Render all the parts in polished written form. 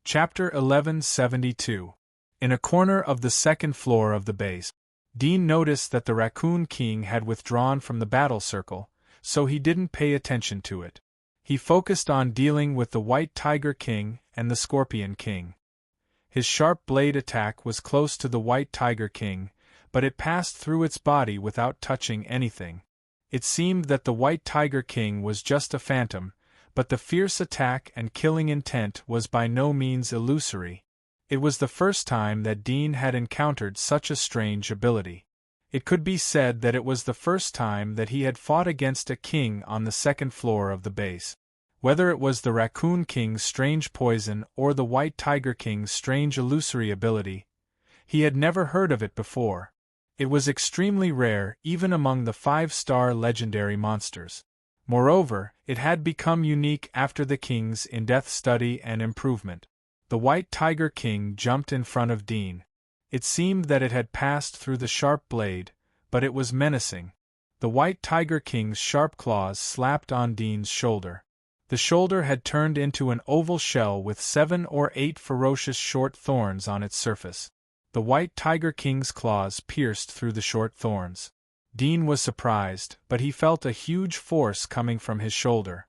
Chapter 1172. In a corner of the second floor of the base, Dean noticed that the Raccoon King had withdrawn from the battle circle, so he didn't pay attention to it. He focused on dealing with the White Tiger King and the Scorpion King. His sharp blade attack was close to the White Tiger King, but it passed through its body without touching anything. It seemed that the White Tiger King was just a phantom, but the fierce attack and killing intent was by no means illusory. It was the first time that Dean had encountered such a strange ability. It could be said that it was the first time that he had fought against a king on the second floor of the base. Whether it was the Raccoon King's strange poison or the White Tiger King's strange illusory ability, he had never heard of it before. It was extremely rare even among the 5-star legendary monsters. Moreover, it had become unique after the king's in-depth study and improvement. The White Tiger King jumped in front of Dean. It seemed that it had passed through the sharp blade, but it was menacing. The White Tiger King's sharp claws slapped on Dean's shoulder. The shoulder had turned into an oval shell with 7 or 8 ferocious short thorns on its surface. The White Tiger King's claws pierced through the short thorns. Dean was surprised, but he felt a huge force coming from his shoulder.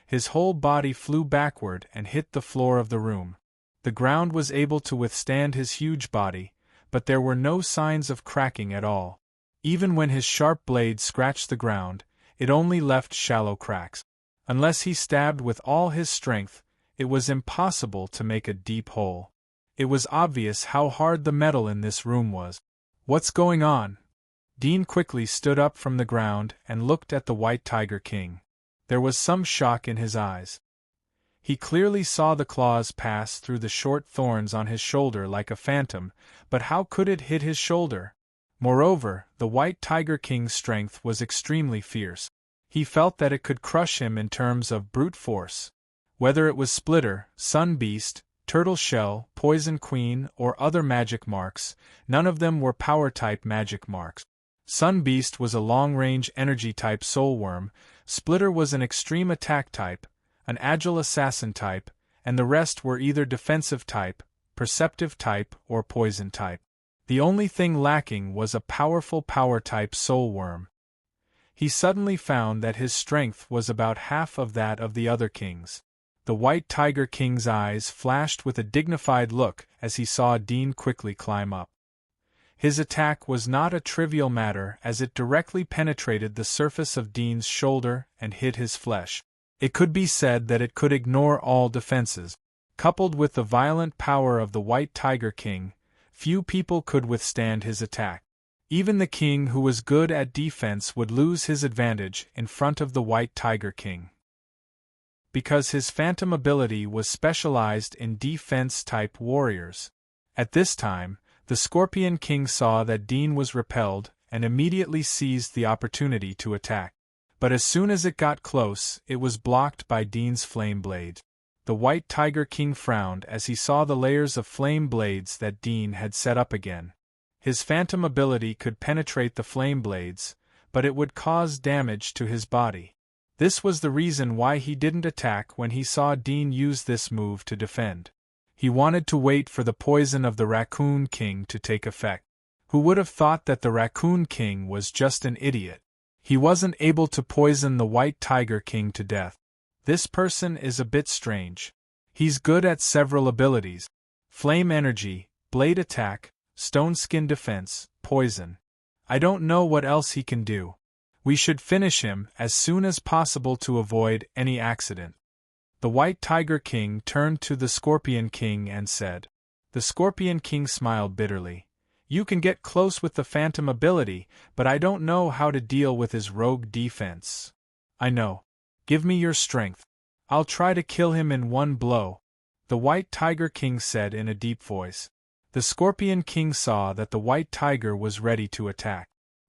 His whole body flew backward and hit the floor of the room. The ground was able to withstand his huge body, but there were no signs of cracking at all. Even when his sharp blade scratched the ground, it only left shallow cracks. Unless he stabbed with all his strength, it was impossible to make a deep hole. It was obvious how hard the metal in this room was. "What's going on?" Dean quickly stood up from the ground and looked at the White Tiger King. There was some shock in his eyes. He clearly saw the claws pass through the short thorns on his shoulder like a phantom, but how could it hit his shoulder? Moreover, the White Tiger King's strength was extremely fierce. He felt that it could crush him in terms of brute force. Whether it was Splitter, Sun Beast, Turtle Shell, Poison Queen, or other magic marks, none of them were power-type magic marks. Sun Beast was a long-range energy-type soul worm, Splitter was an extreme attack type, an agile assassin type, and the rest were either defensive type, perceptive type, or poison type. The only thing lacking was a powerful power-type soul worm. He suddenly found that his strength was about half of that of the other kings. The White Tiger King's eyes flashed with a dignified look as he saw Dean quickly climb up. His attack was not a trivial matter as it directly penetrated the surface of Dean's shoulder and hit his flesh. It could be said that it could ignore all defenses. Coupled with the violent power of the White Tiger King, few people could withstand his attack. Even the king who was good at defense would lose his advantage in front of the White Tiger King. Because his phantom ability was specialized in defense-type warriors. At this time, the Scorpion King saw that Dean was repelled and immediately seized the opportunity to attack. But as soon as it got close, it was blocked by Dean's flame blade. The White Tiger King frowned as he saw the layers of flame blades that Dean had set up again. His phantom ability could penetrate the flame blades, but it would cause damage to his body. This was the reason why he didn't attack when he saw Dean use this move to defend. He wanted to wait for the poison of the Raccoon King to take effect. Who would have thought that the Raccoon King was just an idiot? He wasn't able to poison the White Tiger King to death. This person is a bit strange. He's good at several abilities: flame energy, blade attack, stone skin defense, poison. I don't know what else he can do. We should finish him as soon as possible to avoid any accident. The White Tiger King turned to the Scorpion King and said. The Scorpion King smiled bitterly. You can get close with the phantom ability, but I don't know how to deal with his rogue defense. I know. Give me your strength. I'll try to kill him in one blow, the White Tiger King said in a deep voice. The Scorpion King saw that the White Tiger was ready to attack.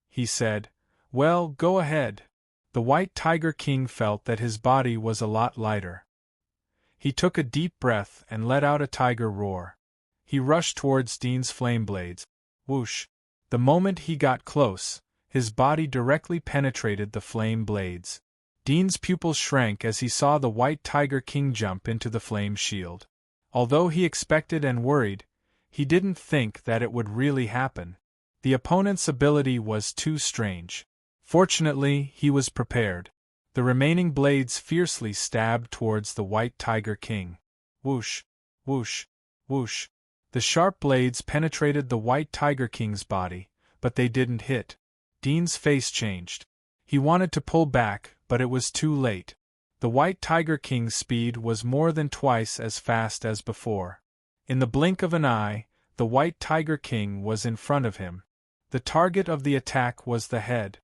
He said, "Well, go ahead." The White Tiger King felt that his body was a lot lighter. He took a deep breath and let out a tiger roar. He rushed towards Dean's flame blades. Whoosh! The moment he got close, his body directly penetrated the flame blades. Dean's pupils shrank as he saw the White Tiger King jump into the flame shield. Although he expected and worried, he didn't think that it would really happen. The opponent's ability was too strange. Fortunately, he was prepared. The remaining blades fiercely stabbed towards the White Tiger King. Whoosh, whoosh, whoosh. The sharp blades penetrated the White Tiger King's body, but they didn't hit. Dean's face changed. He wanted to pull back, but it was too late. The White Tiger King's speed was more than twice as fast as before. In the blink of an eye, the White Tiger King was in front of him. The target of the attack was the head.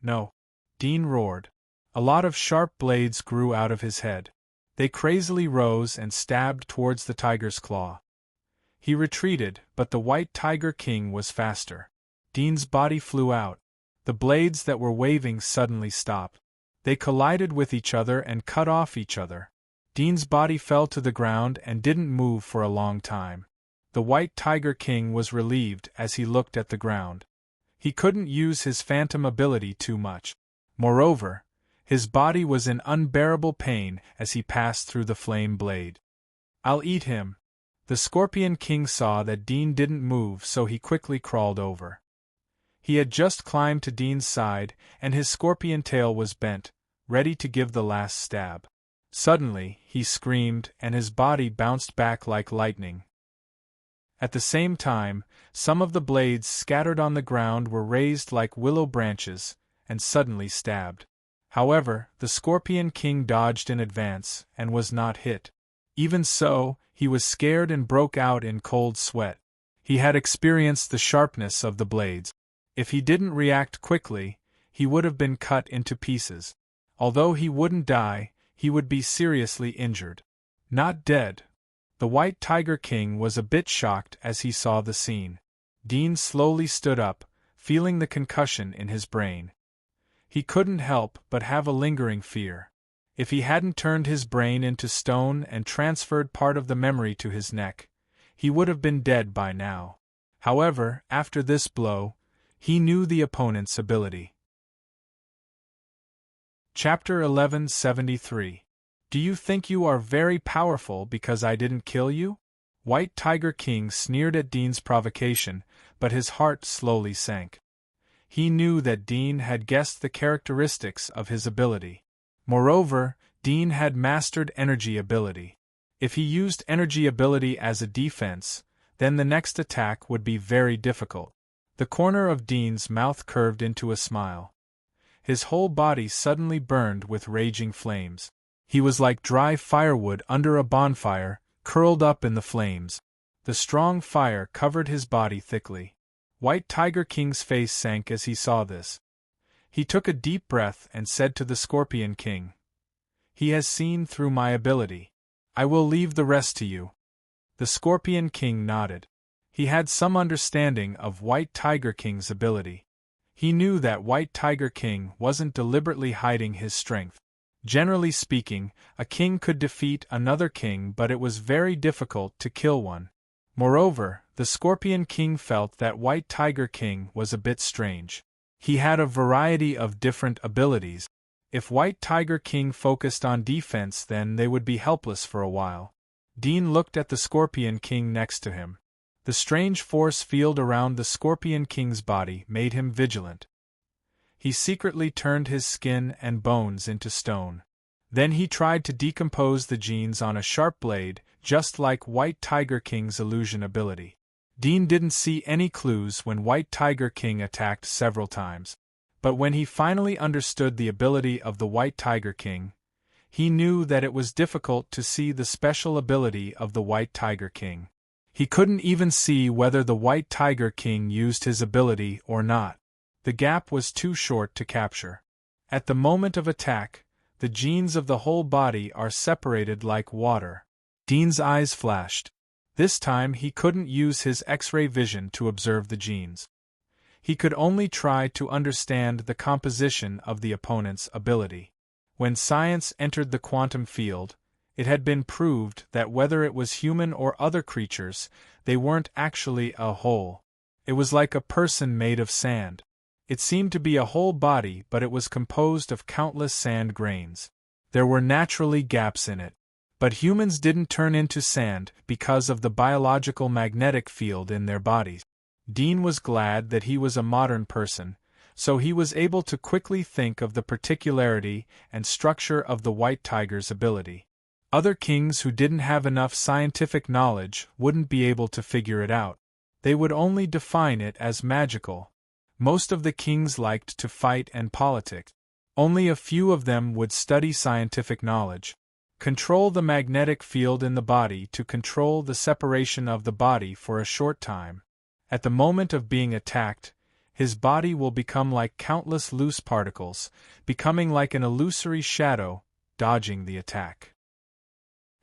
No! Dean roared. A lot of sharp blades grew out of his head. They crazily rose and stabbed towards the tiger's claw. He retreated, but the White Tiger King was faster. Dean's body flew out. The blades that were waving suddenly stopped. They collided with each other and cut off each other. Dean's body fell to the ground and didn't move for a long time. The White Tiger King was relieved as he looked at the ground. He couldn't use his phantom ability too much. Moreover, his body was in unbearable pain as he passed through the flame blade. "I'll eat him." The Scorpion King saw that Dean didn't move, so he quickly crawled over. He had just climbed to Dean's side, and his scorpion tail was bent, ready to give the last stab. Suddenly, he screamed, and his body bounced back like lightning. At the same time, some of the blades scattered on the ground were raised like willow branches, and suddenly stabbed. However, the Scorpion King dodged in advance, and was not hit. Even so, he was scared and broke out in cold sweat. He had experienced the sharpness of the blades. If he didn't react quickly, he would have been cut into pieces. Although he wouldn't die, he would be seriously injured. Not dead. The White Tiger King was a bit shocked as he saw the scene. Dean slowly stood up, feeling the concussion in his brain. He couldn't help but have a lingering fear. If he hadn't turned his brain into stone and transferred part of the memory to his neck, he would have been dead by now. However, after this blow, he knew the opponent's ability. Chapter 1173. Do you think you are very powerful because I didn't kill you? White Tiger King sneered at Dean's provocation, but his heart slowly sank. He knew that Dean had guessed the characteristics of his ability. Moreover, Dean had mastered energy ability. If he used energy ability as a defense, then the next attack would be very difficult. The corner of Dean's mouth curved into a smile. His whole body suddenly burned with raging flames. He was like dry firewood under a bonfire, curled up in the flames. The strong fire covered his body thickly. White Tiger King's face sank as he saw this. He took a deep breath and said to the Scorpion King, "He has seen through my ability. I will leave the rest to you." The Scorpion King nodded. He had some understanding of White Tiger King's ability. He knew that White Tiger King wasn't deliberately hiding his strength. Generally speaking, a king could defeat another king, but it was very difficult to kill one. Moreover, the Scorpion King felt that White Tiger King was a bit strange. He had a variety of different abilities. If White Tiger King focused on defense, then they would be helpless for a while. Dean looked at the Scorpion King next to him. The strange force field around the Scorpion King's body made him vigilant. He secretly turned his skin and bones into stone. Then he tried to decompose the genes on a sharp blade, just like White Tiger King's illusion ability. Dean didn't see any clues when White Tiger King attacked several times. But when he finally understood the ability of the White Tiger King, he knew that it was difficult to see the special ability of the White Tiger King. He couldn't even see whether the White Tiger King used his ability or not. The gap was too short to capture. At the moment of attack, the genes of the whole body are separated like water. Dean's eyes flashed. This time he couldn't use his X-ray vision to observe the genes. He could only try to understand the composition of the opponent's ability. When science entered the quantum field, it had been proved that whether it was human or other creatures, they weren't actually a whole. It was like a person made of sand. It seemed to be a whole body, but it was composed of countless sand grains. There were naturally gaps in it. But humans didn't turn into sand because of the biological magnetic field in their bodies. Dean was glad that he was a modern person, so he was able to quickly think of the particularity and structure of the white tiger's ability. Other kings who didn't have enough scientific knowledge wouldn't be able to figure it out. They would only define it as magical. Most of the kings liked to fight and politic. Only a few of them would study scientific knowledge. Control the magnetic field in the body to control the separation of the body for a short time. At the moment of being attacked, his body will become like countless loose particles, becoming like an illusory shadow, dodging the attack.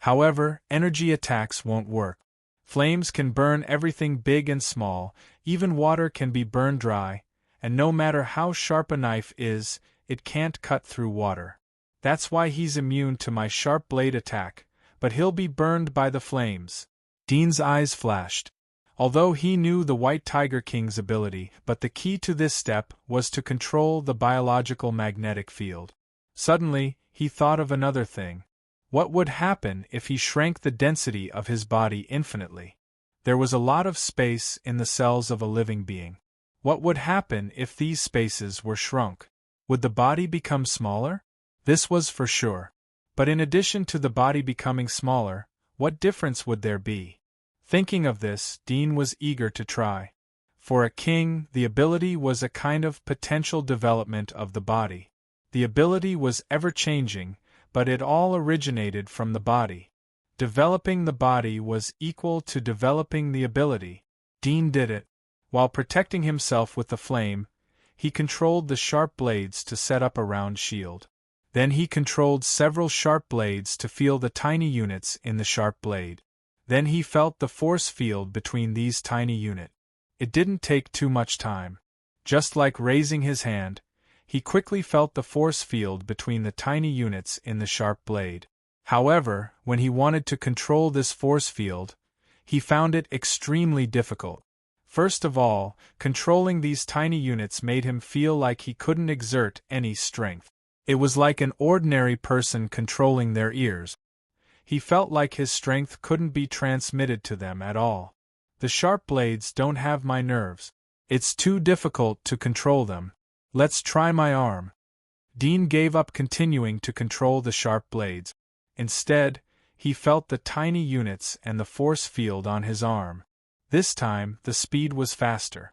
However, energy attacks won't work. Flames can burn everything big and small, even water can be burned dry, and no matter how sharp a knife is, it can't cut through water. That's why he's immune to my sharp blade attack, but he'll be burned by the flames. Dean's eyes flashed. Although he knew the White Tiger King's ability, but the key to this step was to control the biological magnetic field. Suddenly, he thought of another thing. What would happen if he shrank the density of his body infinitely? There was a lot of space in the cells of a living being. What would happen if these spaces were shrunk? Would the body become smaller? This was for sure. But in addition to the body becoming smaller, what difference would there be? Thinking of this, Dean was eager to try. For a king, the ability was a kind of potential development of the body. The ability was ever-changing, but it all originated from the body. Developing the body was equal to developing the ability. Dean did it. While protecting himself with the flame, he controlled the sharp blades to set up a round shield. Then he controlled several sharp blades to feel the tiny units in the sharp blade. Then he felt the force field between these tiny units. It didn't take too much time. Just like raising his hand, he quickly felt the force field between the tiny units in the sharp blade. However, when he wanted to control this force field, he found it extremely difficult. First of all, controlling these tiny units made him feel like he couldn't exert any strength. It was like an ordinary person controlling their ears. He felt like his strength couldn't be transmitted to them at all. The sharp blades don't have my nerves. It's too difficult to control them. Let's try my arm. Dean gave up continuing to control the sharp blades. Instead, he felt the tiny units and the force field on his arm. This time, the speed was faster.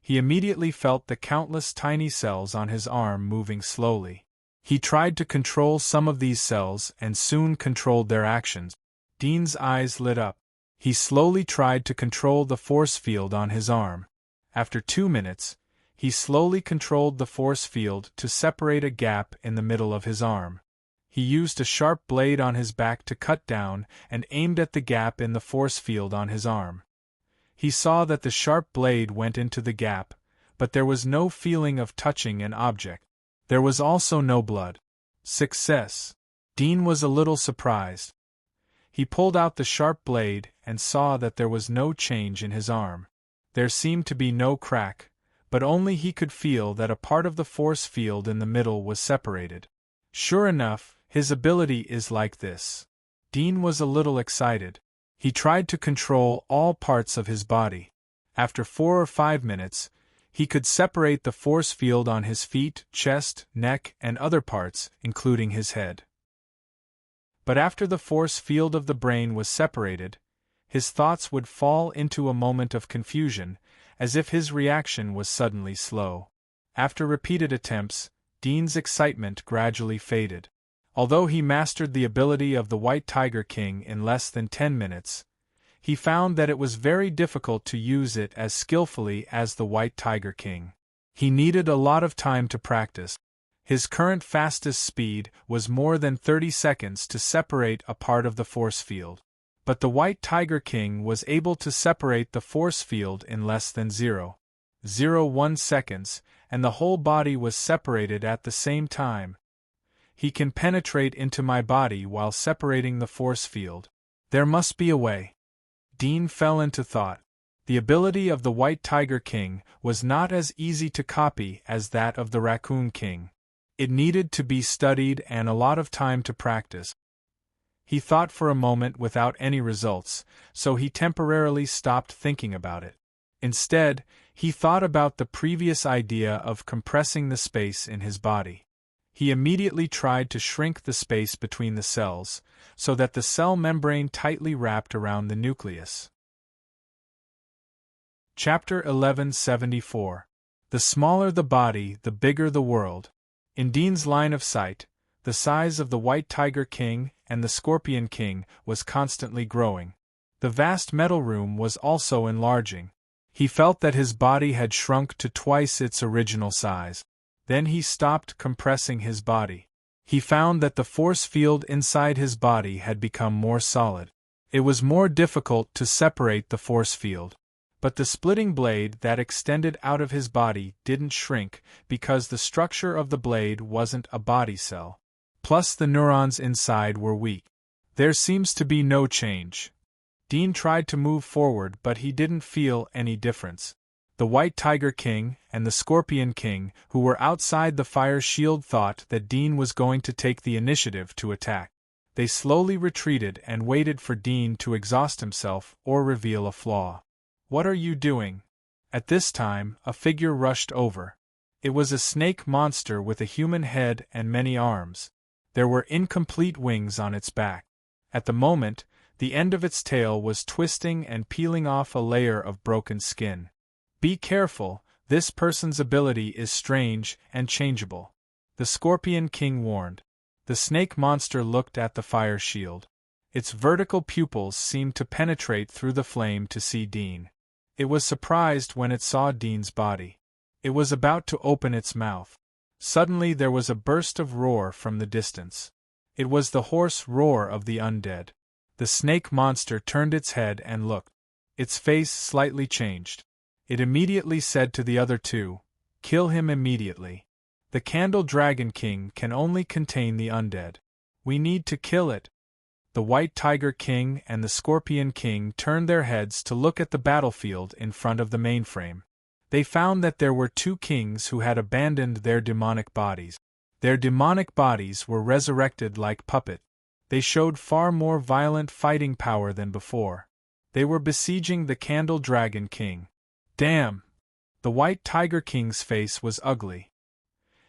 He immediately felt the countless tiny cells on his arm moving slowly. He tried to control some of these cells and soon controlled their actions. Dean's eyes lit up. He slowly tried to control the force field on his arm. After 2 minutes, he slowly controlled the force field to separate a gap in the middle of his arm. He used a sharp blade on his back to cut down and aimed at the gap in the force field on his arm. He saw that the sharp blade went into the gap, but there was no feeling of touching an object. There was also no blood. Success! Dean was a little surprised. He pulled out the sharp blade and saw that there was no change in his arm. There seemed to be no crack, but only he could feel that a part of the force field in the middle was separated. Sure enough, his ability is like this. Dean was a little excited. He tried to control all parts of his body. After 4 or 5 minutes, he could separate the force field on his feet, chest, neck, and other parts, including his head. But after the force field of the brain was separated, his thoughts would fall into a moment of confusion, as if his reaction was suddenly slow. After repeated attempts, Dean's excitement gradually faded. Although he mastered the ability of the White Tiger King in less than 10 minutes, he found that it was very difficult to use it as skillfully as the White Tiger King. He needed a lot of time to practice. His current fastest speed was more than 30 seconds to separate a part of the force field. But the White Tiger King was able to separate the force field in less than 0.01 seconds, and the whole body was separated at the same time. He can penetrate into my body while separating the force field. There must be a way. Dean fell into thought. The ability of the White Tiger King was not as easy to copy as that of the Raccoon King. It needed to be studied and a lot of time to practice. He thought for a moment without any results, so he temporarily stopped thinking about it. Instead, he thought about the previous idea of compressing the space in his body. He immediately tried to shrink the space between the cells, so that the cell membrane tightly wrapped around the nucleus. Chapter 1174. The smaller the body, the bigger the world. In Dean's line of sight, the size of the White Tiger King and the Scorpion King was constantly growing. The vast metal room was also enlarging. He felt that his body had shrunk to twice its original size. Then he stopped compressing his body. He found that the force field inside his body had become more solid. It was more difficult to separate the force field. But the splitting blade that extended out of his body didn't shrink because the structure of the blade wasn't a body cell. Plus the neurons inside were weak. There seems to be no change. Dean tried to move forward, but he didn't feel any difference. The White Tiger King and the Scorpion King, who were outside the fire shield, thought that Dean was going to take the initiative to attack. They slowly retreated and waited for Dean to exhaust himself or reveal a flaw. "What are you doing?" At this time, a figure rushed over. It was a snake monster with a human head and many arms. There were incomplete wings on its back. At the moment, the end of its tail was twisting and peeling off a layer of broken skin. "Be careful, this person's ability is strange and changeable," the Scorpion King warned. The snake monster looked at the fire shield. Its vertical pupils seemed to penetrate through the flame to see Dean. It was surprised when it saw Dean's body. It was about to open its mouth. Suddenly there was a burst of roar from the distance. It was the hoarse roar of the undead. The snake monster turned its head and looked. Its face slightly changed. It immediately said to the other two, "Kill him immediately. The Candle Dragon King can only contain the undead. We need to kill it." The White Tiger King and the Scorpion King turned their heads to look at the battlefield in front of the mainframe. They found that there were two kings who had abandoned their demonic bodies. Their demonic bodies were resurrected like puppets. They showed far more violent fighting power than before. They were besieging the Candle Dragon King. Damn! The White Tiger King's face was ugly.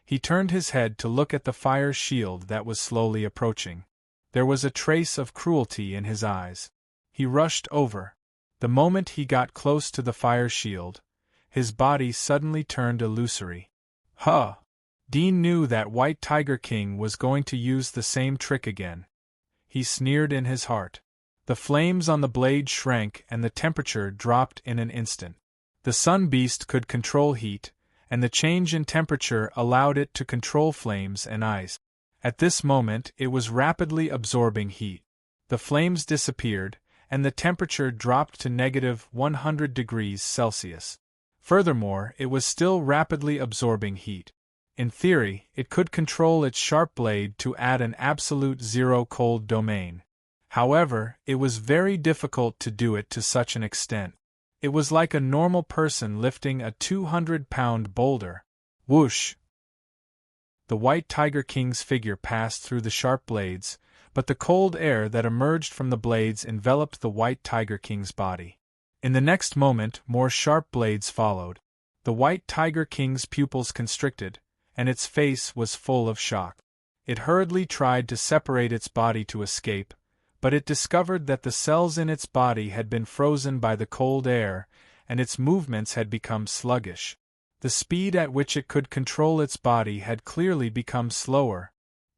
He turned his head to look at the fire shield that was slowly approaching. There was a trace of cruelty in his eyes. He rushed over. The moment he got close to the fire shield, his body suddenly turned illusory. Huh! Dean knew that White Tiger King was going to use the same trick again. He sneered in his heart. The flames on the blade shrank and the temperature dropped in an instant. The sun beast could control heat, and the change in temperature allowed it to control flames and ice. At this moment it was rapidly absorbing heat. The flames disappeared, and the temperature dropped to -100 degrees Celsius. Furthermore, it was still rapidly absorbing heat. In theory, it could control its sharp blade to add an absolute zero cold domain. However, it was very difficult to do it to such an extent. It was like a normal person lifting a 200-pound boulder. Whoosh! The White Tiger King's figure passed through the sharp blades, but the cold air that emerged from the blades enveloped the White Tiger King's body. In the next moment, more sharp blades followed. The White Tiger King's pupils constricted, and its face was full of shock. It hurriedly tried to separate its body to escape, but it discovered that the cells in its body had been frozen by the cold air, and its movements had become sluggish. The speed at which it could control its body had clearly become slower.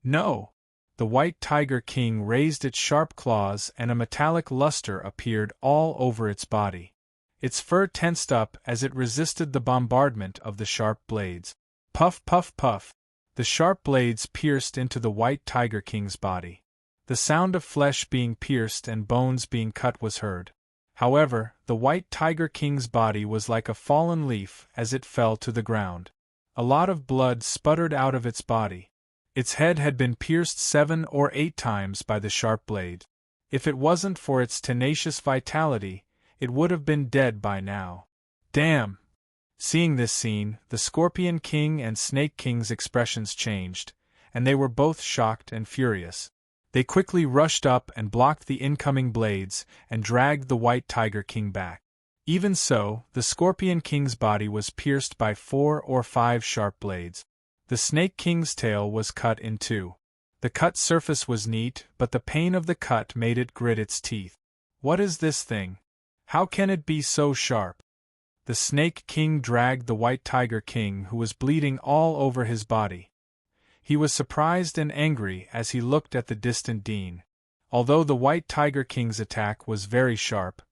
No! The White Tiger King raised its sharp claws and a metallic luster appeared all over its body. Its fur tensed up as it resisted the bombardment of the sharp blades. Puff, puff, puff! The sharp blades pierced into the White Tiger King's body. The sound of flesh being pierced and bones being cut was heard. However, the White Tiger King's body was like a fallen leaf as it fell to the ground. A lot of blood sputtered out of its body. Its head had been pierced 7 or 8 times by the sharp blade. If it wasn't for its tenacious vitality, it would have been dead by now. Damn! Seeing this scene, the Scorpion King and Snake King's expressions changed, and they were both shocked and furious. They quickly rushed up and blocked the incoming blades and dragged the White Tiger King back. Even so, the Scorpion King's body was pierced by 4 or 5 sharp blades. The Snake King's tail was cut in two. The cut surface was neat, but the pain of the cut made it grit its teeth. What is this thing? How can it be so sharp? The Snake King dragged the White Tiger King, who was bleeding all over his body. He was surprised and angry as he looked at the distant Dean. Although the White Tiger King's attack was very sharp,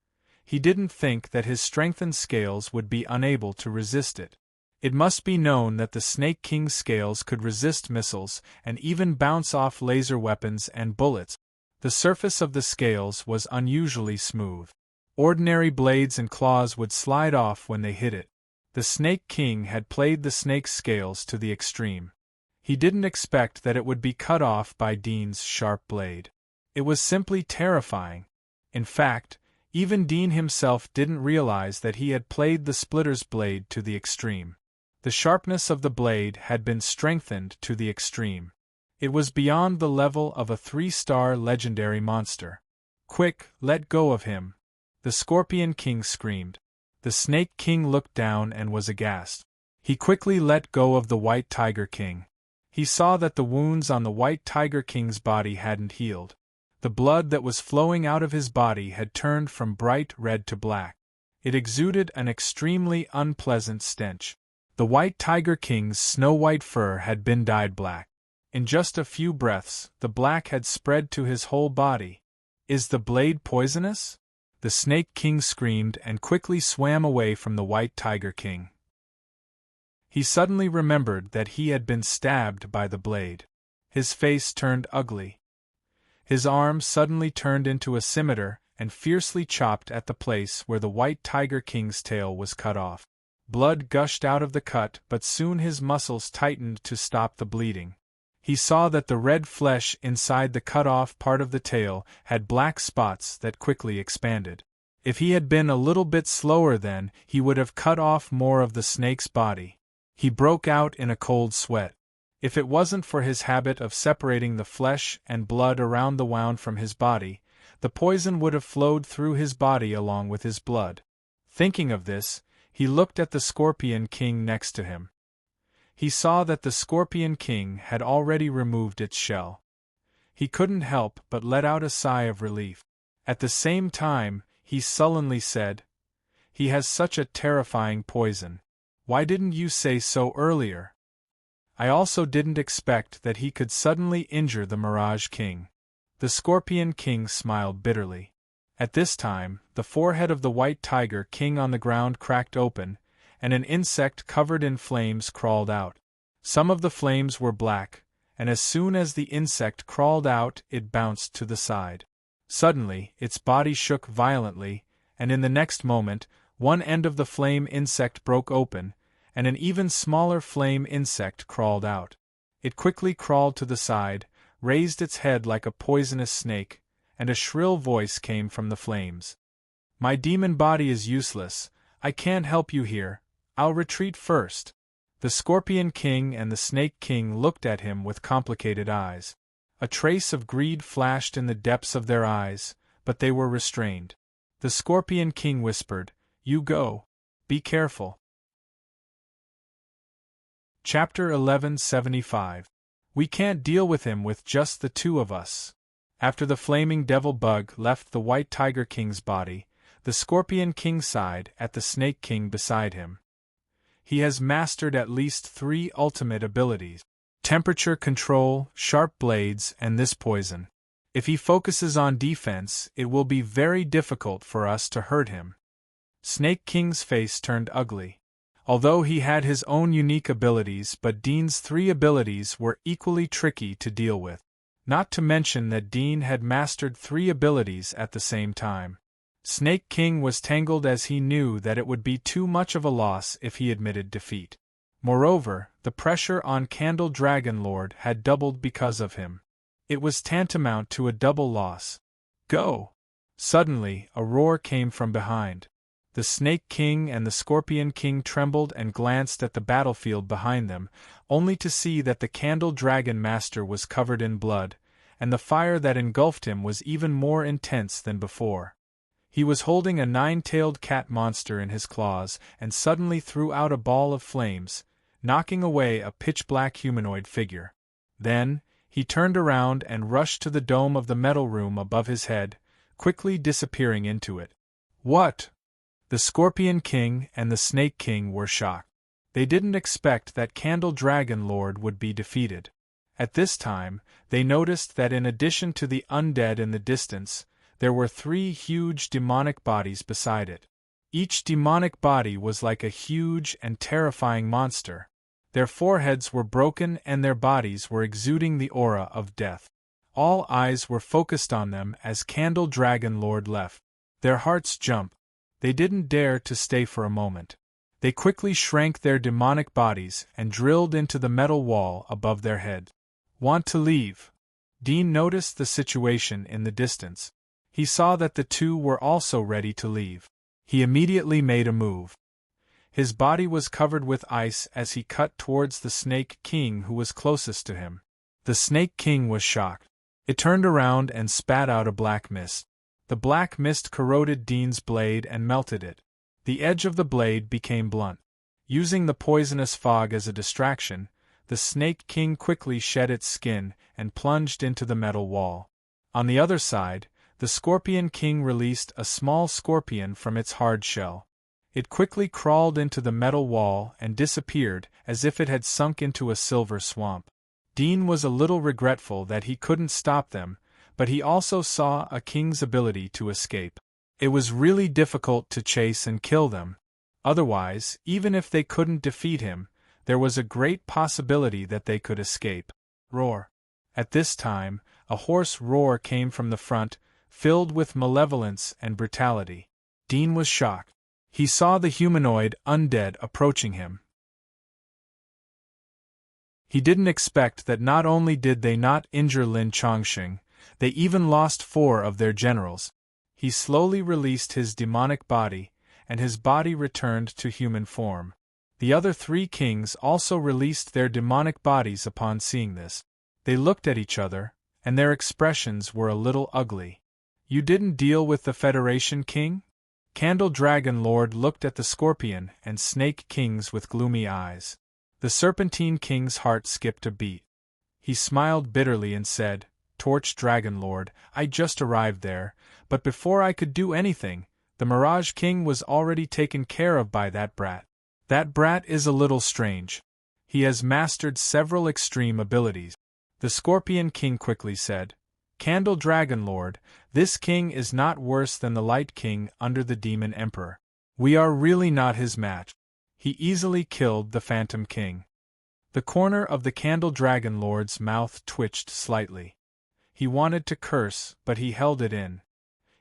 he didn't think that his strengthened scales would be unable to resist it. It must be known that the Snake King's scales could resist missiles and even bounce off laser weapons and bullets. The surface of the scales was unusually smooth. Ordinary blades and claws would slide off when they hit it. The Snake King had played the snake's scales to the extreme. He didn't expect that it would be cut off by Dean's sharp blade. It was simply terrifying. In fact, even Dean himself didn't realize that he had played the splitter's blade to the extreme. The sharpness of the blade had been strengthened to the extreme. It was beyond the level of a 3-star legendary monster. "Quick, let go of him!" the Scorpion King screamed. The Snake King looked down and was aghast. He quickly let go of the White Tiger King. He saw that the wounds on the White Tiger King's body hadn't healed. The blood that was flowing out of his body had turned from bright red to black. It exuded an extremely unpleasant stench. The White Tiger King's snow-white fur had been dyed black. In just a few breaths, the black had spread to his whole body. "Is the blade poisonous?" the Snake King screamed and quickly swam away from the White Tiger King. He suddenly remembered that he had been stabbed by the blade. His face turned ugly. His arm suddenly turned into a scimitar and fiercely chopped at the place where the White Tiger King's tail was cut off. Blood gushed out of the cut, but soon his muscles tightened to stop the bleeding. He saw that the red flesh inside the cut-off part of the tail had black spots that quickly expanded. If he had been a little bit slower then, he would have cut off more of the snake's body. He broke out in a cold sweat. If it wasn't for his habit of separating the flesh and blood around the wound from his body, the poison would have flowed through his body along with his blood. Thinking of this, he looked at the Scorpion King next to him. He saw that the Scorpion King had already removed its shell. He couldn't help but let out a sigh of relief. At the same time, he sullenly said, "He has such a terrifying poison. Why didn't you say so earlier? I also didn't expect that he could suddenly injure the Mirage King." The Scorpion King smiled bitterly. At this time, the forehead of the White Tiger King on the ground cracked open, and an insect covered in flames crawled out. Some of the flames were black, and as soon as the insect crawled out, it bounced to the side. Suddenly, its body shook violently, and in the next moment, one end of the flame insect broke open, and an even smaller flame insect crawled out. It quickly crawled to the side, raised its head like a poisonous snake, and a shrill voice came from the flames. "My demon body is useless. I can't help you here. I'll retreat first." The Scorpion King and the Snake King looked at him with complicated eyes. A trace of greed flashed in the depths of their eyes, but they were restrained. The Scorpion King whispered, "You go. Be careful." Chapter 1175. We can't deal with him with just the two of us. After the flaming devil bug left the White Tiger King's body, the Scorpion King sighed at the Snake King beside him. He has mastered at least 3 ultimate abilities: temperature control, sharp blades, and this poison. If he focuses on defense, it will be very difficult for us to hurt him. Snake King's face turned ugly. Although he had his own unique abilities, but Dean's 3 abilities were equally tricky to deal with. Not to mention that Dean had mastered 3 abilities at the same time. Snake King was tangled as he knew that it would be too much of a loss if he admitted defeat. Moreover, the pressure on Candle Dragon Lord had doubled because of him. It was tantamount to a double loss. "Go!" Suddenly, a roar came from behind. The Snake King and the Scorpion King trembled and glanced at the battlefield behind them, only to see that the Candle Dragon Master was covered in blood, and the fire that engulfed him was even more intense than before. He was holding a nine-tailed cat monster in his claws and suddenly threw out a ball of flames, knocking away a pitch-black humanoid figure. Then, he turned around and rushed to the dome of the metal room above his head, quickly disappearing into it. What? The Scorpion King and the Snake King were shocked. They didn't expect that Candle Dragon Lord would be defeated. At this time, they noticed that in addition to the undead in the distance, there were 3 huge demonic bodies beside it. Each demonic body was like a huge and terrifying monster. Their foreheads were broken and their bodies were exuding the aura of death. All eyes were focused on them as Candle Dragon Lord left. Their hearts jumped. They didn't dare to stay for a moment. They quickly shrank their demonic bodies and drilled into the metal wall above their head. Want to leave? Dean noticed the situation in the distance. He saw that the 2 were also ready to leave. He immediately made a move. His body was covered with ice as he cut towards the Snake King who was closest to him. The Snake King was shocked. It turned around and spat out a black mist. The black mist corroded Dean's blade and melted it. The edge of the blade became blunt. Using the poisonous fog as a distraction, the Snake King quickly shed its skin and plunged into the metal wall. On the other side, the Scorpion King released a small scorpion from its hard shell. It quickly crawled into the metal wall and disappeared as if it had sunk into a silver swamp. Dean was a little regretful that he couldn't stop them, but he also saw a king's ability to escape. It was really difficult to chase and kill them. Otherwise, even if they couldn't defeat him, there was a great possibility that they could escape. Roar. At this time, a hoarse roar came from the front, filled with malevolence and brutality. Dean was shocked. He saw the humanoid undead approaching him. He didn't expect that not only did they not injure Lin Chongqing, they even lost 4 of their generals. He slowly released his demonic body, and his body returned to human form. The other 3 kings also released their demonic bodies upon seeing this. They looked at each other, and their expressions were a little ugly. You didn't deal with the Federation King? Candle Dragon Lord looked at the Scorpion and Snake Kings with gloomy eyes. The Serpentine King's heart skipped a beat. He smiled bitterly and said, Torch Dragon Lord, I just arrived there, but before I could do anything, the Mirage King was already taken care of by that brat. That brat is a little strange. He has mastered several extreme abilities. The Scorpion King quickly said, Candle Dragon Lord, this king is not worse than the Light King under the Demon Emperor. We are really not his match. He easily killed the Phantom King. The corner of the Candle Dragon Lord's mouth twitched slightly. He wanted to curse, but he held it in.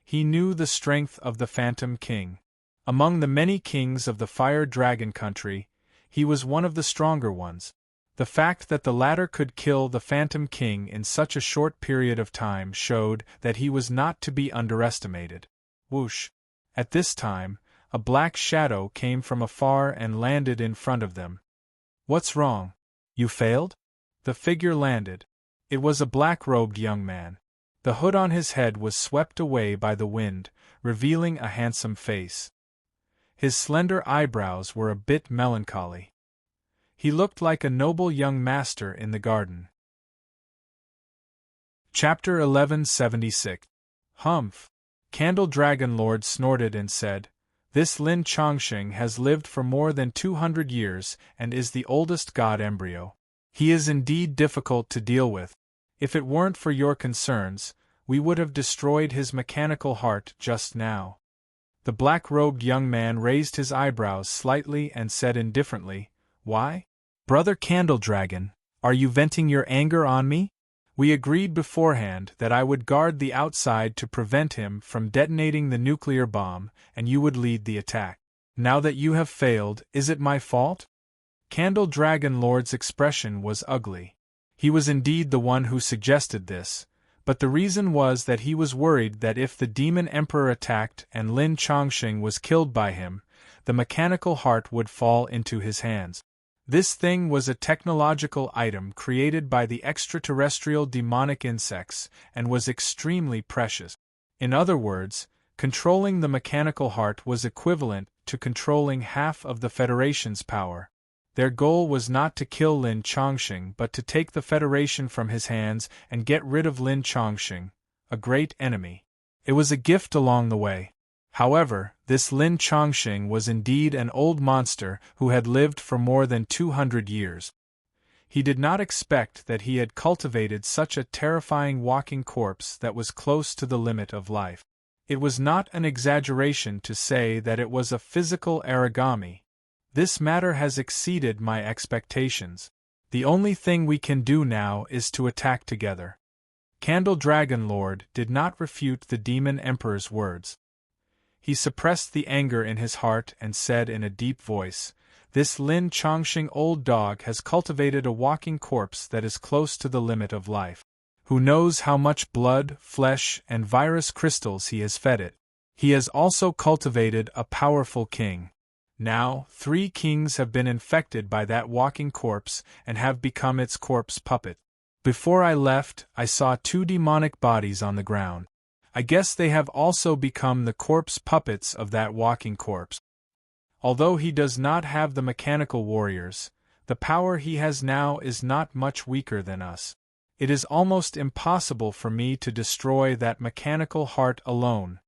He knew the strength of the Phantom King. Among the many kings of the Fire Dragon country, he was one of the stronger ones. The fact that the latter could kill the Phantom King in such a short period of time showed that he was not to be underestimated. Whoosh! At this time, a black shadow came from afar and landed in front of them. What's wrong? You failed? The figure landed. It was a black-robed young man. The hood on his head was swept away by the wind, revealing a handsome face. His slender eyebrows were a bit melancholy. He looked like a noble young master in the garden. Chapter 1176. Humph! Candle Dragon Lord snorted and said, This Lin Chongqing has lived for more than 200 years and is the oldest god embryo. He is indeed difficult to deal with. If it weren't for your concerns, we would have destroyed his mechanical heart just now. The black-robed young man raised his eyebrows slightly and said indifferently, Why? Brother Candle Dragon, are you venting your anger on me? We agreed beforehand that I would guard the outside to prevent him from detonating the nuclear bomb, and you would lead the attack. Now that you have failed, is it my fault? Candle Dragon Lord's expression was ugly. He was indeed the one who suggested this, but the reason was that he was worried that if the Demon Emperor attacked and Lin Chongqing was killed by him, the mechanical heart would fall into his hands. This thing was a technological item created by the extraterrestrial demonic insects and was extremely precious. In other words, controlling the mechanical heart was equivalent to controlling half of the Federation's power. Their goal was not to kill Lin Chongqing but to take the Federation from his hands and get rid of Lin Chongqing, a great enemy. It was a gift along the way. However, this Lin Chongqing was indeed an old monster who had lived for more than 200 years. He did not expect that he had cultivated such a terrifying walking corpse that was close to the limit of life. It was not an exaggeration to say that it was a physical origami. This matter has exceeded my expectations. The only thing we can do now is to attack together. Candle Dragon Lord did not refute the Demon Emperor's words. He suppressed the anger in his heart and said in a deep voice, "This Lin Chongqing old dog has cultivated a walking corpse that is close to the limit of life. Who knows how much blood, flesh, and virus crystals he has fed it? He has also cultivated a powerful king. Now, 3 kings have been infected by that walking corpse and have become its corpse puppet. Before I left, I saw 2 demonic bodies on the ground. I guess they have also become the corpse puppets of that walking corpse. Although he does not have the mechanical warriors, the power he has now is not much weaker than us. It is almost impossible for me to destroy that mechanical heart alone."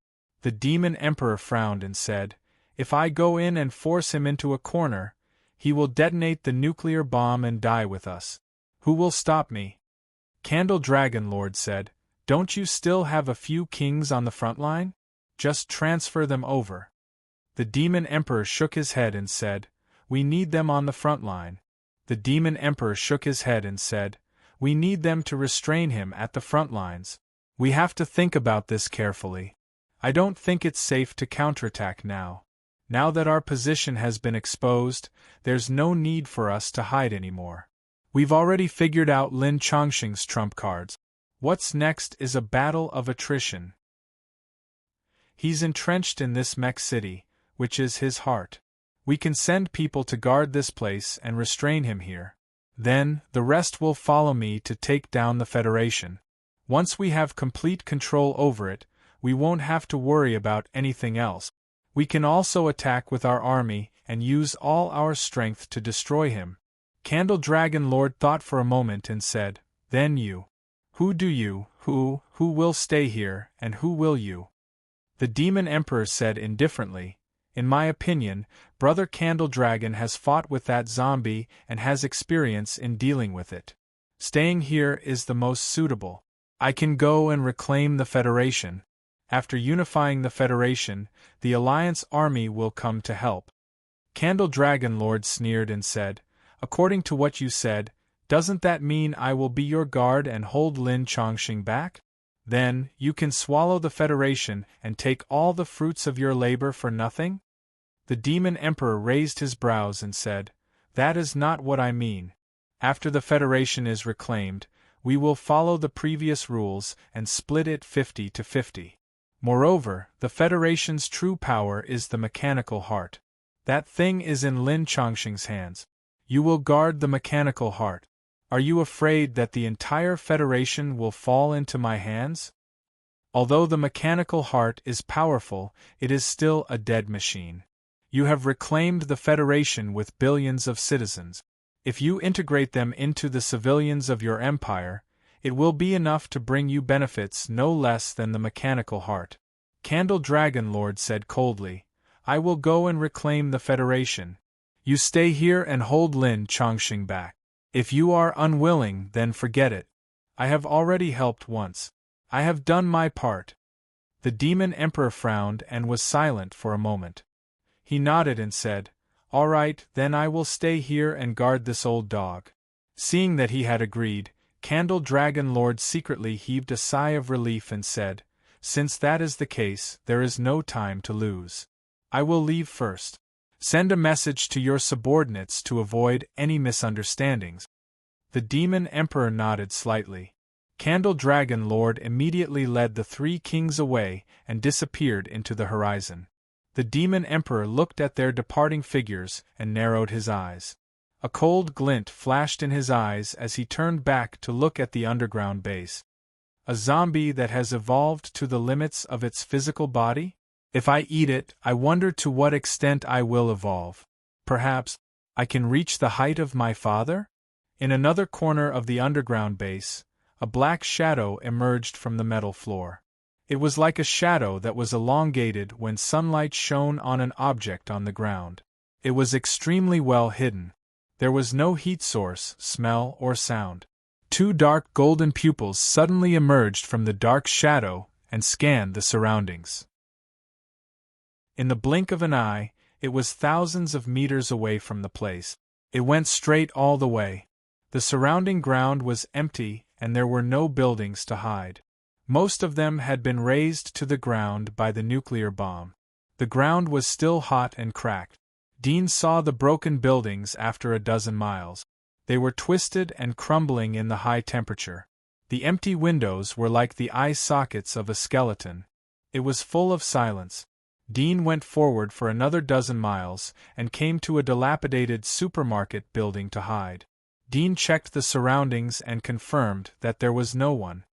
The Demon Emperor frowned and said, "If I go in and force him into a corner, he will detonate the nuclear bomb and die with us. Who will stop me?" Candle Dragon Lord said, "Don't you still have a few kings on the front line? Just transfer them over." The Demon Emperor shook his head and said, "We need them on the front line." The Demon Emperor shook his head and said, "We need them to restrain him at the front lines. We have to think about this carefully. I don't think it's safe to counterattack now. Now that our position has been exposed, there's no need for us to hide anymore. We've already figured out Lin Chongqing's trump cards. What's next is a battle of attrition. He's entrenched in this mech city, which is his heart. We can send people to guard this place and restrain him here. Then, the rest will follow me to take down the Federation. Once we have complete control over it, we won't have to worry about anything else. We can also attack with our army and use all our strength to destroy him." Candle Dragon Lord thought for a moment and said, "Then you. Who will stay here, and who will you?" The Demon Emperor said indifferently, "In my opinion, Brother Candle Dragon has fought with that zombie and has experience in dealing with it. Staying here is the most suitable. I can go and reclaim the Federation. After unifying the Federation, the Alliance army will come to help." Candle Dragon Lord sneered and said, "According to what you said, doesn't that mean I will be your guard and hold Lin Chongqing back? Then, you can swallow the Federation and take all the fruits of your labor for nothing?" The Demon Emperor raised his brows and said, "That is not what I mean. After the Federation is reclaimed, we will follow the previous rules and split it 50 to 50. Moreover, the Federation's true power is the mechanical heart. That thing is in Lin Chongqing's hands. You will guard the mechanical heart. Are you afraid that the entire Federation will fall into my hands? Although the mechanical heart is powerful, it is still a dead machine. You have reclaimed the Federation with billions of citizens. If you integrate them into the civilians of your empire, it will be enough to bring you benefits no less than the mechanical heart." Candle Dragon Lord said coldly, "I will go and reclaim the Federation. You stay here and hold Lin Chongqing back. If you are unwilling, then forget it. I have already helped once. I have done my part." The Demon Emperor frowned and was silent for a moment. He nodded and said, "All right, then I will stay here and guard this old dog." Seeing that he had agreed, Candle Dragon Lord secretly heaved a sigh of relief and said, "Since that is the case, there is no time to lose. I will leave first. Send a message to your subordinates to avoid any misunderstandings." The Demon Emperor nodded slightly. Candle Dragon Lord immediately led the 3 kings away and disappeared into the horizon. The Demon Emperor looked at their departing figures and narrowed his eyes. A cold glint flashed in his eyes as he turned back to look at the underground base. A zombie that has evolved to the limits of its physical body? If I eat it, I wonder to what extent I will evolve. Perhaps I can reach the height of my father? In another corner of the underground base, a black shadow emerged from the metal floor. It was like a shadow that was elongated when sunlight shone on an object on the ground. It was extremely well hidden. There was no heat source, smell, or sound. Two dark golden pupils suddenly emerged from the dark shadow and scanned the surroundings. In the blink of an eye, it was thousands of meters away from the place. It went straight all the way. The surrounding ground was empty and there were no buildings to hide. Most of them had been razed to the ground by the nuclear bomb. The ground was still hot and cracked. Dean saw the broken buildings after a dozen miles. They were twisted and crumbling in the high temperature. The empty windows were like the eye sockets of a skeleton. It was full of silence. Dean went forward for another dozen miles and came to a dilapidated supermarket building to hide. Dean checked the surroundings and confirmed that there was no one.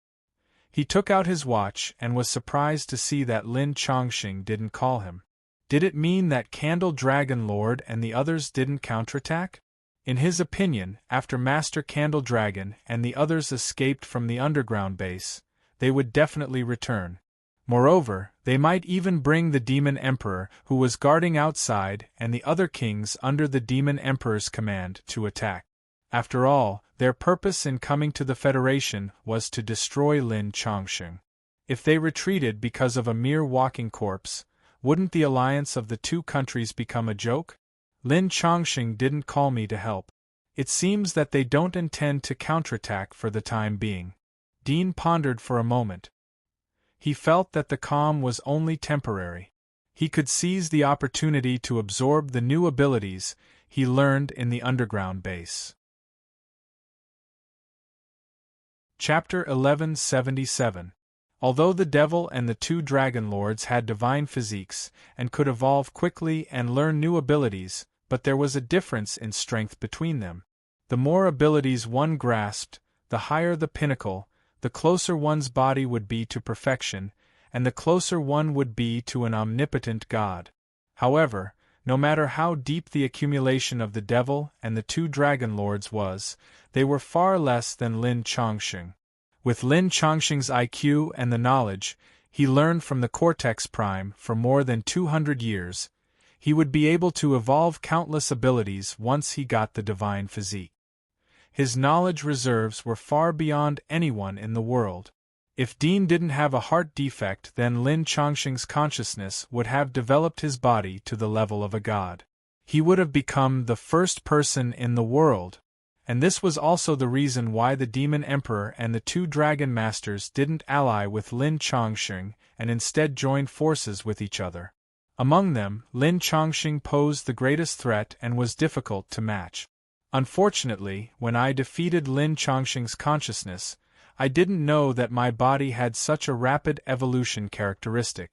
He took out his watch and was surprised to see that Lin Chongqing didn't call him. Did it mean that Candle Dragon Lord and the others didn't counterattack? In his opinion, after Master Candle Dragon and the others escaped from the underground base, they would definitely return. Moreover, they might even bring the Demon Emperor who was guarding outside and the other kings under the Demon Emperor's command to attack. After all, their purpose in coming to the Federation was to destroy Lin Chongqing. If they retreated because of a mere walking corpse, wouldn't the alliance of the two countries become a joke? Lin Chongqing didn't call me to help. It seems that they don't intend to counterattack for the time being. Dean pondered for a moment. He felt that the calm was only temporary. He could seize the opportunity to absorb the new abilities he learned in the underground base. Chapter 1177. Although the devil and the two dragon lords had divine physiques and could evolve quickly and learn new abilities, but there was a difference in strength between them. The more abilities one grasped, the higher the pinnacle, the closer one's body would be to perfection, and the closer one would be to an omnipotent god. However, no matter how deep the accumulation of the devil and the two dragon lords was, they were far less than Lin Chongqing. With Lin Chongqing's IQ and the knowledge he learned from the Cortex Prime for more than 200 years, he would be able to evolve countless abilities once he got the divine physique. His knowledge reserves were far beyond anyone in the world. If Dean didn't have a heart defect, then Lin Chongqing's consciousness would have developed his body to the level of a god. He would have become the first person in the world. And this was also the reason why the Demon Emperor and the two Dragon Masters didn't ally with Lin Chongqing and instead joined forces with each other. Among them, Lin Chongqing posed the greatest threat and was difficult to match. Unfortunately, when I defeated Lin Chongqing's consciousness, I didn't know that my body had such a rapid evolution characteristic.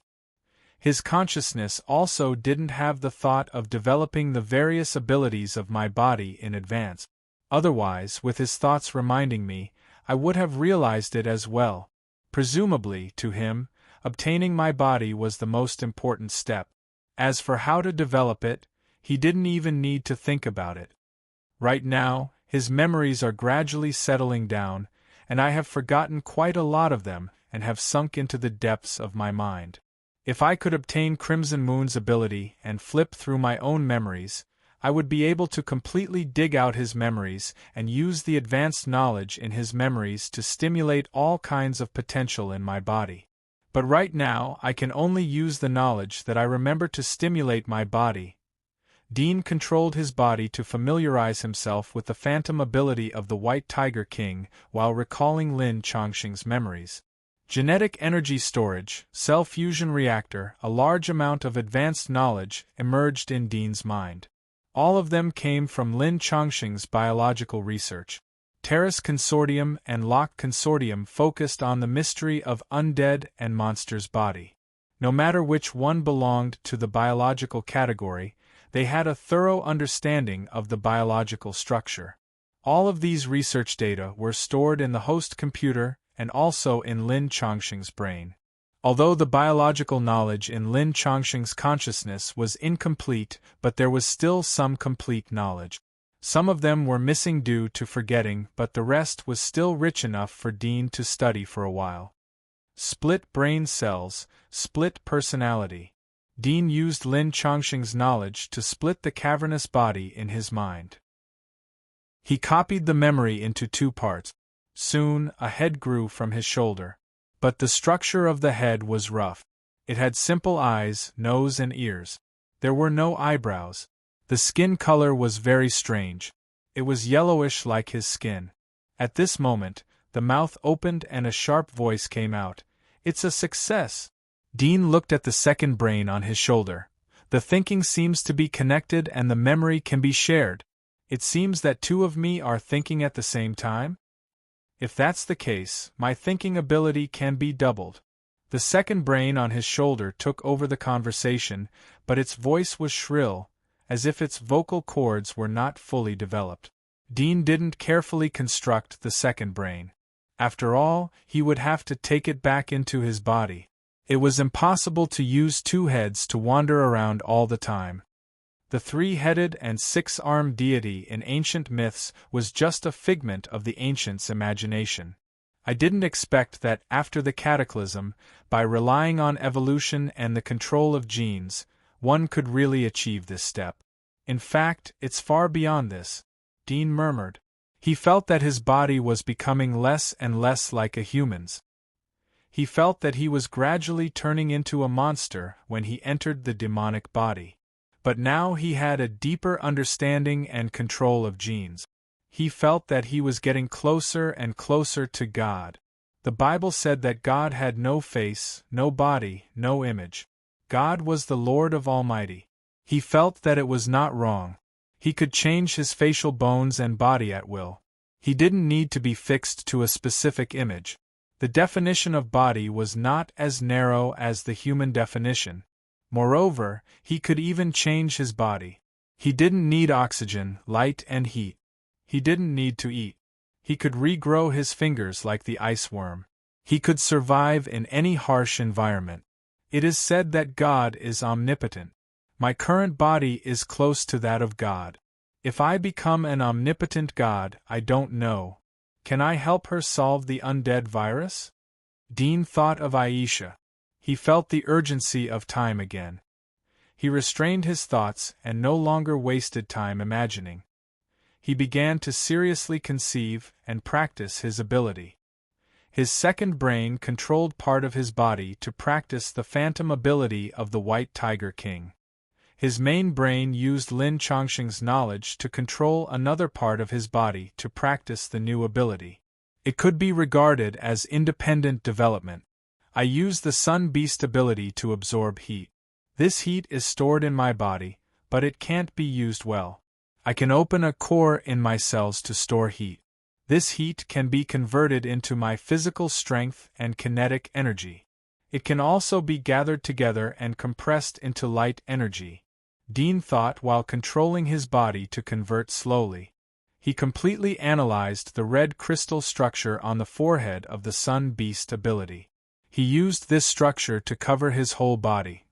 His consciousness also didn't have the thought of developing the various abilities of my body in advance. Otherwise, with his thoughts reminding me, I would have realized it as well. Presumably, to him, obtaining my body was the most important step. As for how to develop it, he didn't even need to think about it. Right now, his memories are gradually settling down, and I have forgotten quite a lot of them and have sunk into the depths of my mind. If I could obtain Crimson Moon's ability and flip through my own memories, I would be able to completely dig out his memories and use the advanced knowledge in his memories to stimulate all kinds of potential in my body. But right now, I can only use the knowledge that I remember to stimulate my body. Dean controlled his body to familiarize himself with the phantom ability of the White Tiger King while recalling Lin Chongqing's memories. Genetic energy storage, cell fusion reactor, a large amount of advanced knowledge emerged in Dean's mind. All of them came from Lin Chongqing's biological research. Terrace Consortium and Locke Consortium focused on the mystery of undead and monsters' body. No matter which one belonged to the biological category, They had a thorough understanding of the biological structure. All of these research data were stored in the host computer and also in Lin Chongqing's brain. Although the biological knowledge in Lin Chongqing's consciousness was incomplete, but there was still some complete knowledge. Some of them were missing due to forgetting, but the rest was still rich enough for Dean to study for a while. Split brain cells, split personality. Dean used Lin Chongqing's knowledge to split the cavernous body in his mind. He copied the memory into two parts. Soon, a head grew from his shoulder. But the structure of the head was rough. It had simple eyes, nose and ears. There were no eyebrows. The skin color was very strange. It was yellowish like his skin. At this moment, the mouth opened and a sharp voice came out. "It's a success!" Dean looked at the second brain on his shoulder. "The thinking seems to be connected and the memory can be shared. It seems that two of me are thinking at the same time? If that's the case, my thinking ability can be doubled." The second brain on his shoulder took over the conversation, but its voice was shrill, as if its vocal cords were not fully developed. Dean didn't carefully construct the second brain. After all, he would have to take it back into his body. It was impossible to use two heads to wander around all the time. The three-headed and six-armed deity in ancient myths was just a figment of the ancients' imagination. I didn't expect that after the cataclysm, by relying on evolution and the control of genes, one could really achieve this step. In fact, it's far beyond this, Dean murmured. He felt that his body was becoming less and less like a human's. He felt that he was gradually turning into a monster when he entered the demonic body. But now he had a deeper understanding and control of genes. He felt that he was getting closer and closer to God. The Bible said that God had no face, no body, no image. God was the Lord of Almighty. He felt that it was not wrong. He could change his facial bones and body at will. He didn't need to be fixed to a specific image. The definition of body was not as narrow as the human definition. Moreover, he could even change his body. He didn't need oxygen, light and heat. He didn't need to eat. He could regrow his fingers like the ice worm. He could survive in any harsh environment. It is said that God is omnipotent. My current body is close to that of God. If I become an omnipotent God, I don't know. Can I help her solve the undead virus? Dean thought of Aisha. He felt the urgency of time again. He restrained his thoughts and no longer wasted time imagining. He began to seriously conceive and practice his ability. His second brain controlled part of his body to practice the phantom ability of the White Tiger King. His main brain used Lin Chongqing's knowledge to control another part of his body to practice the new ability. It could be regarded as independent development. I use the Sun Beast ability to absorb heat. This heat is stored in my body, but it can't be used well. I can open a core in my cells to store heat. This heat can be converted into my physical strength and kinetic energy. It can also be gathered together and compressed into light energy. Dean thought while controlling his body to convert slowly. He completely analyzed the red crystal structure on the forehead of the Sun Beast ability. He used this structure to cover his whole body.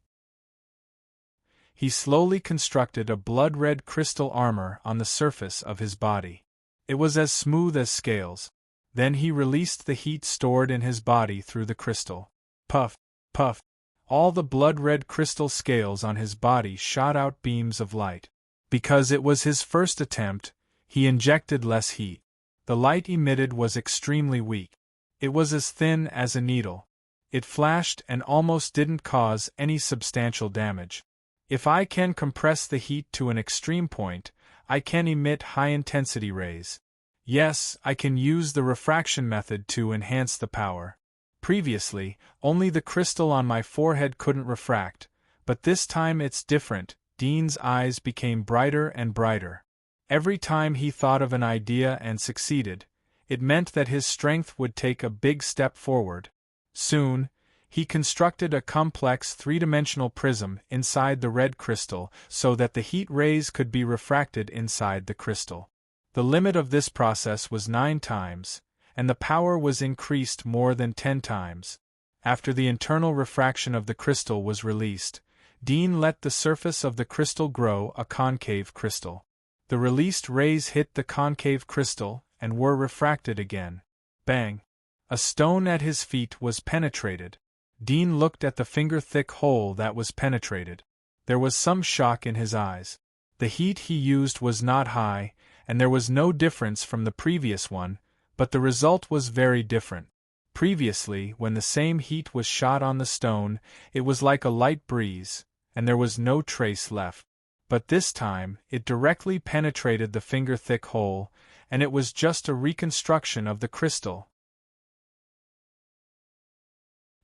He slowly constructed a blood-red crystal armor on the surface of his body. It was as smooth as scales. Then he released the heat stored in his body through the crystal. Puff, puff. All the blood-red crystal scales on his body shot out beams of light. Because it was his first attempt, he injected less heat. The light emitted was extremely weak. It was as thin as a needle. It flashed and almost didn't cause any substantial damage. If I can compress the heat to an extreme point, I can emit high-intensity rays. Yes, I can use the refraction method to enhance the power. Previously, only the crystal on my forehead couldn't refract, but this time it's different. Dean's eyes became brighter and brighter. Every time he thought of an idea and succeeded, it meant that his strength would take a big step forward. Soon, He constructed a complex three-dimensional prism inside the red crystal so that the heat rays could be refracted inside the crystal. The limit of this process was 9 times, and the power was increased more than 10 times. After the internal refraction of the crystal was released, Dean let the surface of the crystal grow a concave crystal. The released rays hit the concave crystal and were refracted again. Bang! A stone at his feet was penetrated. Dean looked at the finger-thick hole that was penetrated. There was some shock in his eyes. The heat he used was not high, and there was no difference from the previous one, but the result was very different. Previously, when the same heat was shot on the stone, it was like a light breeze, and there was no trace left. But this time, it directly penetrated the finger-thick hole, and it was just a reconstruction of the crystal.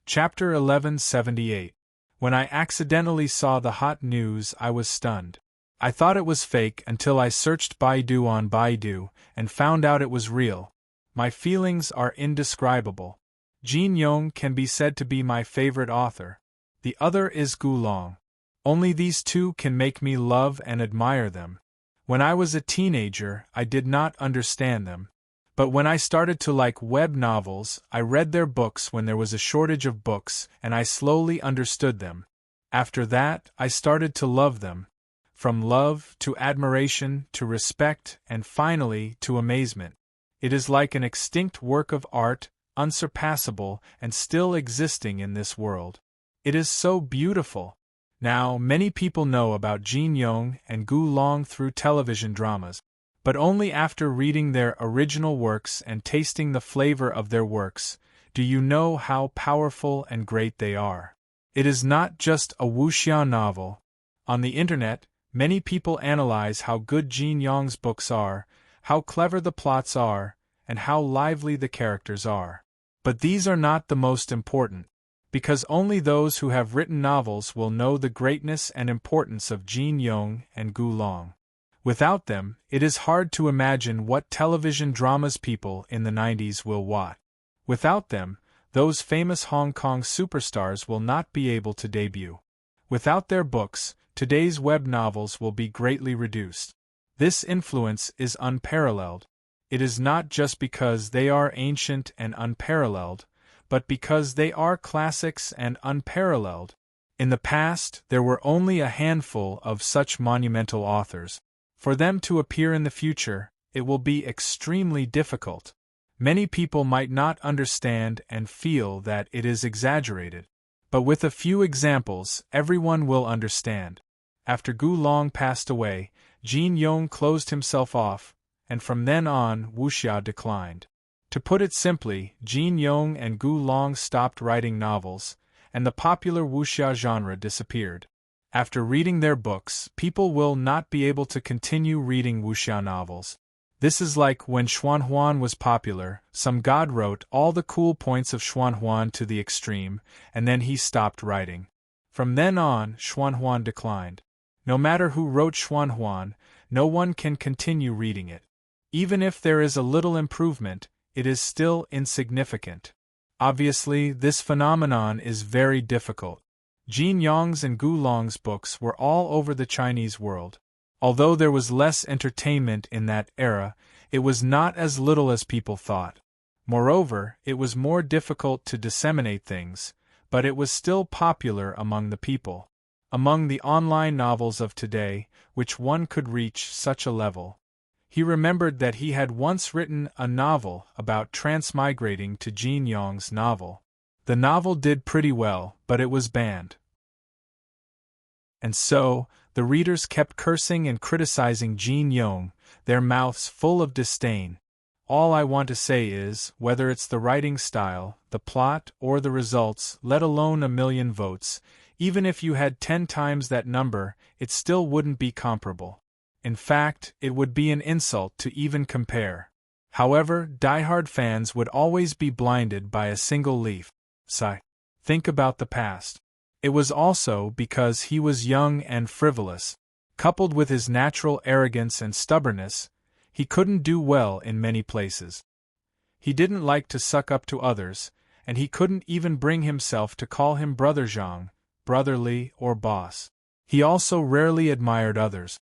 Chapter 1178. When I accidentally saw the hot news, I was stunned. I thought it was fake until I searched Baidu on Baidu and found out it was real. My feelings are indescribable. Jin Yong can be said to be my favorite author. The other is Gu Long. Only these two can make me love and admire them. When I was a teenager, I did not understand them. But when I started to like web novels, I read their books when there was a shortage of books, and I slowly understood them. After that, I started to love them. From love, to admiration, to respect, and finally, to amazement. It is like an extinct work of art, unsurpassable, and still existing in this world. It is so beautiful. Now, many people know about Jin Yong and Gu Long through television dramas, but only after reading their original works and tasting the flavor of their works do you know how powerful and great they are. It is not just a wuxia novel. On the internet, many people analyze how good Jin Yong's books are, how clever the plots are, and how lively the characters are. But these are not the most important, because only those who have written novels will know the greatness and importance of Jin Yong and Gu Long. Without them, it is hard to imagine what television dramas people in the 90s will watch. Without them, those famous Hong Kong superstars will not be able to debut. Without their books, today's web novels will be greatly reduced. This influence is unparalleled. It is not just because they are ancient and unparalleled, but because they are classics and unparalleled. In the past, there were only a handful of such monumental authors. For them to appear in the future, it will be extremely difficult. Many people might not understand and feel that it is exaggerated. But with a few examples, everyone will understand. After Gu Long passed away, Jin Yong closed himself off, and from then on, wuxia declined. To put it simply, Jin Yong and Gu Long stopped writing novels, and the popular wuxia genre disappeared. After reading their books, people will not be able to continue reading wuxia novels. This is like when Xuanhuan was popular, some god wrote all the cool points of Xuanhuan to the extreme, and then he stopped writing. From then on, Xuanhuan declined. No matter who wrote Xuanhuan, no one can continue reading it. Even if there is a little improvement, it is still insignificant. Obviously, this phenomenon is very difficult. Jin Yong's and Gu Long's books were all over the Chinese world. Although there was less entertainment in that era, it was not as little as people thought. Moreover, it was more difficult to disseminate things, but it was still popular among the people. Among the online novels of today, which one could reach such a level. He remembered that he had once written a novel about transmigrating to Jin Yong's novel. The novel did pretty well, but it was banned. And so, the readers kept cursing and criticizing Jin Yong, their mouths full of disdain. All I want to say is, whether it's the writing style, the plot, or the results, let alone a million votes, even if you had 10 times that number, it still wouldn't be comparable. In fact, it would be an insult to even compare. However, diehard fans would always be blinded by a single leaf. Sigh. Think about the past. It was also because he was young and frivolous. Coupled with his natural arrogance and stubbornness, he couldn't do well in many places. He didn't like to suck up to others, and he couldn't even bring himself to call him Brother Zhang, brotherly, or boss. He also rarely admired others.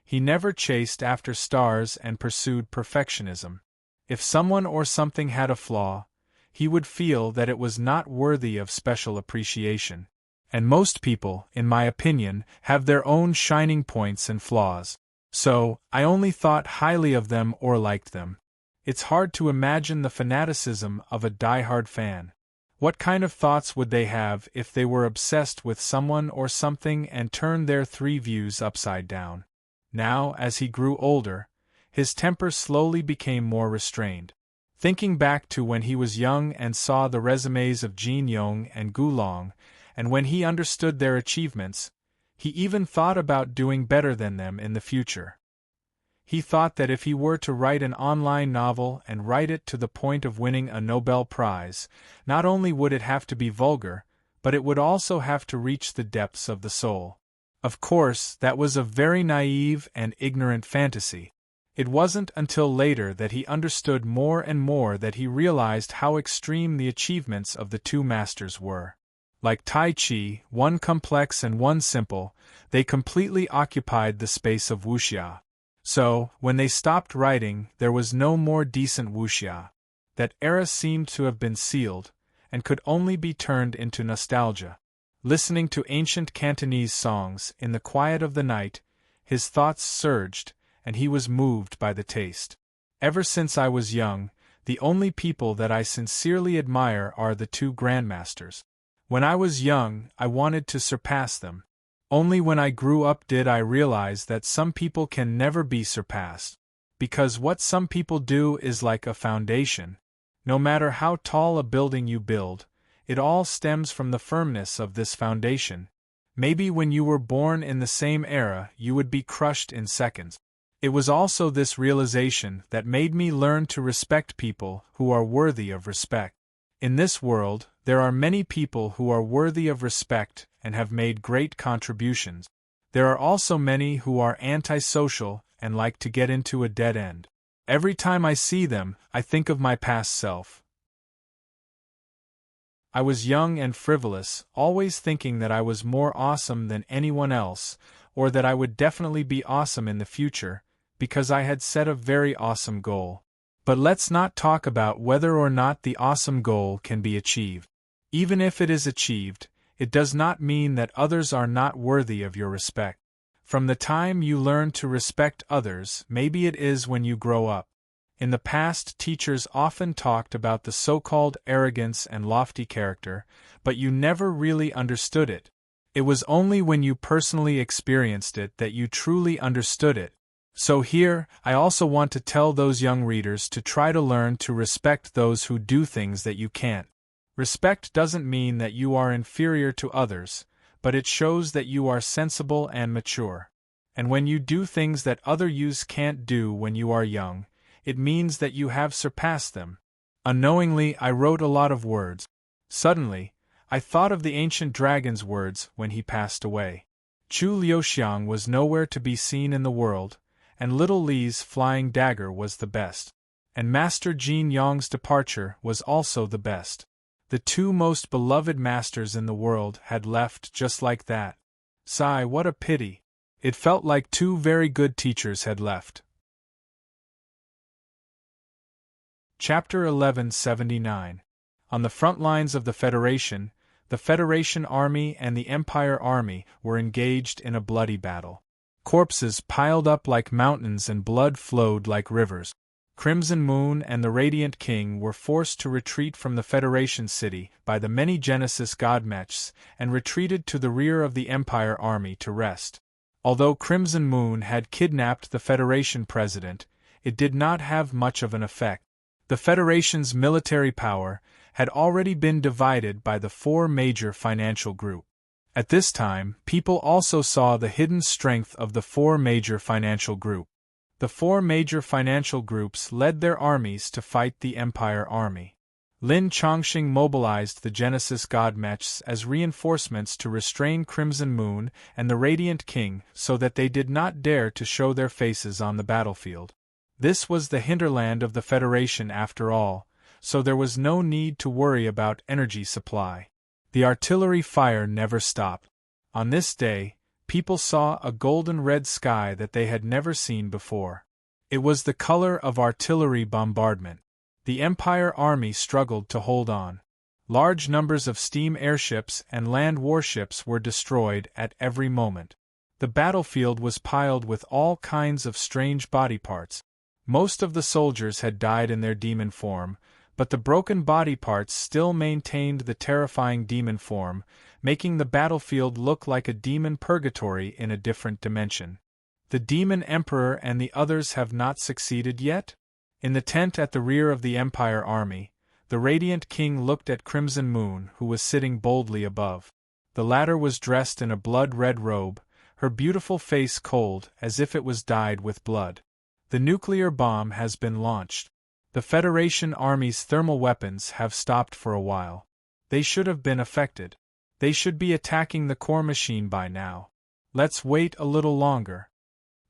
He never chased after stars and pursued perfectionism. If someone or something had a flaw, he would feel that it was not worthy of special appreciation. And most people, in my opinion, have their own shining points and flaws. So, I only thought highly of them or liked them. It's hard to imagine the fanaticism of a die-hard fan. What kind of thoughts would they have if they were obsessed with someone or something and turned their three views upside down? Now, as he grew older, his temper slowly became more restrained. Thinking back to when he was young and saw the resumes of Jin Yong and Gu Long, and when he understood their achievements, he even thought about doing better than them in the future. He thought that if he were to write an online novel and write it to the point of winning a Nobel Prize, not only would it have to be vulgar, but it would also have to reach the depths of the soul. Of course, that was a very naive and ignorant fantasy. It wasn't until later that he understood more and more that he realized how extreme the achievements of the two masters were. Like Tai Chi, one complex and one simple, they completely occupied the space of wuxia. So, when they stopped writing, there was no more decent wuxia. That era seemed to have been sealed, and could only be turned into nostalgia. Listening to ancient Cantonese songs in the quiet of the night, his thoughts surged, and he was moved by the taste. Ever since I was young, the only people that I sincerely admire are the two grandmasters. When I was young, I wanted to surpass them. Only when I grew up did I realize that some people can never be surpassed. Because what some people do is like a foundation. No matter how tall a building you build, it all stems from the firmness of this foundation. Maybe when you were born in the same era, you would be crushed in seconds. It was also this realization that made me learn to respect people who are worthy of respect. In this world, there are many people who are worthy of respect and have made great contributions. There are also many who are antisocial and like to get into a dead end. Every time I see them, I think of my past self. I was young and frivolous, always thinking that I was more awesome than anyone else, or that I would definitely be awesome in the future, because I had set a very awesome goal. But let's not talk about whether or not the awesome goal can be achieved. Even if it is achieved, it does not mean that others are not worthy of your respect. From the time you learn to respect others, maybe it is when you grow up. In the past, teachers often talked about the so-called arrogance and lofty character, but you never really understood it. It was only when you personally experienced it that you truly understood it. So here, I also want to tell those young readers to try to learn to respect those who do things that you can't. Respect doesn't mean that you are inferior to others, but it shows that you are sensible and mature. And when you do things that other youths can't do when you are young, it means that you have surpassed them. Unknowingly, I wrote a lot of words. Suddenly, I thought of the ancient dragon's words when he passed away. Chu Liuxiang was nowhere to be seen in the world, and little Li's flying dagger was the best. And Master Jin Yong's departure was also the best. The two most beloved masters in the world had left just like that. Sigh, what a pity. It felt like two very good teachers had left. Chapter 1179. On the front lines of the Federation Army and the Empire Army were engaged in a bloody battle. Corpses piled up like mountains and blood flowed like rivers. Crimson Moon and the Radiant King were forced to retreat from the Federation city by the many Genesis godmechs and retreated to the rear of the Empire Army to rest. Although Crimson Moon had kidnapped the Federation president, it did not have much of an effect. The Federation's military power had already been divided by the four major financial groups. At this time, people also saw the hidden strength of the four major financial groups. The four major financial groups led their armies to fight the Empire Army. Lin Chongqing mobilized the Genesis godmechs as reinforcements to restrain Crimson Moon and the Radiant King so that they did not dare to show their faces on the battlefield. This was the hinterland of the Federation after all, so there was no need to worry about energy supply. The artillery fire never stopped. On this day, people saw a golden red sky that they had never seen before. It was the color of artillery bombardment. The Empire army struggled to hold on. Large numbers of steam airships and land warships were destroyed at every moment. The battlefield was piled with all kinds of strange body parts. Most of the soldiers had died in their demon form, but the broken body parts still maintained the terrifying demon form, making the battlefield look like a demon purgatory in a different dimension. The demon emperor and the others have not succeeded yet? In the tent at the rear of the Empire army, the radiant king looked at Crimson Moon, who was sitting boldly above. The latter was dressed in a blood-red robe, her beautiful face cold as if it was dyed with blood. The nuclear bomb has been launched. The Federation Army's thermal weapons have stopped for a while. They should have been affected. They should be attacking the core machine by now. Let's wait a little longer.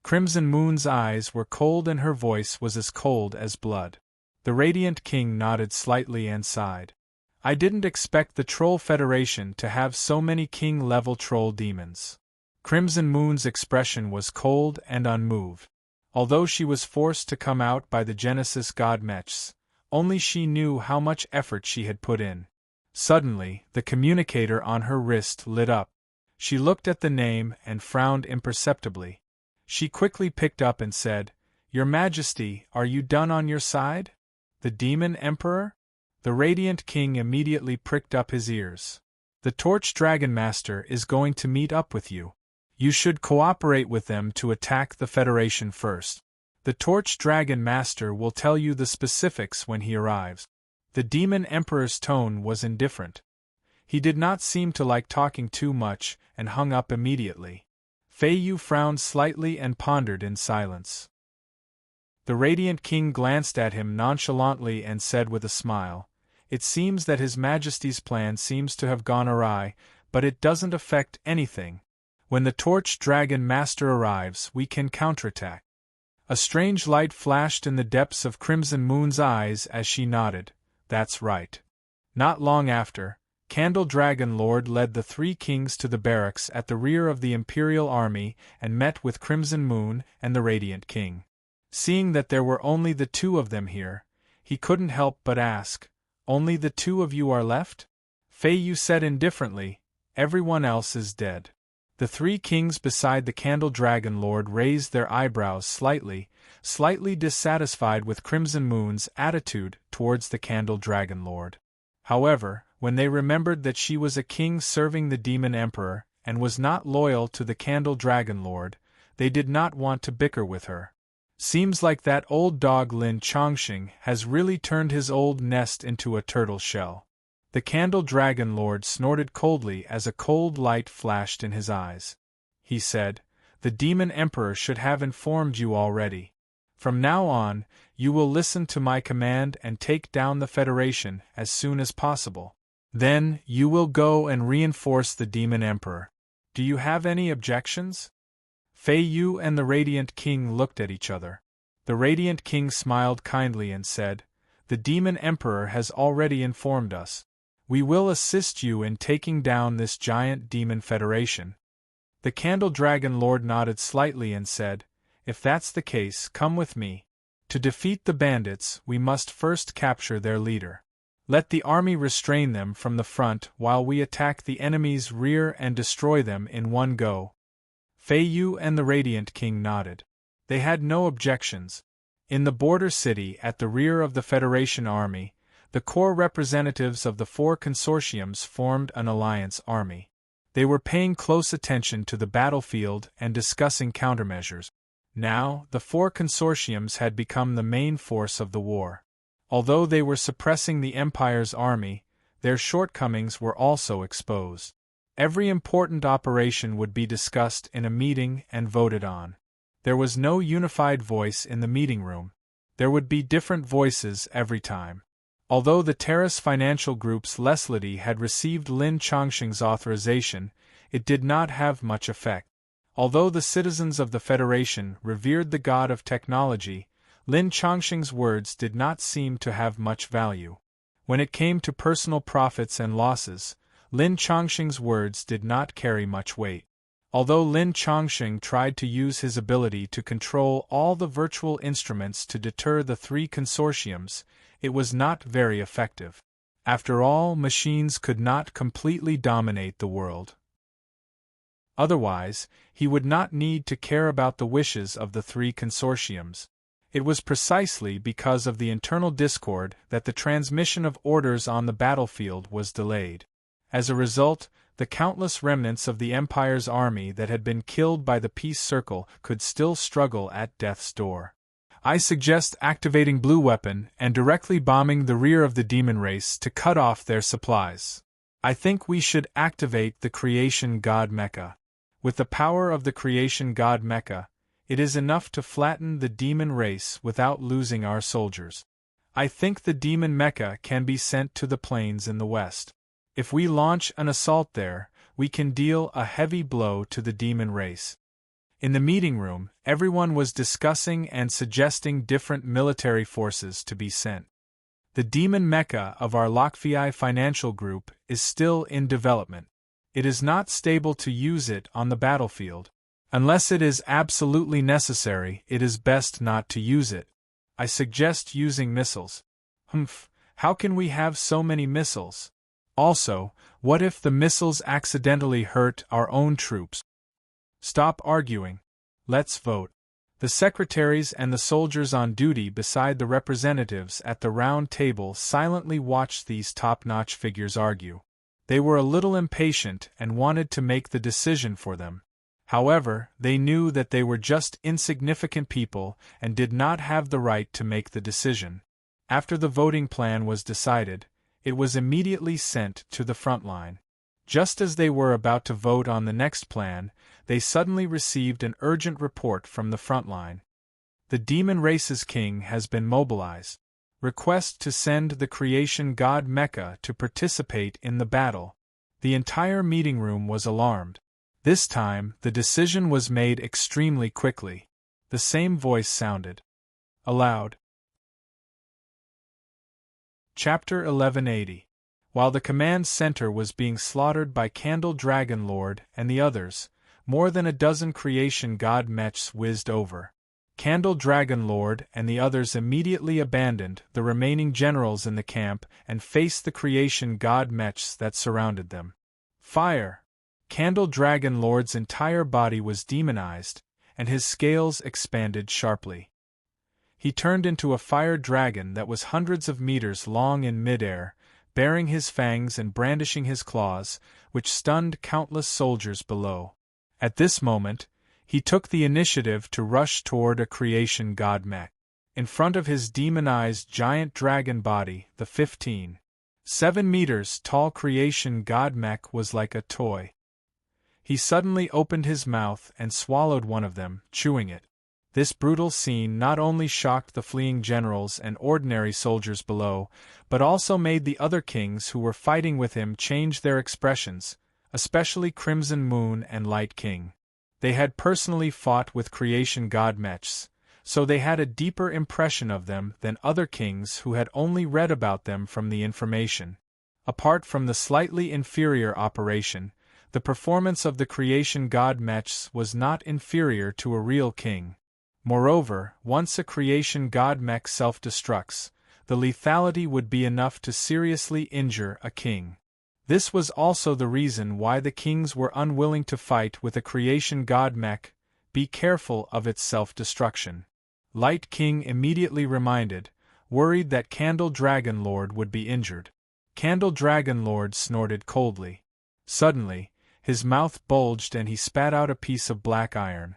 Crimson Moon's eyes were cold and her voice was as cold as blood. The Radiant King nodded slightly and sighed. I didn't expect the Troll Federation to have so many king-level troll demons. Crimson Moon's expression was cold and unmoved. Although she was forced to come out by the Genesis god Mechs, only she knew how much effort she had put in. Suddenly, the communicator on her wrist lit up. She looked at the name and frowned imperceptibly. She quickly picked up and said, "Your Majesty, are you done on your side? The Demon Emperor?" The Radiant King immediately pricked up his ears. "The Torch Dragon Master is going to meet up with you. You should cooperate with them to attack the Federation first. The Torch Dragon Master will tell you the specifics when he arrives." The Demon Emperor's tone was indifferent. He did not seem to like talking too much and hung up immediately. Fei Yu frowned slightly and pondered in silence. The Radiant King glanced at him nonchalantly and said with a smile, "It seems that His Majesty's plan seems to have gone awry, but it doesn't affect anything. When the Torch Dragon Master arrives, we can counterattack." A strange light flashed in the depths of Crimson Moon's eyes as she nodded. "That's right." Not long after, Candle Dragon Lord led the three kings to the barracks at the rear of the Imperial Army and met with Crimson Moon and the Radiant King. Seeing that there were only the two of them here, he couldn't help but ask, "Only the two of you are left?" Fei Yu said indifferently, "Everyone else is dead." The three kings beside the Candle Dragon Lord raised their eyebrows slightly dissatisfied with Crimson Moon's attitude towards the Candle Dragon Lord. However, when they remembered that she was a king serving the Demon Emperor and was not loyal to the Candle Dragon Lord, they did not want to bicker with her. Seems like that old dog Lin Chongqing has really turned his old nest into a turtle shell. The Candle Dragon Lord snorted coldly as a cold light flashed in his eyes. He said, "The Demon Emperor should have informed you already. From now on, you will listen to my command and take down the Federation as soon as possible. Then, you will go and reinforce the Demon Emperor. Do you have any objections?" Fei Yu and the Radiant King looked at each other. The Radiant King smiled kindly and said, "The Demon Emperor has already informed us. We will assist you in taking down this giant demon federation." The Candle Dragon Lord nodded slightly and said, "If that's the case, come with me. To defeat the bandits, we must first capture their leader. Let the army restrain them from the front while we attack the enemy's rear and destroy them in one go." Fei Yu and the Radiant King nodded. They had no objections. In the border city at the rear of the Federation army, the core representatives of the four consortiums formed an alliance army. They were paying close attention to the battlefield and discussing countermeasures. Now, the four consortiums had become the main force of the war. Although they were suppressing the Empire's army, their shortcomings were also exposed. Every important operation would be discussed in a meeting and voted on. There was no unified voice in the meeting room. There would be different voices every time. Although the Terrace Financial Group's Leslity had received Lin Chongqing's authorization, it did not have much effect. Although the citizens of the Federation revered the god of technology, Lin Chongqing's words did not seem to have much value. When it came to personal profits and losses, Lin Chongqing's words did not carry much weight. Although Lin Chongqing tried to use his ability to control all the virtual instruments to deter the three consortiums, it was not very effective. After all, machines could not completely dominate the world. Otherwise, he would not need to care about the wishes of the three consortiums. It was precisely because of the internal discord that the transmission of orders on the battlefield was delayed. As a result, the countless remnants of the Empire's army that had been killed by the Peace Circle could still struggle at death's door. I suggest activating Blue Weapon and directly bombing the rear of the demon race to cut off their supplies. I think we should activate the Creation God Mecha. With the power of the Creation God Mecha, it is enough to flatten the demon race without losing our soldiers. I think the demon mecha can be sent to the plains in the west. If we launch an assault there, we can deal a heavy blow to the demon race. In the meeting room, everyone was discussing and suggesting different military forces to be sent. The demon mecha of our Lokviai financial group is still in development. It is not stable to use it on the battlefield. Unless it is absolutely necessary, it is best not to use it. I suggest using missiles. How can we have so many missiles? Also, what if the missiles accidentally hurt our own troops? Stop arguing. Let's vote. The secretaries and the soldiers on duty beside the representatives at the round table silently watched these top-notch figures argue. They were a little impatient and wanted to make the decision for them. However, they knew that they were just insignificant people and did not have the right to make the decision. After the voting plan was decided, it was immediately sent to the front line. Just as they were about to vote on the next plan, they suddenly received an urgent report from the front line. The demon race's king has been mobilized. Request to send the Creation God Mecha to participate in the battle. The entire meeting room was alarmed. This time, the decision was made extremely quickly. The same voice sounded aloud. Chapter 1180. While the command center was being slaughtered by Candle Dragon Lord and the others, more than a dozen Creation God Mechs whizzed over. Candle Dragon Lord and the others immediately abandoned the remaining generals in the camp and faced the Creation God Mechs that surrounded them. Fire! Candle Dragon Lord's entire body was demonized, and his scales expanded sharply. He turned into a fire dragon that was hundreds of meters long in midair, baring his fangs and brandishing his claws, which stunned countless soldiers below. At this moment, he took the initiative to rush toward a Creation God Mech. In front of his demonized giant dragon body, the 7 meters tall Creation God Mech was like a toy. He suddenly opened his mouth and swallowed one of them, chewing it. This brutal scene not only shocked the fleeing generals and ordinary soldiers below, but also made the other kings who were fighting with him change their expressions, especially Crimson Moon and Light King. They had personally fought with Creation God Mechs, so they had a deeper impression of them than other kings who had only read about them from the information. Apart from the slightly inferior operation, the performance of the Creation God Mechs was not inferior to a real king. Moreover, once a Creation God Mech self-destructs, the lethality would be enough to seriously injure a king. This was also the reason why the kings were unwilling to fight with a Creation God Mech. Be careful of its self-destruction. Light King immediately reminded, worried that Candle Dragon Lord would be injured. Candle Dragon Lord snorted coldly. Suddenly, his mouth bulged and he spat out a piece of black iron.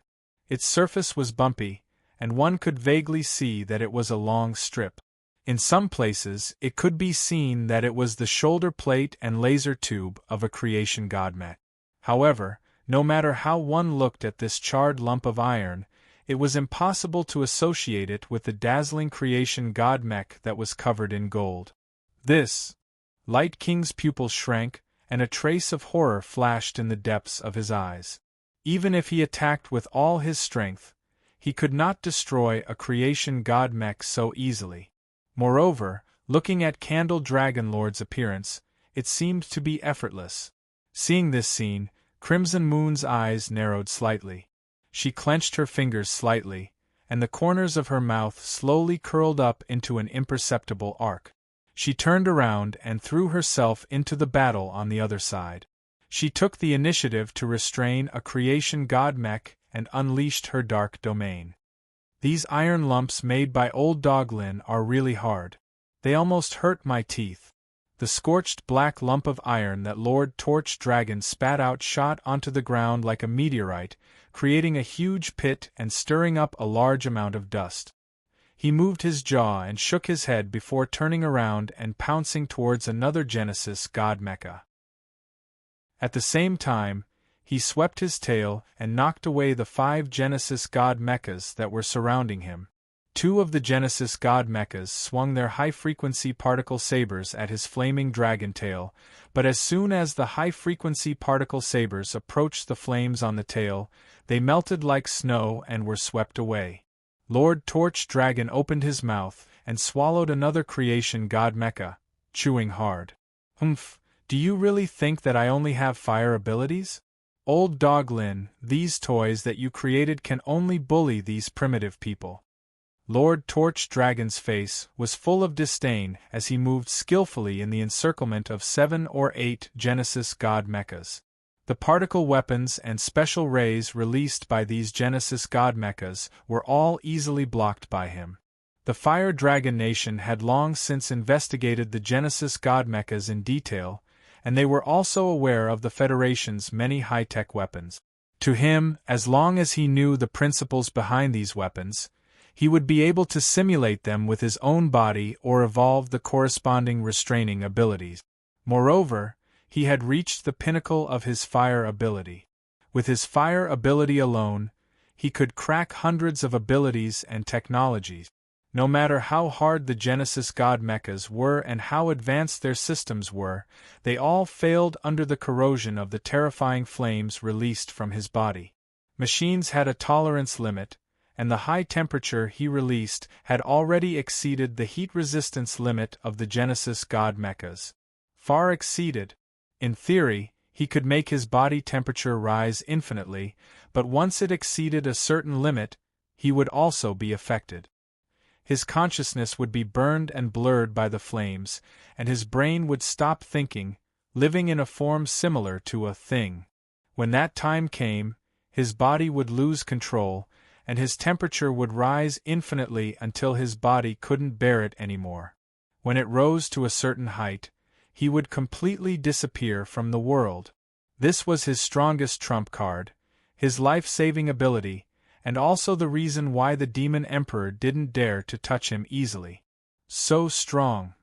Its surface was bumpy, and one could vaguely see that it was a long strip. In some places, it could be seen that it was the shoulder plate and laser tube of a Creation God Mech. However, no matter how one looked at this charred lump of iron, it was impossible to associate it with the dazzling Creation God Mech that was covered in gold. This! Light King's pupils shrank, and a trace of horror flashed in the depths of his eyes. Even if he attacked with all his strength, he could not destroy a creation god mech so easily. Moreover, looking at Candle Dragon Lord's appearance, it seemed to be effortless. Seeing this scene, Crimson Moon's eyes narrowed slightly. She clenched her fingers slightly, and the corners of her mouth slowly curled up into an imperceptible arc. She turned around and threw herself into the battle on the other side. She took the initiative to restrain a creation god mech and unleashed her dark domain. These iron lumps made by Old Dog Lin are really hard. They almost hurt my teeth. The scorched black lump of iron that Lord Torch Dragon spat out shot onto the ground like a meteorite, creating a huge pit and stirring up a large amount of dust. He moved his jaw and shook his head before turning around and pouncing towards another Genesis god mecha. At the same time, he swept his tail and knocked away the 5 Genesis god mechas that were surrounding him. 2 of the Genesis god mechas swung their high-frequency particle sabers at his flaming dragon tail, but as soon as the high-frequency particle sabers approached the flames on the tail, they melted like snow and were swept away. Lord Torch Dragon opened his mouth and swallowed another creation god mecha, chewing hard. "Humph, do you really think that I only have fire abilities? Old Dog Lin, these toys that you created can only bully these primitive people." Lord Torch Dragon's face was full of disdain as he moved skillfully in the encirclement of 7 or 8 Genesis god mechas. The particle weapons and special rays released by these Genesis god mechas were all easily blocked by him. The Fire Dragon Nation had long since investigated the Genesis god mechas in detail, and they were also aware of the Federation's many high-tech weapons. To him, as long as he knew the principles behind these weapons, he would be able to simulate them with his own body or evolve the corresponding restraining abilities. Moreover, he had reached the pinnacle of his fire ability. With his fire ability alone, he could crack hundreds of abilities and technologies. No matter how hard the Genesis god mechas were and how advanced their systems were, they all failed under the corrosion of the terrifying flames released from his body. Machines had a tolerance limit, and the high temperature he released had already exceeded the heat resistance limit of the Genesis god mechas. Far exceeded. In theory, he could make his body temperature rise infinitely, but once it exceeded a certain limit, he would also be affected. His consciousness would be burned and blurred by the flames, and his brain would stop thinking, living in a form similar to a thing. When that time came, his body would lose control, and his temperature would rise infinitely until his body couldn't bear it anymore. When it rose to a certain height, he would completely disappear from the world. This was his strongest trump card, his life-saving ability, and also the reason why the Demon Emperor didn't dare to touch him easily. So strong.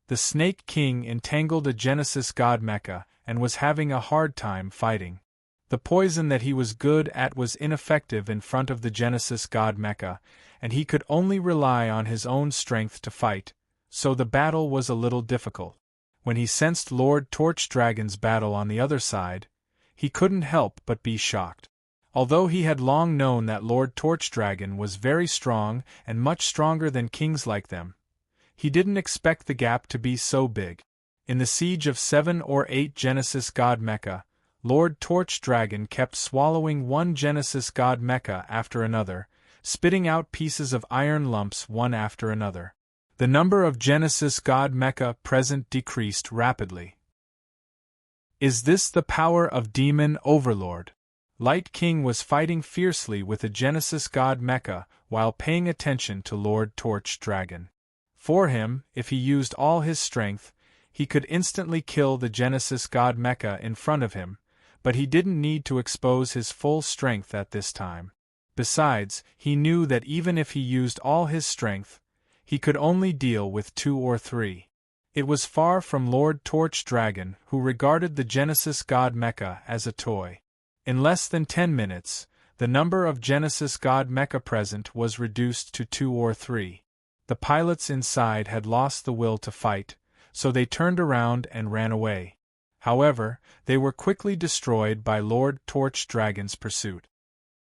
The Snake King entangled a Genesis god mecha and was having a hard time fighting. The poison that he was good at was ineffective in front of the Genesis god mecha, and he could only rely on his own strength to fight, so the battle was a little difficult. When he sensed Lord Torch Dragon's battle on the other side, he couldn't help but be shocked. Although he had long known that Lord Torch Dragon was very strong and much stronger than kings like them, he didn't expect the gap to be so big. In the siege of 7 or 8 Genesis god mecha, Lord Torch Dragon kept swallowing one Genesis god mecha after another, spitting out pieces of iron lumps one after another. The number of Genesis god mecha present decreased rapidly. Is this the power of Demon Overlord? Light King was fighting fiercely with a Genesis god mecha while paying attention to Lord Torch Dragon. For him, if he used all his strength, he could instantly kill the Genesis god mecha in front of him, but he didn't need to expose his full strength at this time. Besides, he knew that even if he used all his strength, he could only deal with 2 or 3. It was far from Lord Torch Dragon, who regarded the Genesis god mecha as a toy. In less than 10 minutes, the number of Genesis god mecha present was reduced to 2 or 3. The pilots inside had lost the will to fight, so they turned around and ran away. However, they were quickly destroyed by Lord Torch Dragon's pursuit.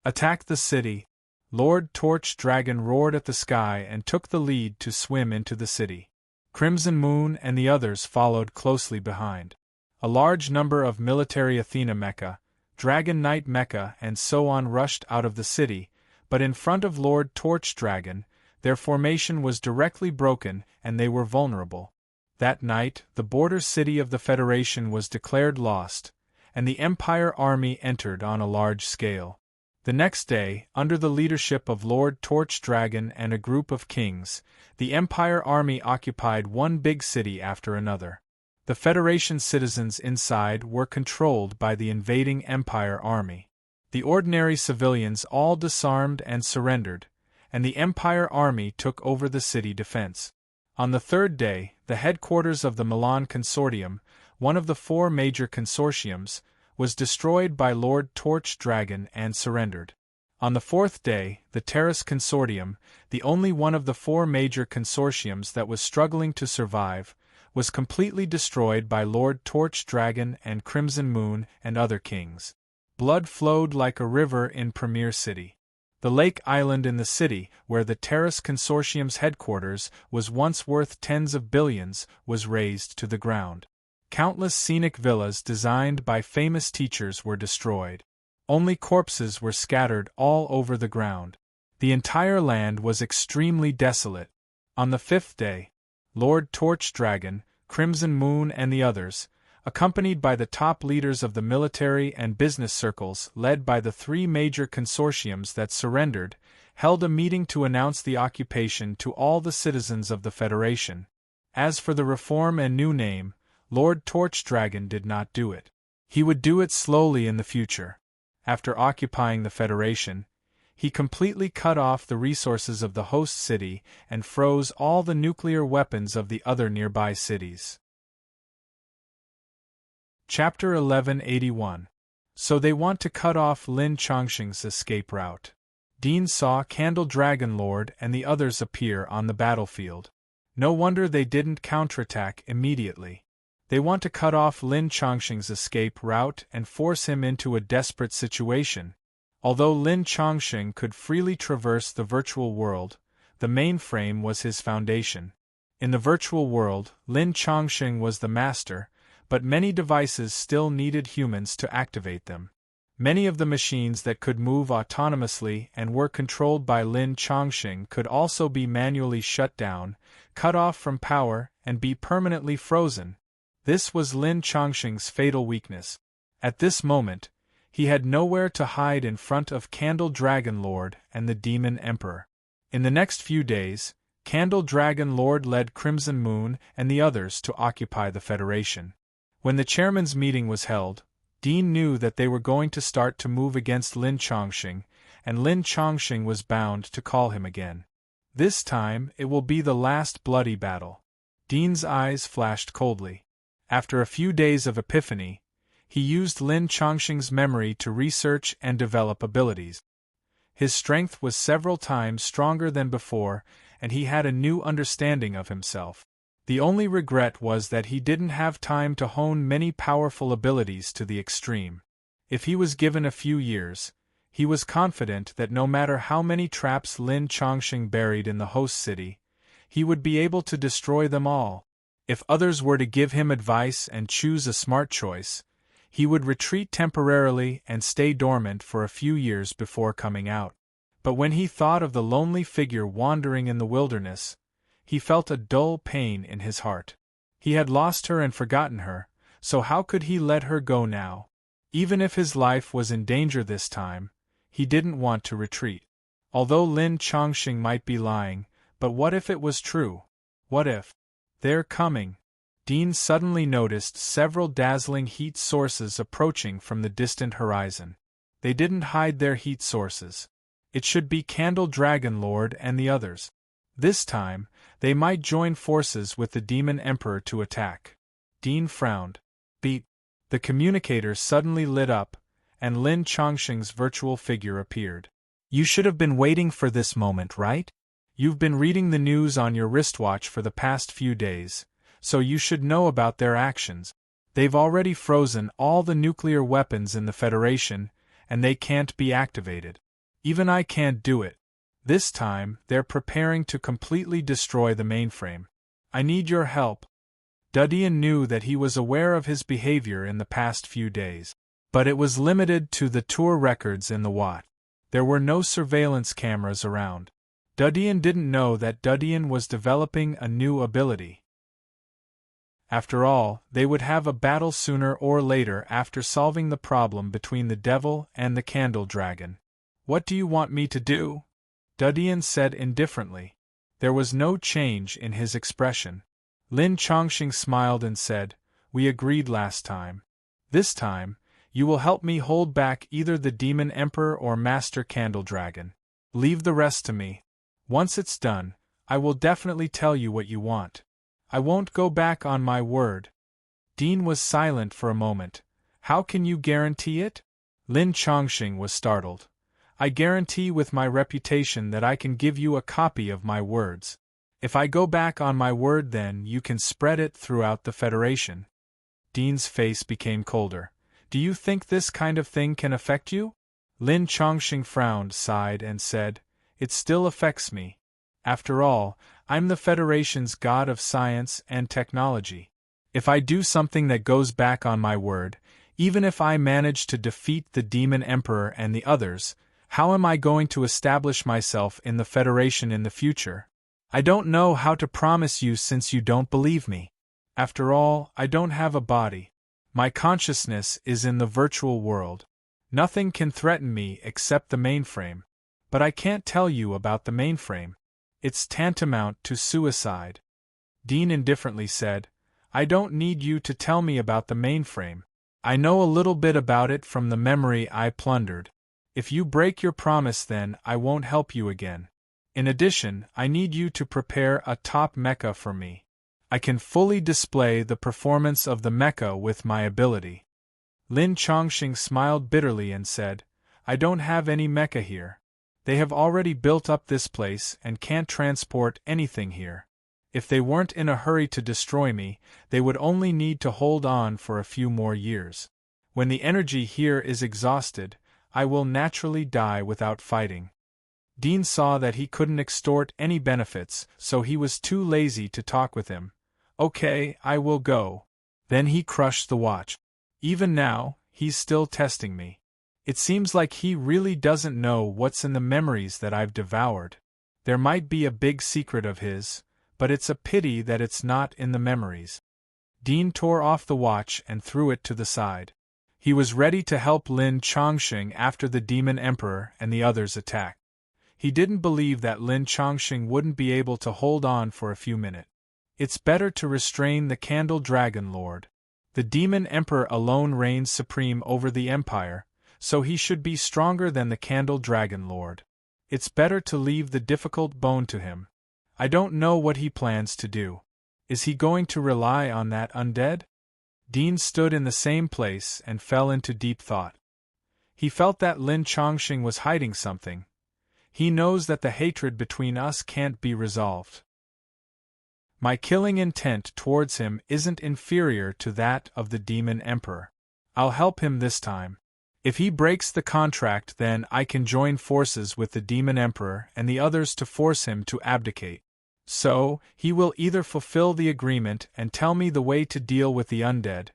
Attack the city! Lord Torch Dragon roared at the sky and took the lead to swim into the city. Crimson Moon and the others followed closely behind. A large number of military Athena mecha, Dragon Knight mecha and so on rushed out of the city, but in front of Lord Torch Dragon, their formation was directly broken and they were vulnerable. That night, the border city of the Federation was declared lost, and the Empire army entered on a large scale. The next day, under the leadership of Lord Torch Dragon and a group of kings, the Empire army occupied one big city after another. The Federation citizens inside were controlled by the invading Empire army. The ordinary civilians all disarmed and surrendered, and the Empire army took over the city defense. On the third day, the headquarters of the Milan Consortium, one of the four major consortiums, was destroyed by Lord Torch Dragon and surrendered. On the fourth day, the Terrace Consortium, the only one of the four major consortiums that was struggling to survive, was completely destroyed by Lord Torch Dragon and Crimson Moon and other kings. Blood flowed like a river in Premier City. The lake island in the city, where the Terrace Consortium's headquarters was once worth tens of billions, was razed to the ground. Countless scenic villas designed by famous teachers were destroyed. Only corpses were scattered all over the ground. The entire land was extremely desolate. On the fifth day, Lord Torch Dragon, Crimson Moon and the others, accompanied by the top leaders of the military and business circles led by the three major consortiums that surrendered, held a meeting to announce the occupation to all the citizens of the Federation. As for the reform and new name, Lord Torch Dragon did not do it. He would do it slowly in the future. After occupying the Federation, he completely cut off the resources of the host city and froze all the nuclear weapons of the other nearby cities. Chapter 1181. So they want to cut off Lin Chongqing's escape route. Dean saw Candle Dragon Lord and the others appear on the battlefield. No wonder they didn't counterattack immediately. They want to cut off Lin Chongqing's escape route and force him into a desperate situation. Although Lin Chongqing could freely traverse the virtual world, the mainframe was his foundation. In the virtual world, Lin Chongqing was the master, but many devices still needed humans to activate them. Many of the machines that could move autonomously and were controlled by Lin Chongqing could also be manually shut down, cut off from power, and be permanently frozen. This was Lin Chongqing's fatal weakness. At this moment, he had nowhere to hide in front of Candle Dragon Lord and the Demon Emperor. In the next few days, Candle Dragon Lord led Crimson Moon and the others to occupy the Federation. When the chairman's meeting was held, Dean knew that they were going to start to move against Lin Chongqing, and Lin Chongqing was bound to call him again. This time, it will be the last bloody battle. Dean's eyes flashed coldly. After a few days of epiphany, he used Lin Chongqing's memory to research and develop abilities. His strength was several times stronger than before, and he had a new understanding of himself. The only regret was that he didn't have time to hone many powerful abilities to the extreme. If he was given a few years, he was confident that no matter how many traps Lin Chongqing buried in the host city, he would be able to destroy them all. If others were to give him advice and choose a smart choice, he would retreat temporarily and stay dormant for a few years before coming out. But when he thought of the lonely figure wandering in the wilderness, he felt a dull pain in his heart. He had lost her and forgotten her, so how could he let her go now? Even if his life was in danger this time, he didn't want to retreat. Although Lin Chongqing might be lying, but what if it was true? What if? They're coming. Dean suddenly noticed several dazzling heat sources approaching from the distant horizon. They didn't hide their heat sources. It should be Candle Dragon Lord and the others. This time, they might join forces with the Demon Emperor to attack. Dean frowned. Beep. The communicator suddenly lit up, and Lin Chongqing's virtual figure appeared. You should have been waiting for this moment, right? You've been reading the news on your wristwatch for the past few days, so you should know about their actions. They've already frozen all the nuclear weapons in the Federation, and they can't be activated. Even I can't do it, This time, they're preparing to completely destroy the mainframe. I need your help. Dudian knew that he was aware of his behavior in the past few days, but it was limited to the tour records in the Watt. There were no surveillance cameras around. Dudian didn't know that Dudian was developing a new ability. After all, they would have a battle sooner or later after solving the problem between the devil and the candle dragon. What do you want me to do? Dudian said indifferently. There was no change in his expression. Lin Chongqing smiled and said, We agreed last time. This time, you will help me hold back either the Demon Emperor or Master Candle Dragon. Leave the rest to me. Once it's done, I will definitely tell you what you want. I won't go back on my word. Dean was silent for a moment. How can you guarantee it? Lin Chongqing was startled. I guarantee with my reputation that I can give you a copy of my words. If I go back on my word, then you can spread it throughout the Federation. Dean's face became colder. Do you think this kind of thing can affect you? Lin Chongqing frowned, sighed, and said, It still affects me. After all, I'm the Federation's god of science and technology. If I do something that goes back on my word, even if I manage to defeat the Demon Emperor and the others, how am I going to establish myself in the Federation in the future? I don't know how to promise you since you don't believe me. After all, I don't have a body. My consciousness is in the virtual world. Nothing can threaten me except the mainframe. But I can't tell you about the mainframe. It's tantamount to suicide. Dean indifferently said, I don't need you to tell me about the mainframe. I know a little bit about it from the memory I plundered. If you break your promise, then I won't help you again. In addition, I need you to prepare a top mecha for me. I can fully display the performance of the mecha with my ability. Lin Chongqing smiled bitterly and said, I don't have any mecha here. They have already built up this place and can't transport anything here. If they weren't in a hurry to destroy me, they would only need to hold on for a few more years. When the energy here is exhausted, I will naturally die without fighting. Dean saw that he couldn't extort any benefits, so he was too lazy to talk with him. Okay, I will go. Then he crushed the watch. Even now, he's still testing me. It seems like he really doesn't know what's in the memories that I've devoured. There might be a big secret of his, but it's a pity that it's not in the memories. Dean tore off the watch and threw it to the side. He was ready to help Lin Chongqing after the Demon Emperor and the others attacked. He didn't believe that Lin Chongqing wouldn't be able to hold on for a few minutes. It's better to restrain the Candle Dragon Lord. The Demon Emperor alone reigns supreme over the Empire, so he should be stronger than the Candle Dragon Lord. It's better to leave the difficult bone to him. I don't know what he plans to do. Is he going to rely on that undead? Dean stood in the same place and fell into deep thought. He felt that Lin Chongqing was hiding something. He knows that the hatred between us can't be resolved. My killing intent towards him isn't inferior to that of the Demon Emperor. I'll help him this time. If he breaks the contract, then I can join forces with the Demon Emperor and the others to force him to abdicate. So, he will either fulfill the agreement and tell me the way to deal with the undead,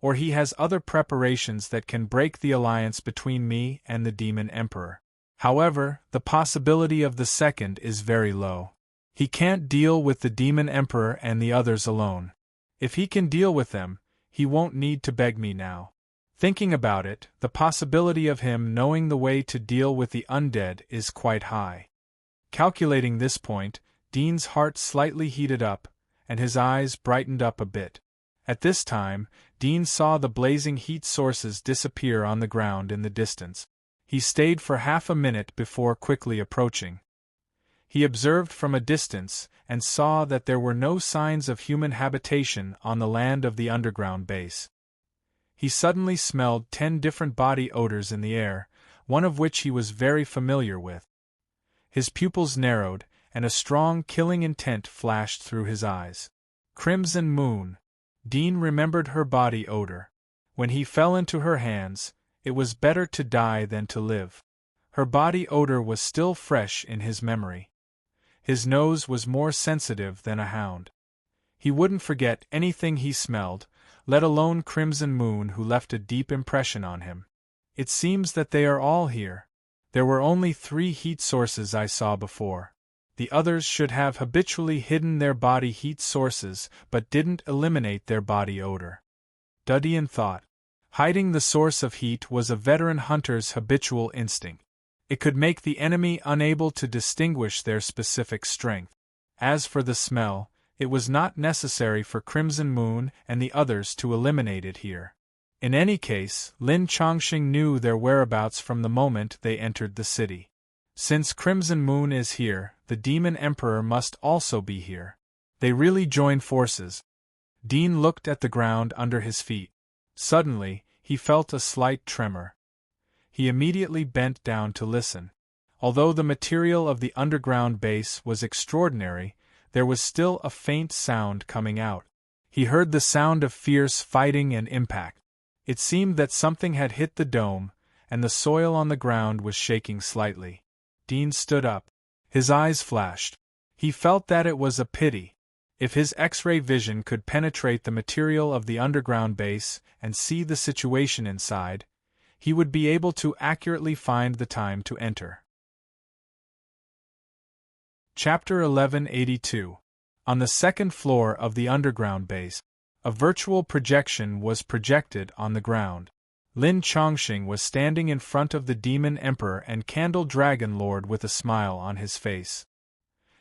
or he has other preparations that can break the alliance between me and the Demon Emperor. However, the possibility of the second is very low. He can't deal with the Demon Emperor and the others alone. If he can deal with them, he won't need to beg me now. Thinking about it, the possibility of him knowing the way to deal with the undead is quite high. Calculating this point, Dean's heart slightly heated up, and his eyes brightened up a bit. At this time, Dean saw the blazing heat sources disappear on the ground in the distance. He stayed for half a minute before quickly approaching. He observed from a distance and saw that there were no signs of human habitation on the land of the underground base. He suddenly smelled 10 different body odors in the air, one of which he was very familiar with. His pupils narrowed, and a strong killing intent flashed through his eyes. Crimson Moon. Dean remembered her body odor. When he fell into her hands, it was better to die than to live. Her body odor was still fresh in his memory. His nose was more sensitive than a hound. He wouldn't forget anything he smelled, let alone Crimson Moon, who left a deep impression on him. It seems that they are all here. There were only 3 heat sources I saw before. The others should have habitually hidden their body heat sources but didn't eliminate their body odor. Dudian thought. Hiding the source of heat was a veteran hunter's habitual instinct. It could make the enemy unable to distinguish their specific strength. As for the smell, it was not necessary for Crimson Moon and the others to eliminate it here. In any case, Lin Chongqing knew their whereabouts from the moment they entered the city. Since Crimson Moon is here, the Demon Emperor must also be here. They really joined forces. Dean looked at the ground under his feet. Suddenly, he felt a slight tremor. He immediately bent down to listen. Although the material of the underground base was extraordinary, there was still a faint sound coming out. He heard the sound of fierce fighting and impact. It seemed that something had hit the dome, and the soil on the ground was shaking slightly. Dean stood up. His eyes flashed. He felt that it was a pity. If his X-ray vision could penetrate the material of the underground base and see the situation inside, he would be able to accurately find the time to enter. Chapter 1182. On the second floor of the underground base, a virtual projection was projected on the ground. Lin Chongqing was standing in front of the Demon Emperor and Candle Dragon Lord with a smile on his face.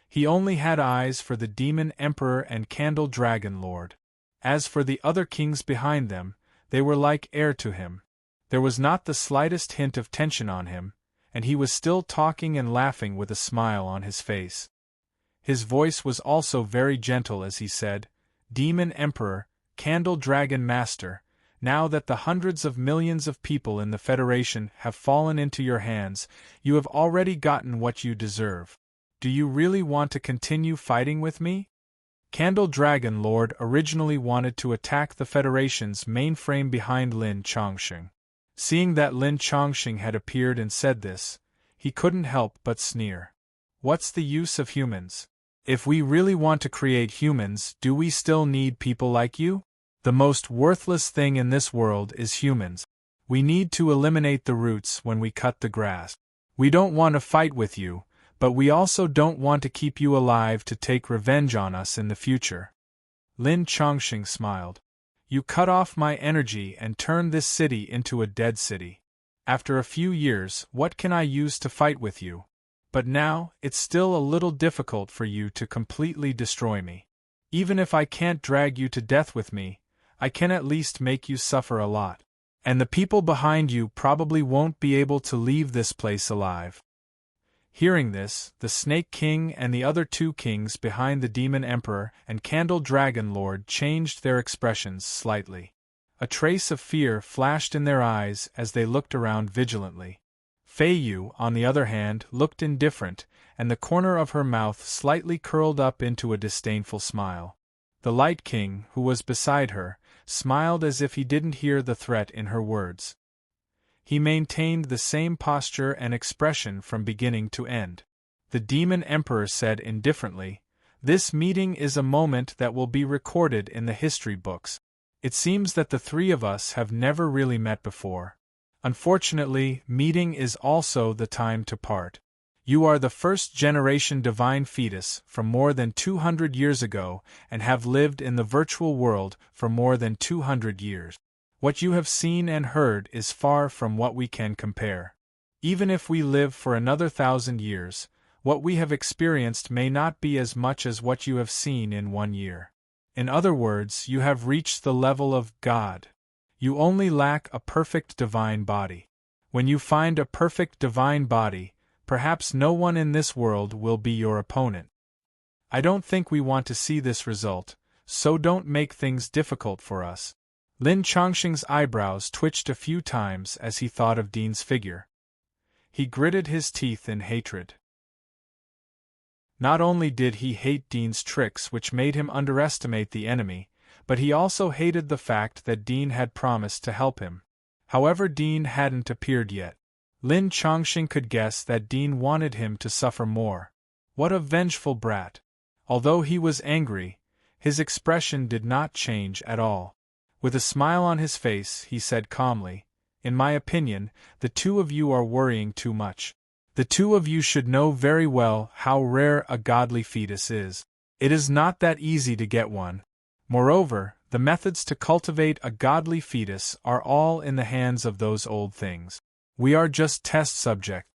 He only had eyes for the Demon Emperor and Candle Dragon Lord. As for the other kings behind them, they were like air to him. There was not the slightest hint of tension on him, and he was still talking and laughing with a smile on his face. His voice was also very gentle as he said, "Demon Emperor, Candle Dragon Master, now that the hundreds of millions of people in the Federation have fallen into your hands, you have already gotten what you deserve. Do you really want to continue fighting with me?" Candle Dragon Lord originally wanted to attack the Federation's mainframe behind Lin Chongqing. Seeing that Lin Chongqing had appeared and said this, he couldn't help but sneer. What's the use of humans? If we really want to create humans, do we still need people like you? The most worthless thing in this world is humans. We need to eliminate the roots when we cut the grass. We don't want to fight with you, but we also don't want to keep you alive to take revenge on us in the future. Lin Chongqing smiled. You cut off my energy and turned this city into a dead city. After a few years, what can I use to fight with you? But now, it's still a little difficult for you to completely destroy me. Even if I can't drag you to death with me, I can at least make you suffer a lot. And the people behind you probably won't be able to leave this place alive. Hearing this, the Snake King and the other 2 kings behind the Demon Emperor and Candle Dragon Lord changed their expressions slightly. A trace of fear flashed in their eyes as they looked around vigilantly. Fei Yu, on the other hand, looked indifferent, and the corner of her mouth slightly curled up into a disdainful smile. The Light King, who was beside her, smiled as if he didn't hear the threat in her words. He maintained the same posture and expression from beginning to end. The Demon Emperor said indifferently, "This meeting is a moment that will be recorded in the history books. It seems that the 3 of us have never really met before. Unfortunately, meeting is also the time to part. You are the first-generation divine fetus from more than 200 years ago and have lived in the virtual world for more than 200 years. What you have seen and heard is far from what we can compare. Even if we live for another 1,000 years, what we have experienced may not be as much as what you have seen in 1 year. In other words, you have reached the level of God. You only lack a perfect divine body. When you find a perfect divine body, perhaps no one in this world will be your opponent. I don't think we want to see this result, so don't make things difficult for us." Lin Chongqing's eyebrows twitched a few times as he thought of Dean's figure. He gritted his teeth in hatred. Not only did he hate Dean's tricks, which made him underestimate the enemy, but he also hated the fact that Dean had promised to help him. However, Dean hadn't appeared yet. Lin Chongqing could guess that Dean wanted him to suffer more. What a vengeful brat! Although he was angry, his expression did not change at all. With a smile on his face, he said calmly, "In my opinion, the two of you are worrying too much. The two of you should know very well how rare a godly fetus is. It is not that easy to get one. Moreover, the methods to cultivate a godly fetus are all in the hands of those old things. We are just test subjects."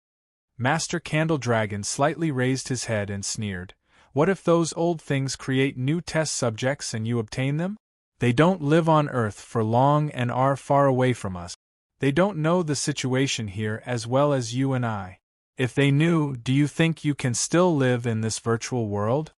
Master Candle Dragon slightly raised his head and sneered. "What if those old things create new test subjects and you obtain them? They don't live on Earth for long and are far away from us. They don't know the situation here as well as you and I. If they knew, do you think you can still live in this virtual world?"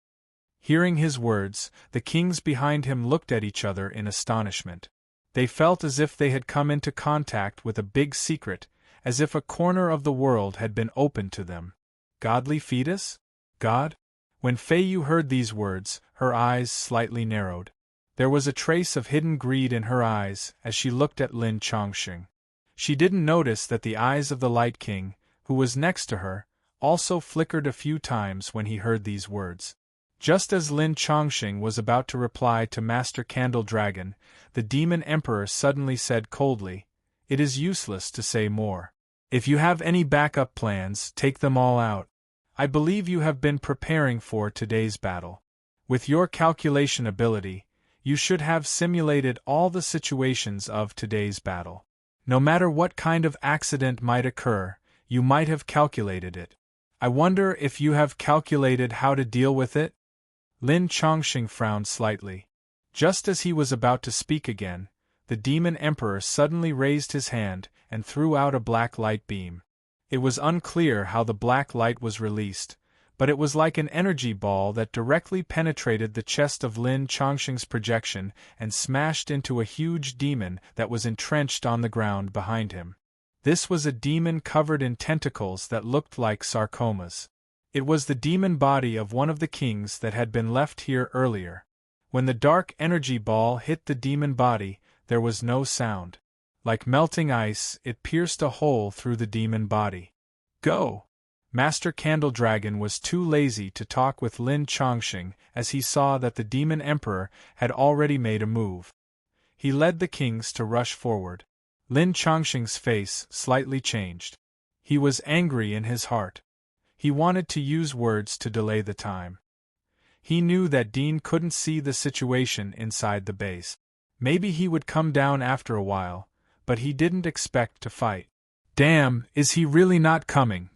Hearing his words, the kings behind him looked at each other in astonishment. They felt as if they had come into contact with a big secret, as if a corner of the world had been opened to them. Godly fetus? God? When Fei Yu heard these words, her eyes slightly narrowed. There was a trace of hidden greed in her eyes as she looked at Lin Chongqing. She didn't notice that the eyes of the Light King, who was next to her, also flickered a few times when he heard these words. Just as Lin Chongqing was about to reply to Master Candle Dragon, the Demon Emperor suddenly said coldly, "It is useless to say more. If you have any backup plans, take them all out. I believe you have been preparing for today's battle. With your calculation ability, you should have simulated all the situations of today's battle. No matter what kind of accident might occur, you might have calculated it. I wonder if you have calculated how to deal with it?" Lin Chongqing frowned slightly. Just as he was about to speak again, the Demon Emperor suddenly raised his hand and threw out a black light beam. It was unclear how the black light was released, but it was like an energy ball that directly penetrated the chest of Lin Chongqing's projection and smashed into a huge demon that was entrenched on the ground behind him. This was a demon covered in tentacles that looked like sarcomas. It was the demon body of one of the kings that had been left here earlier. When the dark energy ball hit the demon body, there was no sound. Like melting ice, it pierced a hole through the demon body. "Go!" Master Candle Dragon was too lazy to talk with Lin Chongqing as he saw that the Demon Emperor had already made a move. He led the kings to rush forward. Lin Chongqing's face slightly changed. He was angry in his heart. He wanted to use words to delay the time. He knew that Dean couldn't see the situation inside the base. Maybe he would come down after a while, but he didn't expect to fight. Damn, is he really not coming?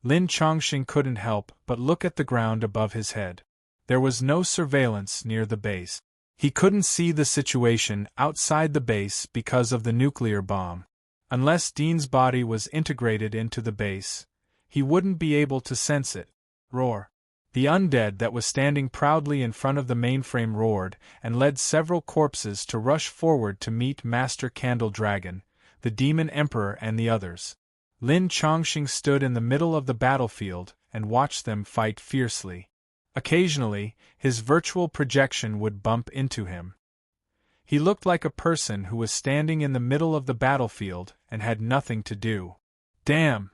Lin Chongqing couldn't help but look at the ground above his head. There was no surveillance near the base. He couldn't see the situation outside the base because of the nuclear bomb. Unless Dean's body was integrated into the base, he wouldn't be able to sense it. Roar. The undead that was standing proudly in front of the mainframe roared and led several corpses to rush forward to meet Master Candle Dragon, the Demon Emperor and the others. Lin Chongqing stood in the middle of the battlefield and watched them fight fiercely. Occasionally, his virtual projection would bump into him. He looked like a person who was standing in the middle of the battlefield and had nothing to do. Damn!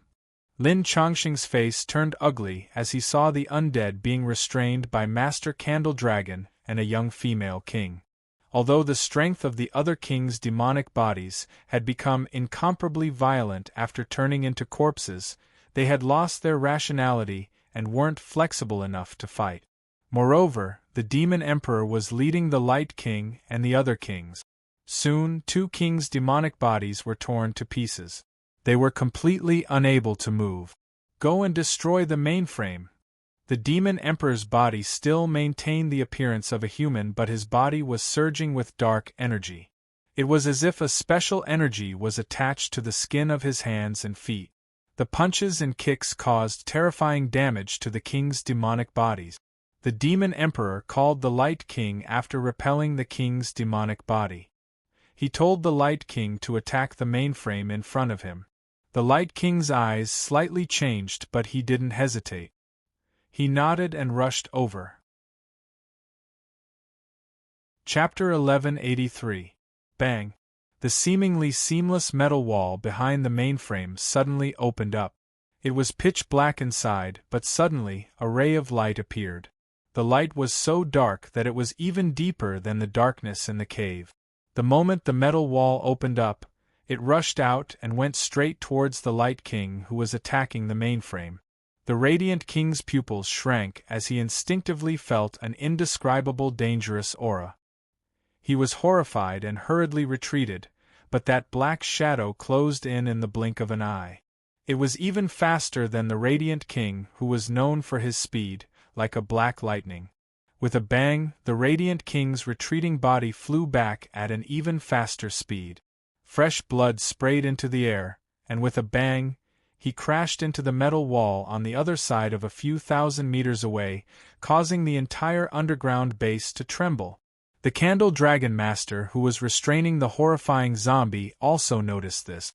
Lin Chongqing's face turned ugly as he saw the undead being restrained by Master Candle Dragon and a young female king. Although the strength of the other kings' demonic bodies had become incomparably violent after turning into corpses, they had lost their rationality and weren't flexible enough to fight. Moreover, the Demon Emperor was leading the Light King and the other kings. Soon, two kings' demonic bodies were torn to pieces. They were completely unable to move. Go and destroy the mainframe. The Demon Emperor's body still maintained the appearance of a human, but his body was surging with dark energy. It was as if a special energy was attached to the skin of his hands and feet. The punches and kicks caused terrifying damage to the king's demonic bodies. The Demon Emperor called the Light King after repelling the king's demonic body. He told the Light King to attack the mainframe in front of him. The Light King's eyes slightly changed, but he didn't hesitate. He nodded and rushed over. Chapter 1183. Bang! The seemingly seamless metal wall behind the mainframe suddenly opened up. It was pitch black inside, but suddenly, a ray of light appeared. The light was so dark that it was even deeper than the darkness in the cave. The moment the metal wall opened up, it rushed out and went straight towards the Light King who was attacking the mainframe. The Radiant King's pupils shrank as he instinctively felt an indescribable dangerous aura. He was horrified and hurriedly retreated, but that black shadow closed in the blink of an eye. It was even faster than the Radiant King, who was known for his speed, like a black lightning. With a bang, the Radiant King's retreating body flew back at an even faster speed. Fresh blood sprayed into the air, and with a bang, he crashed into the metal wall on the other side of a few thousand meters away, causing the entire underground base to tremble. The Candle Dragon Master, who was restraining the horrifying zombie, also noticed this.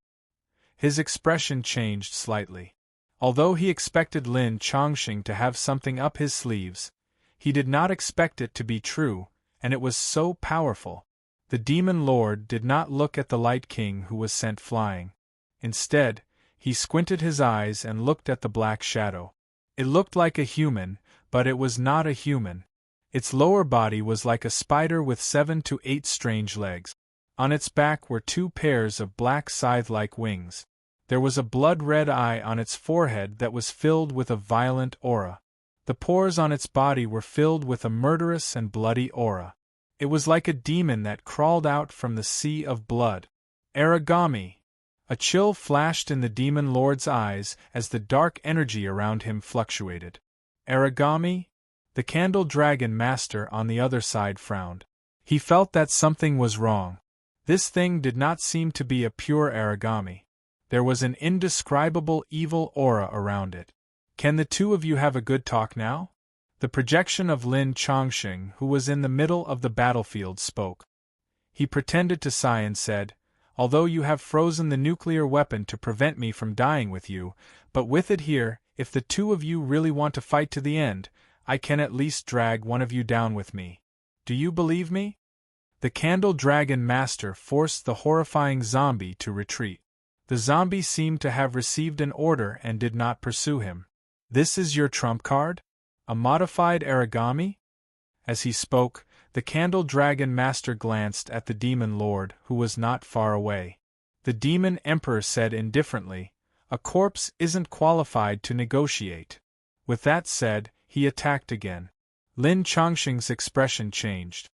His expression changed slightly. Although he expected Lin Chongqing to have something up his sleeves, he did not expect it to be true, and it was so powerful. The Demon Lord did not look at the Light King who was sent flying. Instead, he squinted his eyes and looked at the black shadow. It looked like a human, but it was not a human. Its lower body was like a spider with 7 to 8 strange legs. On its back were 2 pairs of black scythe-like wings. There was a blood-red eye on its forehead that was filled with a violent aura. The pores on its body were filled with a murderous and bloody aura. It was like a demon that crawled out from the sea of blood. Aragami! A chill flashed in the Demon Lord's eyes as the dark energy around him fluctuated. Aragami? The Candle Dragon Master on the other side frowned. He felt that something was wrong. This thing did not seem to be a pure Aragami. There was an indescribable evil aura around it. Can the two of you have a good talk now? The projection of Lin Chongqing, who was in the middle of the battlefield, spoke. He pretended to sigh and said, "Although you have frozen the nuclear weapon to prevent me from dying with you, but with it here, if the two of you really want to fight to the end, I can at least drag one of you down with me. Do you believe me?" The Candle Dragon Master forced the horrifying zombie to retreat. The zombie seemed to have received an order and did not pursue him. "This is your trump card? A modified Aragami?" As he spoke, the Candle Dragon Master glanced at the Demon Lord, who was not far away. The Demon Emperor said indifferently, "A corpse isn't qualified to negotiate." With that said, he attacked again. Lin Chongqing's expression changed.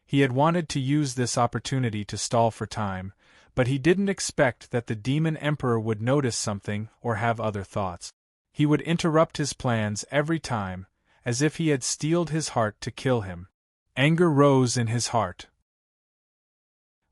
He had wanted to use this opportunity to stall for time, but he didn't expect that the Demon Emperor would notice something or have other thoughts. He would interrupt his plans every time, as if he had steeled his heart to kill him. Anger rose in his heart.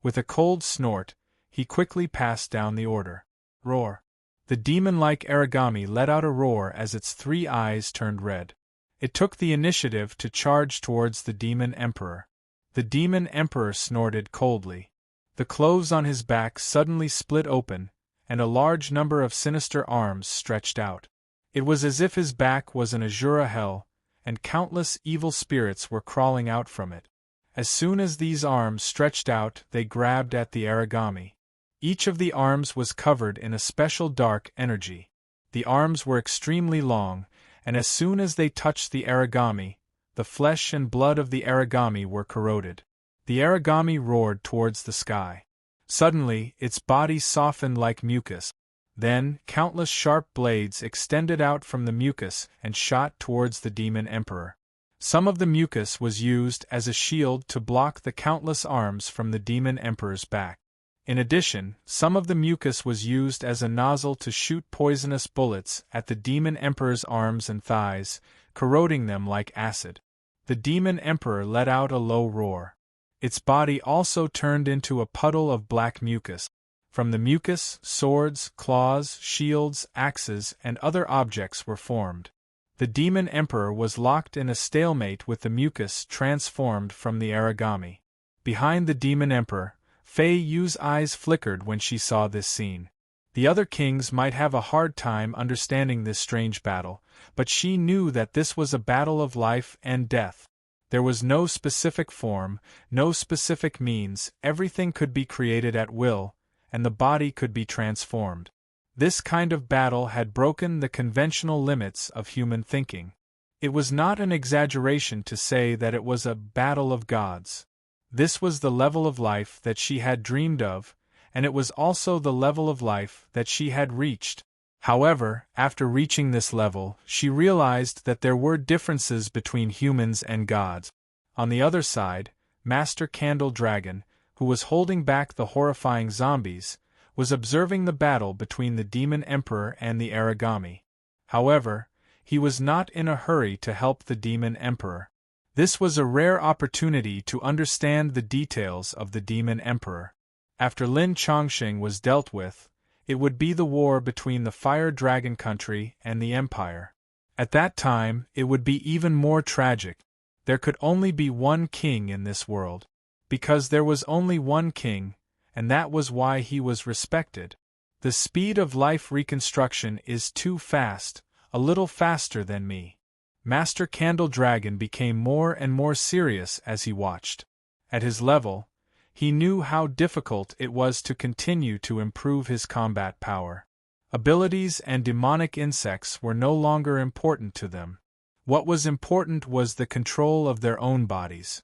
With a cold snort, he quickly passed down the order. Roar! The demon-like Aragami let out a roar as its 3 eyes turned red. It took the initiative to charge towards the Demon Emperor. The Demon Emperor snorted coldly. The clothes on his back suddenly split open, and a large number of sinister arms stretched out. It was as if his back was an Azura hell, and countless evil spirits were crawling out from it. As soon as these arms stretched out, they grabbed at the Aragami. Each of the arms was covered in a special dark energy. The arms were extremely long, and as soon as they touched the Aragami, the flesh and blood of the Aragami were corroded. The Aragami roared towards the sky. Suddenly, its body softened like mucus. Then, countless sharp blades extended out from the mucus and shot towards the Demon Emperor. Some of the mucus was used as a shield to block the countless arms from the Demon Emperor's back. In addition, some of the mucus was used as a nozzle to shoot poisonous bullets at the Demon Emperor's arms and thighs, corroding them like acid. The Demon Emperor let out a low roar. Its body also turned into a puddle of black mucus. From the mucus, swords, claws, shields, axes, and other objects were formed. The Demon Emperor was locked in a stalemate with the mucus transformed from the Aragami. Behind the Demon Emperor, Fei Yu's eyes flickered when she saw this scene. The other kings might have a hard time understanding this strange battle, but she knew that this was a battle of life and death. There was no specific form, no specific means, everything could be created at will, and the body could be transformed. This kind of battle had broken the conventional limits of human thinking. It was not an exaggeration to say that it was a battle of gods. This was the level of life that she had dreamed of, and it was also the level of life that she had reached. However, after reaching this level, she realized that there were differences between humans and gods. On the other side, Master Candle Dragon, who was holding back the horrifying zombies, was observing the battle between the Demon Emperor and the origami. However, he was not in a hurry to help the Demon Emperor. This was a rare opportunity to understand the details of the Demon Emperor. After Lin Chongqing was dealt with, it would be the war between the Fire Dragon country and the Empire. At that time, it would be even more tragic. There could only be one king in this world. Because there was only one king, and that was why he was respected. The speed of life reconstruction is too fast, a little faster than me. Master Candle Dragon became more and more serious as he watched. At his level, he knew how difficult it was to continue to improve his combat power. Abilities and demonic insects were no longer important to them. What was important was the control of their own bodies.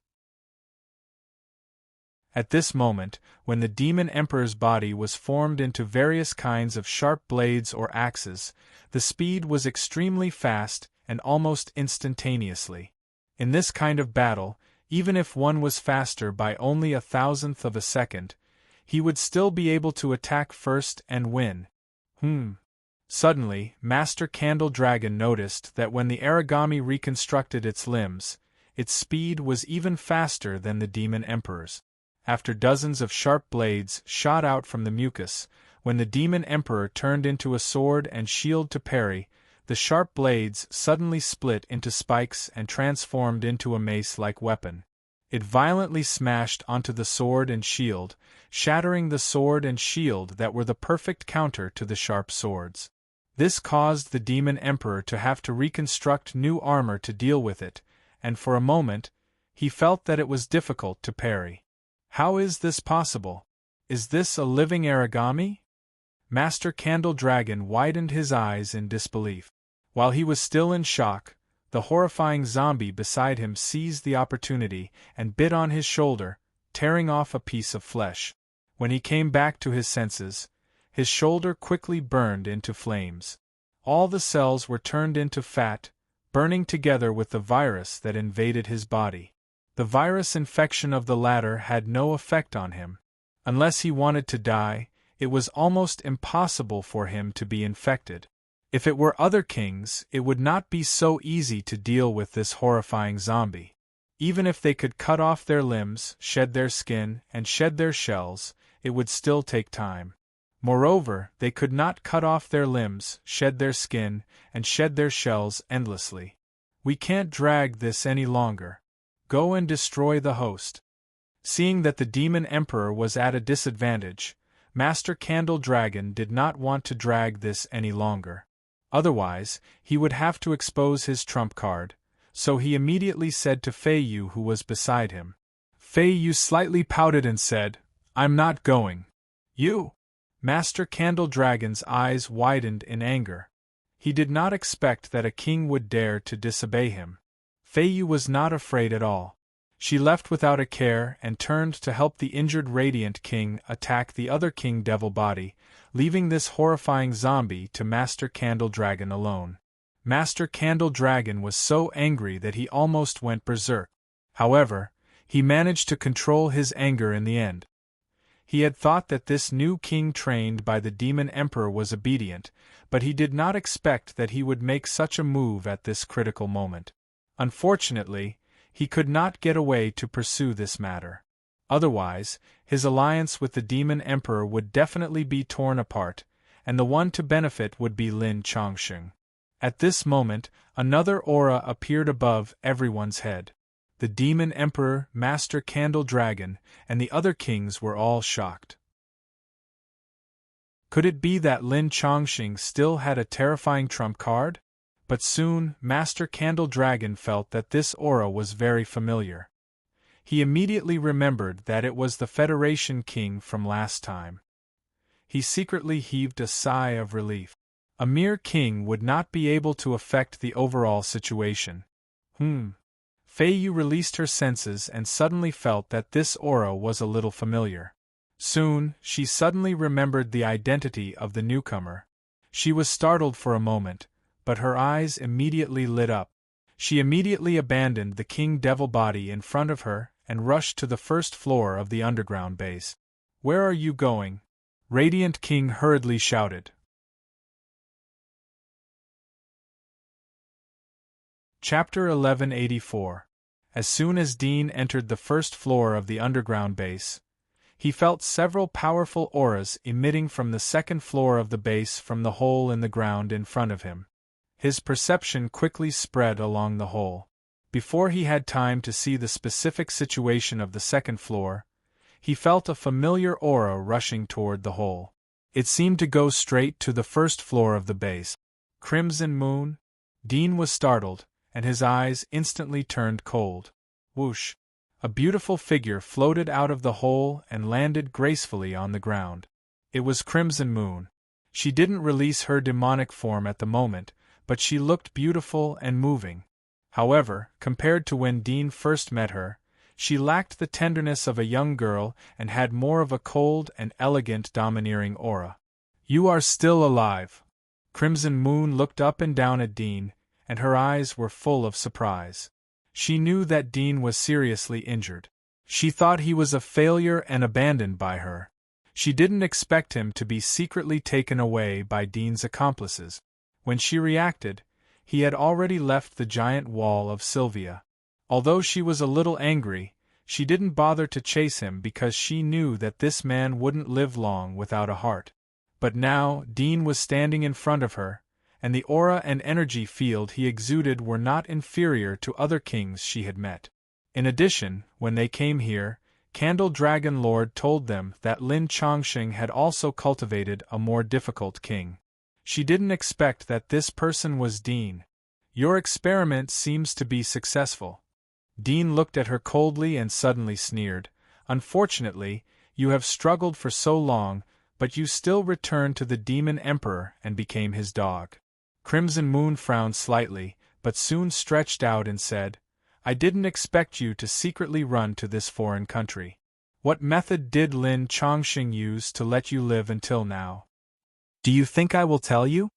At this moment, when the Demon Emperor's body was formed into various kinds of sharp blades or axes, the speed was extremely fast and almost instantaneously. In this kind of battle, even if one was faster by only 1,000th of a second, he would still be able to attack first and win. Suddenly, Master Candle Dragon noticed that when the origami reconstructed its limbs, its speed was even faster than the Demon Emperor's. After dozens of sharp blades shot out from the mucus, when the Demon Emperor turned into a sword and shield to parry, the sharp blades suddenly split into spikes and transformed into a mace-like weapon. It violently smashed onto the sword and shield, shattering the sword and shield that were the perfect counter to the sharp swords. This caused the Demon Emperor to have to reconstruct new armor to deal with it, and for a moment, he felt that it was difficult to parry. How is this possible? Is this a living origami? Master Candle Dragon widened his eyes in disbelief. While he was still in shock, the horrifying zombie beside him seized the opportunity and bit on his shoulder, tearing off a piece of flesh. When he came back to his senses, his shoulder quickly burned into flames. All the cells were turned into fat, burning together with the virus that invaded his body. The virus infection of the latter had no effect on him. Unless he wanted to die, it was almost impossible for him to be infected. If it were other kings, it would not be so easy to deal with this horrifying zombie. Even if they could cut off their limbs, shed their skin, and shed their shells, it would still take time. Moreover, they could not cut off their limbs, shed their skin, and shed their shells endlessly. We can't drag this any longer. Go and destroy the host. Seeing that the Demon Emperor was at a disadvantage, Master Candle Dragon did not want to drag this any longer. Otherwise, he would have to expose his trump card, so he immediately said to Fei Yu, who was beside him. Fei Yu slightly pouted and said, "I'm not going." "You?" Master Candle Dragon's eyes widened in anger. He did not expect that a king would dare to disobey him. Fei Yu was not afraid at all. She left without a care and turned to help the injured Radiant King attack the other King Devil body, leaving this horrifying zombie to Master Candle Dragon alone. Master Candle Dragon was so angry that he almost went berserk. However, he managed to control his anger in the end. He had thought that this new king trained by the Demon Emperor was obedient, but he did not expect that he would make such a move at this critical moment. Unfortunately, he could not get away to pursue this matter. Otherwise, his alliance with the Demon Emperor would definitely be torn apart, and the one to benefit would be Lin Chongqing. At this moment, another aura appeared above everyone's head. The Demon Emperor, Master Candle Dragon, and the other kings were all shocked. Could it be that Lin Chongqing still had a terrifying trump card? But soon, Master Candle Dragon felt that this aura was very familiar. He immediately remembered that it was the Federation King from last time. He secretly heaved a sigh of relief. A mere king would not be able to affect the overall situation. Fei Yu released her senses and suddenly felt that this aura was a little familiar. Soon, she suddenly remembered the identity of the newcomer. She was startled for a moment, but her eyes immediately lit up. She immediately abandoned the King Devil body in front of her and rushed to the first floor of the underground base. "Where are you going?" Radiant King hurriedly shouted. Chapter 1184. As soon as Dean entered the first floor of the underground base, he felt several powerful auras emitting from the second floor of the base from the hole in the ground in front of him. His perception quickly spread along the hole. Before he had time to see the specific situation of the second floor, he felt a familiar aura rushing toward the hole. It seemed to go straight to the first floor of the base. Crimson Moon? Dean was startled, and his eyes instantly turned cold. Whoosh! A beautiful figure floated out of the hole and landed gracefully on the ground. It was Crimson Moon. She didn't release her demonic form at the moment, but she looked beautiful and moving. However, compared to when Dean first met her, she lacked the tenderness of a young girl and had more of a cold and elegant domineering aura. "You are still alive." Crimson Moon looked up and down at Dean, and her eyes were full of surprise. She knew that Dean was seriously injured. She thought he was a failure and abandoned by her. She didn't expect him to be secretly taken away by Dean's accomplices. When she reacted, he had already left the giant wall of Sylvia. Although she was a little angry, she didn't bother to chase him because she knew that this man wouldn't live long without a heart. But now, Dean was standing in front of her, and the aura and energy field he exuded were not inferior to other kings she had met. In addition, when they came here, Candle Dragon Lord told them that Lin Chongqing had also cultivated a more difficult king. She didn't expect that this person was Dean. "Your experiment seems to be successful." Dean looked at her coldly and suddenly sneered. "Unfortunately, you have struggled for so long, but you still returned to the Demon Emperor and became his dog." Crimson Moon frowned slightly, but soon stretched out and said, "I didn't expect you to secretly run to this foreign country. What method did Lin Chongqing use to let you live until now?" "Do you think I will tell you?"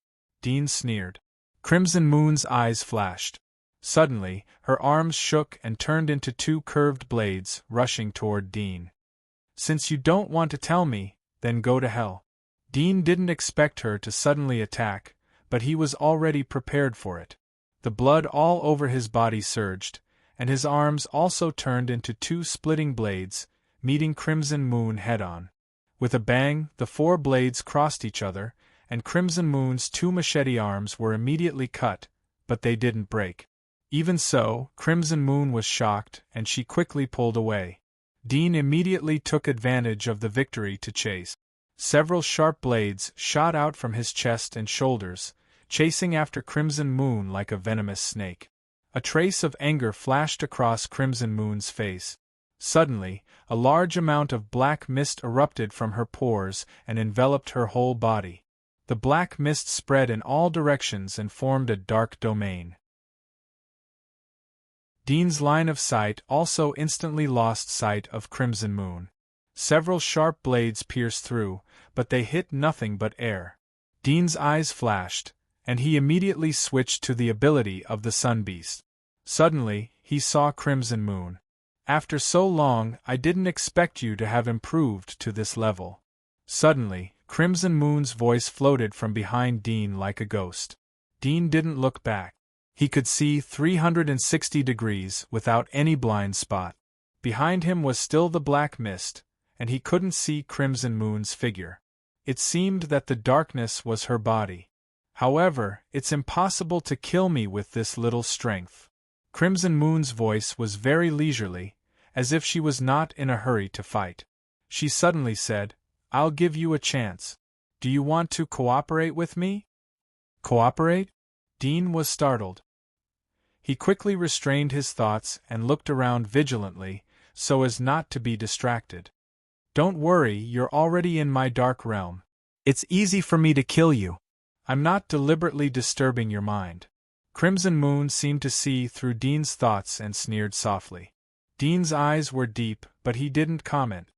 Dean sneered. Crimson Moon's eyes flashed. Suddenly, her arms shook and turned into two curved blades, rushing toward Dean. "Since you don't want to tell me, then go to hell." Dean didn't expect her to suddenly attack, but he was already prepared for it. The blood all over his body surged, and his arms also turned into two splitting blades, meeting Crimson Moon head-on. With a bang, the four blades crossed each other, and Crimson Moon's two machete arms were immediately cut, but they didn't break. Even so, Crimson Moon was shocked, and she quickly pulled away. Dean immediately took advantage of the victory to chase. Several sharp blades shot out from his chest and shoulders, chasing after Crimson Moon like a venomous snake. A trace of anger flashed across Crimson Moon's face. Suddenly, a large amount of black mist erupted from her pores and enveloped her whole body. The black mist spread in all directions and formed a dark domain. Dean's line of sight also instantly lost sight of Crimson Moon. Several sharp blades pierced through, but they hit nothing but air. Dean's eyes flashed, and he immediately switched to the ability of the Sun Beast. Suddenly, he saw Crimson Moon. "After so long, I didn't expect you to have improved to this level." Suddenly, Crimson Moon's voice floated from behind Dean like a ghost. Dean didn't look back. He could see 360 degrees without any blind spot. Behind him was still the black mist, and he couldn't see Crimson Moon's figure. It seemed that the darkness was her body. "However, it's impossible to kill me with this little strength." Crimson Moon's voice was very leisurely, as if she was not in a hurry to fight. She suddenly said, "I'll give you a chance. Do you want to cooperate with me?" "Cooperate?" Dean was startled. He quickly restrained his thoughts and looked around vigilantly, so as not to be distracted. Don't worry, you're already in my dark realm. It's easy for me to kill you. I'm not deliberately disturbing your mind. Crimson Moon seemed to see through Dean's thoughts and sneered softly. Dean's eyes were deep, but he didn't comment.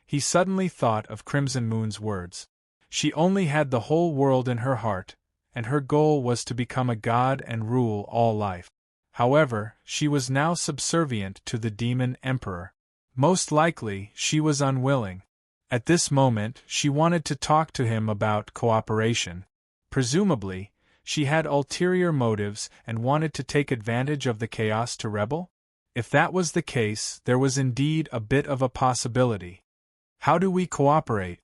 He suddenly thought of Crimson Moon's words. She only had the whole world in her heart, and her goal was to become a god and rule all life. However, she was now subservient to the demon emperor. Most likely, she was unwilling. At this moment, she wanted to talk to him about cooperation. Presumably, she had ulterior motives and wanted to take advantage of the chaos to rebel? If that was the case, there was indeed a bit of a possibility. How do we cooperate?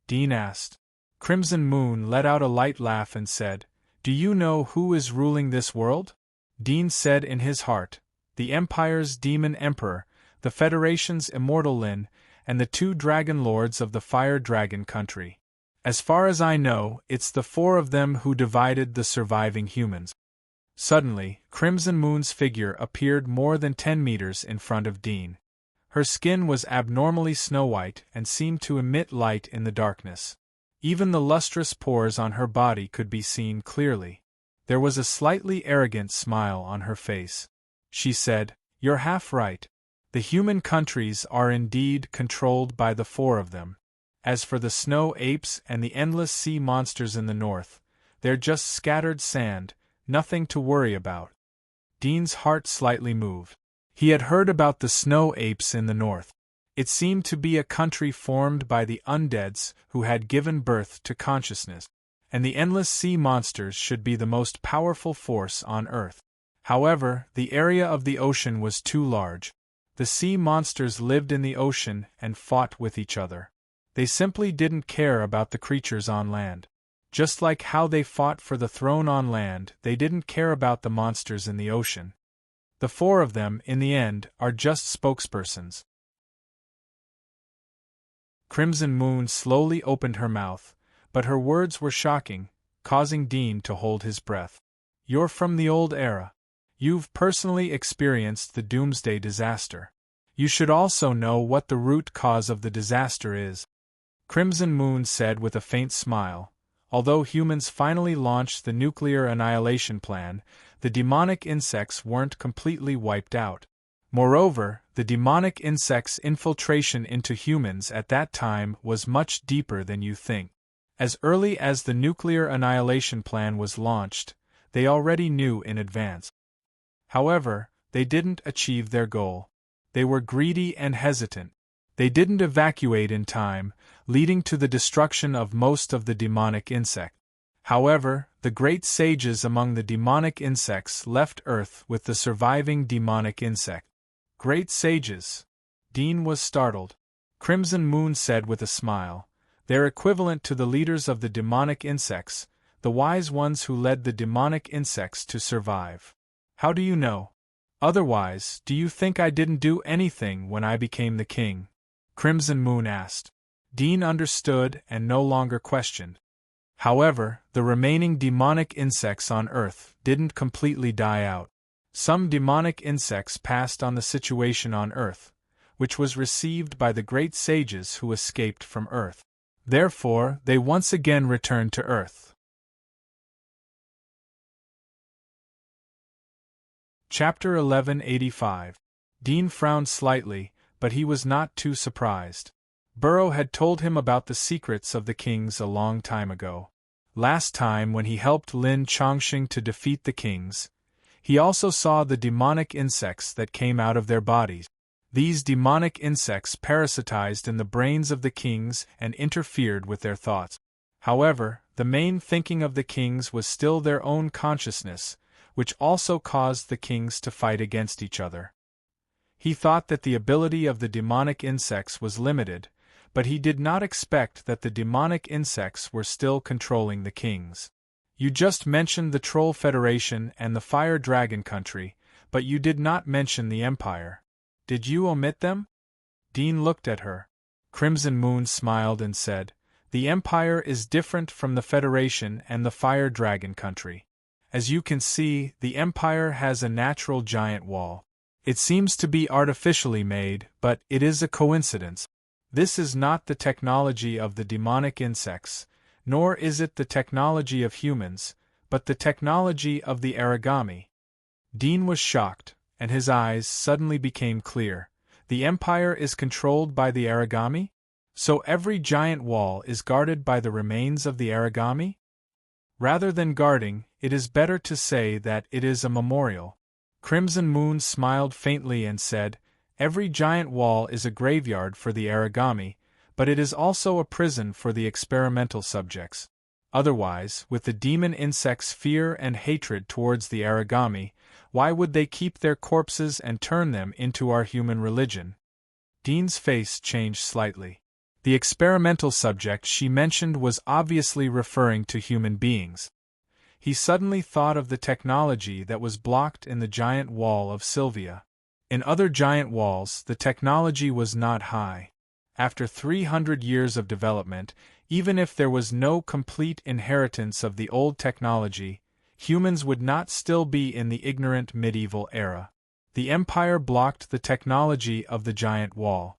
Dean asked. Crimson Moon let out a light laugh and said, Do you know who is ruling this world? Dean said in his heart, the Empire's demon emperor, the Federation's immortal Lin, and the 2 dragon lords of the Fire Dragon country. As far as I know, it's the 4 of them who divided the surviving humans. Suddenly, Crimson Moon's figure appeared more than 10 meters in front of Dean. Her skin was abnormally snow-white and seemed to emit light in the darkness. Even the lustrous pores on her body could be seen clearly. There was a slightly arrogant smile on her face. She said, You're half right. The human countries are indeed controlled by the 4 of them. As for the snow apes and the endless sea monsters in the north, they're just scattered sand, nothing to worry about. Dean's heart slightly moved. He had heard about the snow apes in the north. It seemed to be a country formed by the undeads who had given birth to consciousness, and the endless sea monsters should be the most powerful force on Earth. However, the area of the ocean was too large. The sea monsters lived in the ocean and fought with each other. They simply didn't care about the creatures on land. Just like how they fought for the throne on land, they didn't care about the monsters in the ocean. The 4 of them, in the end, are just spokespersons. Crimson Moon slowly opened her mouth, but her words were shocking, causing Dean to hold his breath. You're from the old era. You've personally experienced the Doomsday disaster. You should also know what the root cause of the disaster is. Crimson Moon said with a faint smile, although humans finally launched the nuclear annihilation plan, the demonic insects weren't completely wiped out. Moreover, the demonic insects' infiltration into humans at that time was much deeper than you think. As early as the nuclear annihilation plan was launched, they already knew in advance. However, they didn't achieve their goal. They were greedy and hesitant. They didn't evacuate in time, leading to the destruction of most of the demonic insects. However, the great sages among the demonic insects left Earth with the surviving demonic insect. Great sages? Dean was startled. Crimson Moon said with a smile, They're equivalent to the leaders of the demonic insects, the wise ones who led the demonic insects to survive. How do you know? Otherwise, do you think I didn't do anything when I became the king? Crimson Moon asked. Dean understood and no longer questioned. However, the remaining demonic insects on Earth didn't completely die out. Some demonic insects passed on the situation on Earth, which was received by the great sages who escaped from Earth. Therefore, they once again returned to Earth. Chapter 1185. Dean frowned slightly, but he was not too surprised. Burrow had told him about the secrets of the kings a long time ago. Last time when he helped Lin Chongqing to defeat the kings, he also saw the demonic insects that came out of their bodies. These demonic insects parasitized in the brains of the kings and interfered with their thoughts. However, the main thinking of the kings was still their own consciousness, which also caused the kings to fight against each other. He thought that the ability of the demonic insects was limited, but he did not expect that the demonic insects were still controlling the kings. You just mentioned the Troll Federation and the Fire Dragon country, but you did not mention the Empire. Did you omit them? Dean looked at her. Crimson Moon smiled and said, The Empire is different from the Federation and the Fire Dragon country. As you can see, the Empire has a natural giant wall. It seems to be artificially made, but it is a coincidence. This is not the technology of the demonic insects, nor is it the technology of humans, but the technology of the origami. Dean was shocked, and his eyes suddenly became clear. The Empire is controlled by the origami? So every giant wall is guarded by the remains of the origami? Rather than guarding, it is better to say that it is a memorial. Crimson Moon smiled faintly and said, "Every giant wall is a graveyard for the origami, but it is also a prison for the experimental subjects. Otherwise, with the demon insects' fear and hatred towards the origami, why would they keep their corpses and turn them into our human religion?" Dean's face changed slightly. The experimental subject she mentioned was obviously referring to human beings. He suddenly thought of the technology that was blocked in the giant wall of Sylvia. In other giant walls, the technology was not high. After 300 years of development, even if there was no complete inheritance of the old technology, humans would not still be in the ignorant medieval era. The Empire blocked the technology of the giant wall.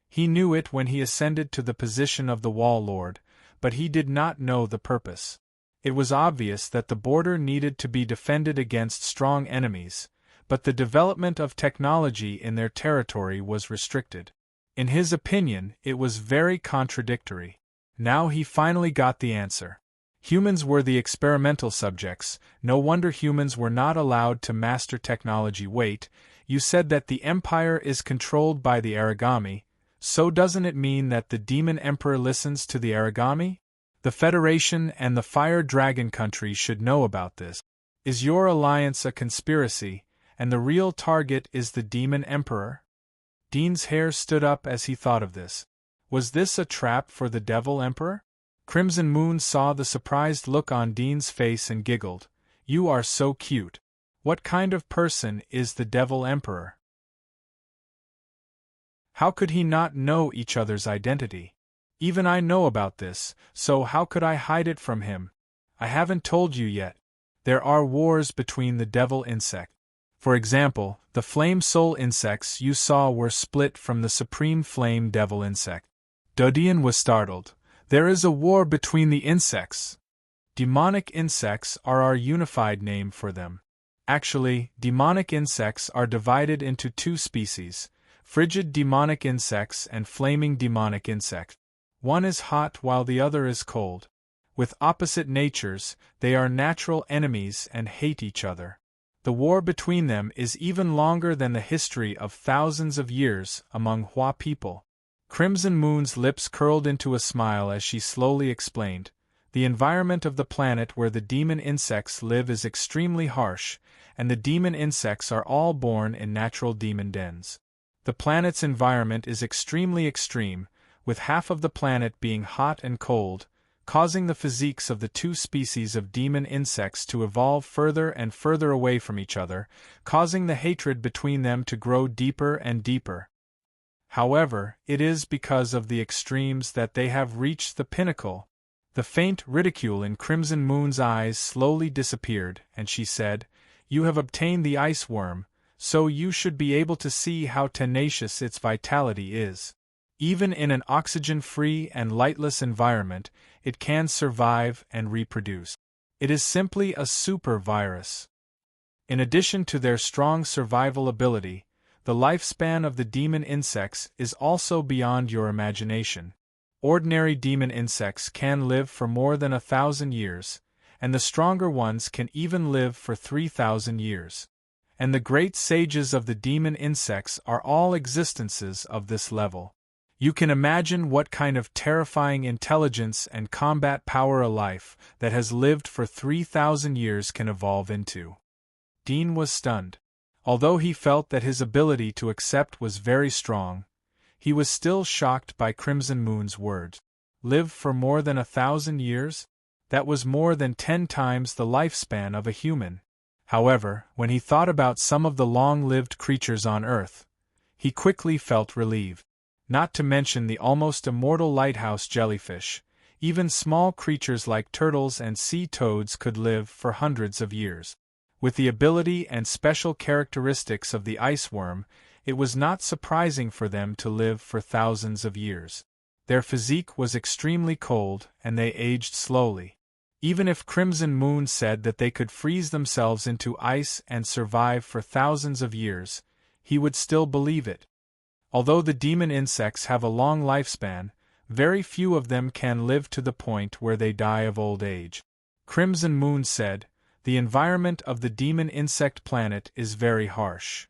He knew it when he ascended to the position of the Wall Lord, but he did not know the purpose. It was obvious that the border needed to be defended against strong enemies, but the development of technology in their territory was restricted. In his opinion, it was very contradictory. Now he finally got the answer. Humans were the experimental subjects. No wonder humans were not allowed to master technology. Wait, you said that the Empire is controlled by the origami, so doesn't it mean that the Demon Emperor listens to the origami? The Federation and the Fire Dragon country should know about this. Is your alliance a conspiracy, and the real target is the Demon Emperor? Dean's hair stood up as he thought of this. Was this a trap for the Devil Emperor? Crimson Moon saw the surprised look on Dean's face and giggled. You are so cute. What kind of person is the Devil Emperor? How could he not know each other's identity? Even I know about this, so how could I hide it from him? I haven't told you yet. There are wars between the devil insect. For example, the flame soul insects you saw were split from the supreme flame devil insect. Dodian was startled. There is a war between the insects. Demonic insects are our unified name for them. Actually, demonic insects are divided into two species, frigid demonic insects and flaming demonic insects. One is hot while the other is cold. With opposite natures, they are natural enemies and hate each other. The war between them is even longer than the history of thousands of years among Hua people. Crimson Moon's lips curled into a smile as she slowly explained. The environment of the planet where the demon insects live is extremely harsh, and the demon insects are all born in natural demon dens. The planet's environment is extremely extreme, with half of the planet being hot and cold, causing the physiques of the two species of demon insects to evolve further and further away from each other, causing the hatred between them to grow deeper and deeper. However, it is because of the extremes that they have reached the pinnacle. The faint ridicule in Crimson Moon's eyes slowly disappeared, and she said, "You have obtained the ice worm, so you should be able to see how tenacious its vitality is. Even in an oxygen-free and lightless environment, it can survive and reproduce. It is simply a super virus." In addition to their strong survival ability, the lifespan of the demon insects is also beyond your imagination. Ordinary demon insects can live for more than 1,000 years, and the stronger ones can even live for 3,000 years. And the great sages of the demon insects are all existences of this level. You can imagine what kind of terrifying intelligence and combat power a life that has lived for 3,000 years can evolve into. Dean was stunned. Although he felt that his ability to accept was very strong, he was still shocked by Crimson Moon's words. Live for more than 1,000 years? That was more than 10 times the lifespan of a human. However, when he thought about some of the long-lived creatures on Earth, he quickly felt relieved. Not to mention the almost immortal lighthouse jellyfish, Even small creatures like turtles and sea toads could live for hundreds of years. With the ability and special characteristics of the ice worm, it was not surprising for them to live for thousands of years. Their physique was extremely cold, and they aged slowly. Even if Crimson Moon said that they could freeze themselves into ice and survive for thousands of years, he would still believe it. Although the demon insects have a long lifespan, very few of them can live to the point where they die of old age. Crimson Moon said, "The environment of the demon insect planet is very harsh.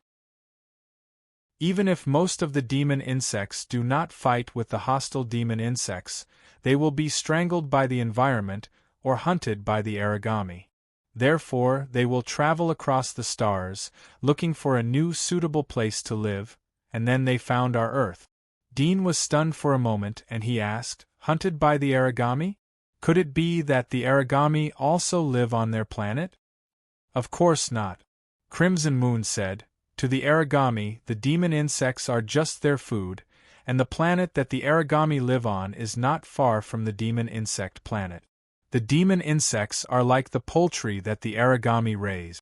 Even if most of the demon insects do not fight with the hostile demon insects, they will be strangled by the environment or hunted by the origami. Therefore, they will travel across the stars, looking for a new suitable place to live, and then they found our Earth." Dean was stunned for a moment and he asked, "Hunted by the origami? Could it be that the origami also live on their planet?" "Of course not," Crimson Moon said. "To the origami, the demon insects are just their food, and the planet that the origami live on is not far from the demon insect planet. The demon insects are like the poultry that the origami raise."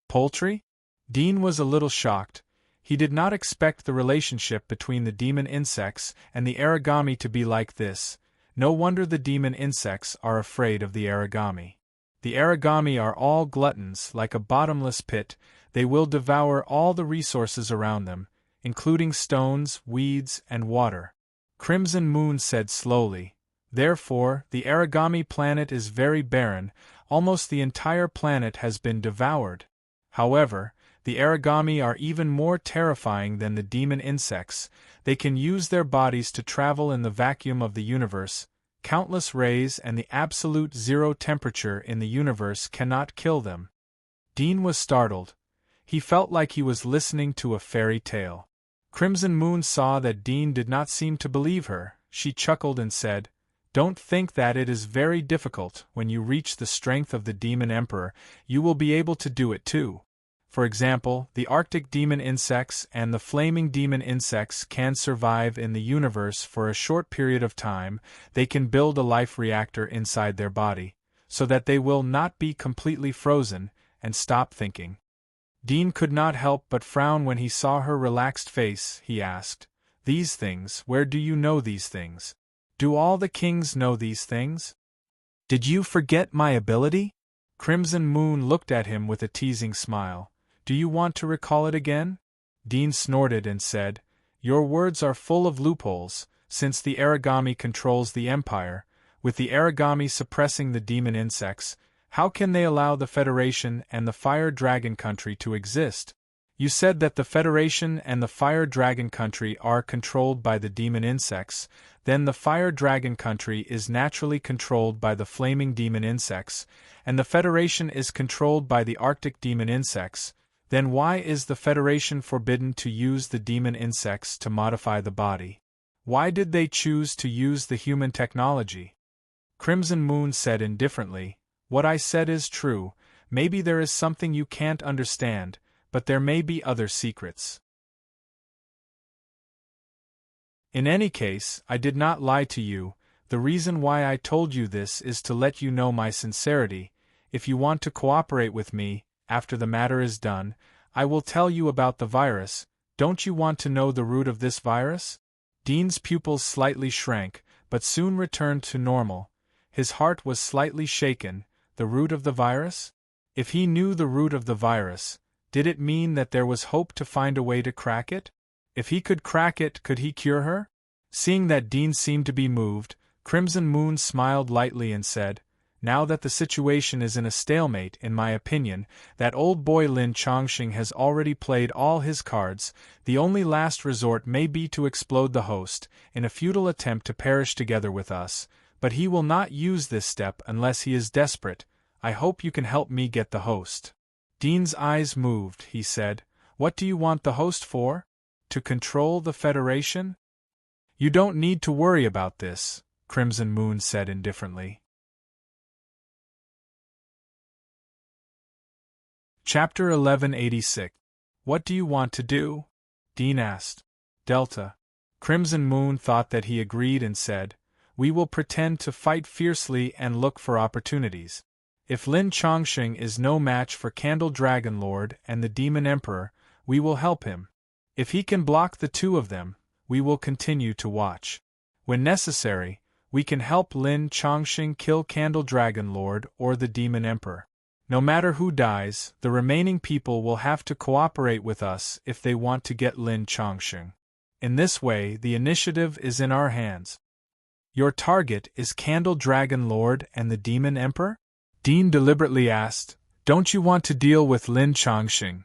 Poultry? Dean was a little shocked. He did not expect the relationship between the demon insects and the origami to be like this. No wonder the demon insects are afraid of the origami. The origami are all gluttons, like a bottomless pit. They will devour all the resources around them, including stones, weeds, and water. Crimson Moon said slowly, "Therefore, the origami planet is very barren, almost the entire planet has been devoured. However, the origami are even more terrifying than the demon insects. They can use their bodies to travel in the vacuum of the universe. Countless rays and the absolute zero temperature in the universe cannot kill them." Dean was startled. He felt like he was listening to a fairy tale. Crimson Moon saw that Dean did not seem to believe her. She chuckled and said, "Don't think that it is very difficult. When you reach the strength of the Demon Emperor, you will be able to do it too. For example, the Arctic demon insects and the flaming demon insects can survive in the universe for a short period of time. They can build a life reactor inside their body, so that they will not be completely frozen, and stop thinking." Dean could not help but frown when he saw her relaxed face. He asked, "These things, where do you know these things? Do all the kings know these things? Did you forget my ability?" Crimson Moon looked at him with a teasing smile. "Do you want to recall it again?" Dean snorted and said, "Your words are full of loopholes. Since the origami controls the empire, with the origami suppressing the demon insects, how can they allow the Federation and the Fire Dragon Country to exist? You said that the Federation and the Fire Dragon Country are controlled by the demon insects, then the Fire Dragon Country is naturally controlled by the flaming demon insects, and the Federation is controlled by the Arctic demon insects. Then why is the Federation forbidden to use the demon insects to modify the body? Why did they choose to use the human technology?" Crimson Moon said indifferently, "What I said is true. Maybe there is something you can't understand, but there may be other secrets. In any case, I did not lie to you. The reason why I told you this is to let you know my sincerity. If you want to cooperate with me, after the matter is done, I will tell you about the virus. Don't you want to know the root of this virus?" Dean's pupils slightly shrank, but soon returned to normal. His heart was slightly shaken. The root of the virus? If he knew the root of the virus, did it mean that there was hope to find a way to crack it? If he could crack it, could he cure her? Seeing that Dean seemed to be moved, Crimson Moon smiled lightly and said, "Now that the situation is in a stalemate, in my opinion, that old boy Lin Chongqing has already played all his cards. The only last resort may be to explode the host, in a futile attempt to perish together with us, but he will not use this step unless he is desperate. I hope you can help me get the host." Dean's eyes moved. He said, "What do you want the host for? To control the Federation?" "You don't need to worry about this," Crimson Moon said indifferently. Chapter 1186. What do you want to do? Dean asked. Delta. Crimson Moon thought that he agreed and said, we will pretend to fight fiercely and look for opportunities. If Lin Chongqing is no match for Candle Dragon Lord and the Demon Emperor, we will help him. If he can block the two of them, we will continue to watch. When necessary, we can help Lin Chongqing kill Candle Dragon Lord or the Demon Emperor. No matter who dies, the remaining people will have to cooperate with us if they want to get Lin Chongqing. In this way, the initiative is in our hands. Your target is Candle Dragon Lord and the Demon Emperor? Dean deliberately asked. Don't you want to deal with Lin Chongqing?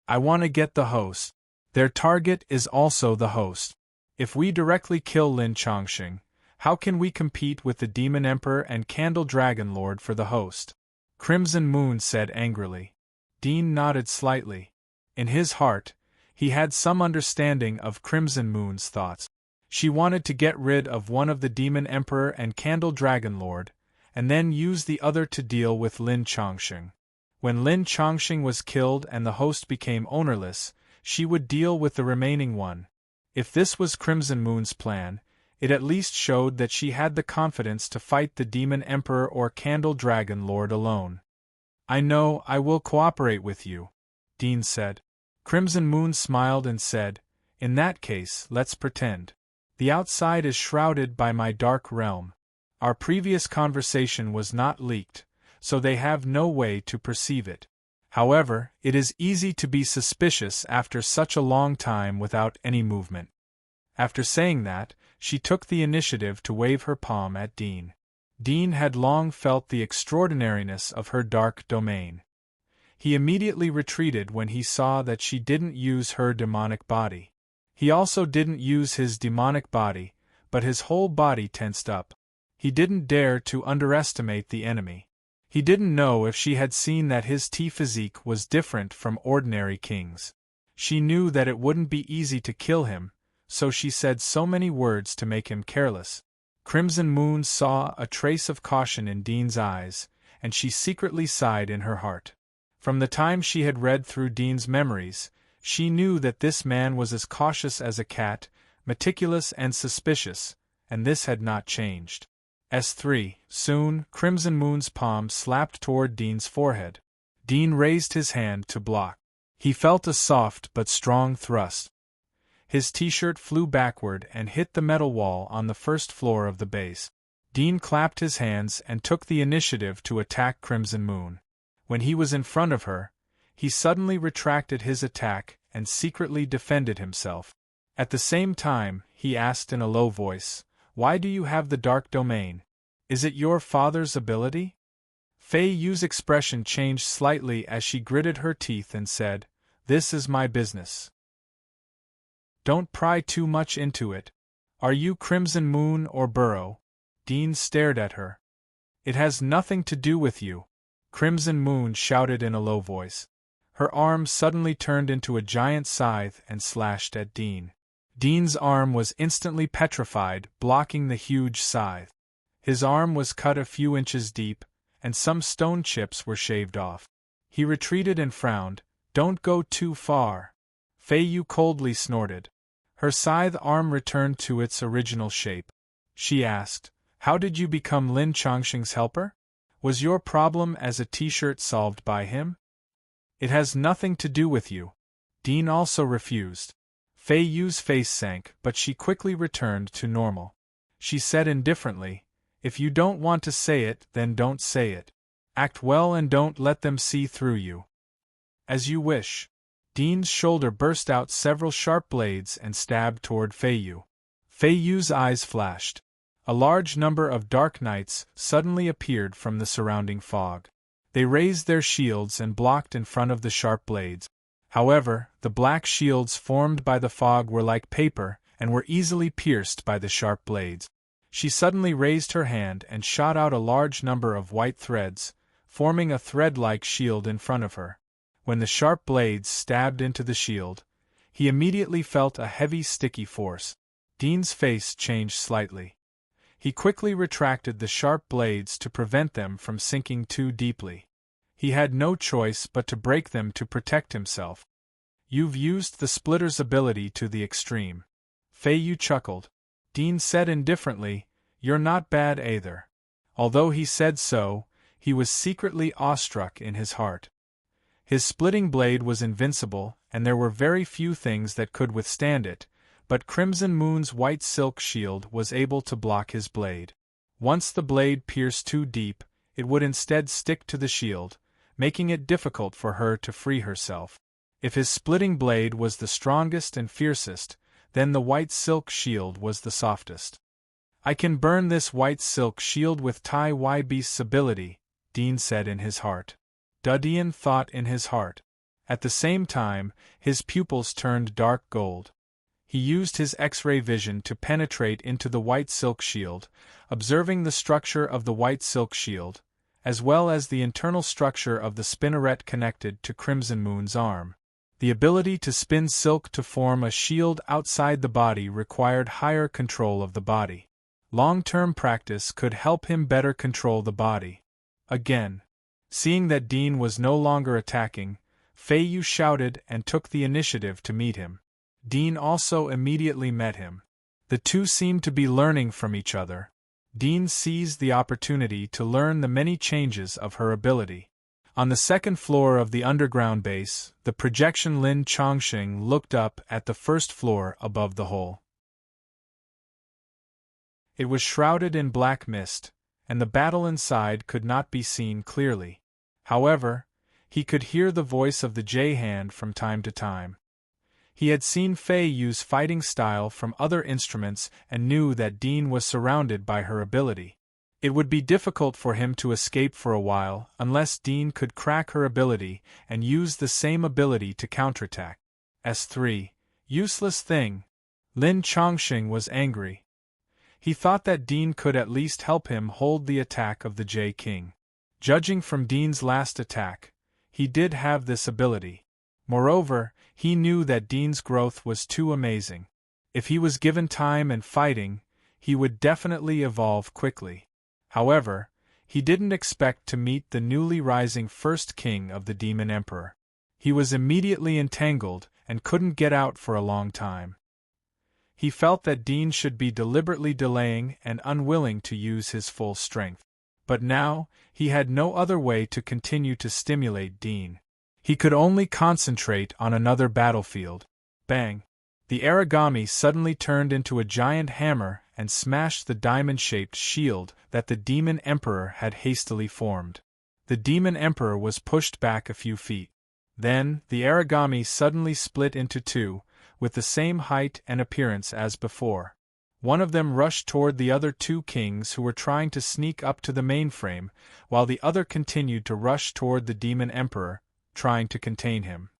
I want to get the host. Their target is also the host. If we directly kill Lin Chongqing, how can we compete with the Demon Emperor and Candle Dragon Lord for the host? Crimson Moon said angrily. Dean nodded slightly. In his heart, he had some understanding of Crimson Moon's thoughts. She wanted to get rid of one of the Demon Emperor and Candle Dragon Lord, and then use the other to deal with Lin Chongqing. When Lin Chongqing was killed and the host became ownerless, she would deal with the remaining one. If this was Crimson Moon's plan, it at least showed that she had the confidence to fight the Demon Emperor or Candle Dragon Lord alone. I know, I will cooperate with you, Dean said. Crimson Moon smiled and said, in that case, let's pretend. The outside is shrouded by my dark realm. Our previous conversation was not leaked, so they have no way to perceive it. However, it is easy to be suspicious after such a long time without any movement. After saying that, she took the initiative to wave her palm at Dean. Dean had long felt the extraordinariness of her dark domain. He immediately retreated when he saw that she didn't use her demonic body. He also didn't use his demonic body, but his whole body tensed up. He didn't dare to underestimate the enemy. He didn't know if she had seen that his physique was different from ordinary kings. She knew that it wouldn't be easy to kill him, so she said so many words to make him careless. Crimson Moon saw a trace of caution in Dean's eyes, and she secretly sighed in her heart. From the time she had read through Dean's memories, she knew that this man was as cautious as a cat, meticulous and suspicious, and this had not changed. S3. Soon, Crimson Moon's palm slapped toward Dean's forehead. Dean raised his hand to block. He felt a soft but strong thrust. His t-shirt flew backward and hit the metal wall on the first floor of the base. Dean clapped his hands and took the initiative to attack Crimson Moon. When he was in front of her, he suddenly retracted his attack and secretly defended himself. At the same time, he asked in a low voice, "Why do you have the dark domain? Is it your father's ability?" Fei Yu's expression changed slightly as she gritted her teeth and said, "This is my business. Don't pry too much into it. Are you Crimson Moon or Burrow?" Dean stared at her. "It has nothing to do with you," Crimson Moon shouted in a low voice. Her arm suddenly turned into a giant scythe and slashed at Dean. Dean's arm was instantly petrified, blocking the huge scythe. His arm was cut a few inches deep, and some stone chips were shaved off. He retreated and frowned. "Don't go too far." Fei Yu coldly snorted. Her scythe arm returned to its original shape. She asked, "How did you become Lin Chongqing's helper? Was your problem as a t-shirt solved by him?" "It has nothing to do with you." Dean also refused. Fei Yu's face sank, but she quickly returned to normal. She said indifferently, "If you don't want to say it, then don't say it. Act well and don't let them see through you." "As you wish." Dean's shoulder burst out several sharp blades and stabbed toward Fei Yu. Fei Yu's eyes flashed. A large number of dark knights suddenly appeared from the surrounding fog. They raised their shields and blocked in front of the sharp blades. However, the black shields formed by the fog were like paper and were easily pierced by the sharp blades. She suddenly raised her hand and shot out a large number of white threads, forming a thread-like shield in front of her. When the sharp blades stabbed into the shield, he immediately felt a heavy sticky force. Dean's face changed slightly. He quickly retracted the sharp blades to prevent them from sinking too deeply. He had no choice but to break them to protect himself. "You've used the Splitter's ability to the extreme." Fei Yu chuckled. Dean said indifferently, "You're not bad either." Although he said so, he was secretly awestruck in his heart. His splitting blade was invincible, and there were very few things that could withstand it, but Crimson Moon's white silk shield was able to block his blade. Once the blade pierced too deep, it would instead stick to the shield, making it difficult for her to free herself. If his splitting blade was the strongest and fiercest, then the white silk shield was the softest. "I can burn this white silk shield with Tai Yb's ability," Dean said in his heart. Dudian thought in his heart. At the same time, his pupils turned dark gold. He used his X-ray vision to penetrate into the white silk shield, observing the structure of the white silk shield, as well as the internal structure of the spinneret connected to Crimson Moon's arm. The ability to spin silk to form a shield outside the body required higher control of the body. Long-term practice could help him better control the body. Again, seeing that Dean was no longer attacking, Fei Yu shouted and took the initiative to meet him. Dean also immediately met him. The two seemed to be learning from each other. Dean seized the opportunity to learn the many changes of her ability. On the second floor of the underground base, the projection Lin Chongqing looked up at the first floor above the hole. It was shrouded in black mist, and the battle inside could not be seen clearly. However, he could hear the voice of the J-hand from time to time. He had seen Fei use fighting style from other instruments and knew that Dean was surrounded by her ability. It would be difficult for him to escape for a while unless Dean could crack her ability and use the same ability to counterattack. S3. Useless thing. Lin Chongqing was angry. He thought that Dean could at least help him hold the attack of the J-King. Judging from Dean's last attack, he did have this ability. Moreover, he knew that Dean's growth was too amazing. If he was given time and fighting, he would definitely evolve quickly. However, he didn't expect to meet the newly rising first king of the Demon Emperor. He was immediately entangled and couldn't get out for a long time. He felt that Dean should be deliberately delaying and unwilling to use his full strength. But now, he had no other way to continue to stimulate Dean. He could only concentrate on another battlefield. Bang! The origami suddenly turned into a giant hammer and smashed the diamond-shaped shield that the Demon Emperor had hastily formed. The Demon Emperor was pushed back a few feet. Then, the origami suddenly split into two, with the same height and appearance as before. One of them rushed toward the other two kings who were trying to sneak up to the mainframe, while the other continued to rush toward the Demon Emperor, trying to contain him.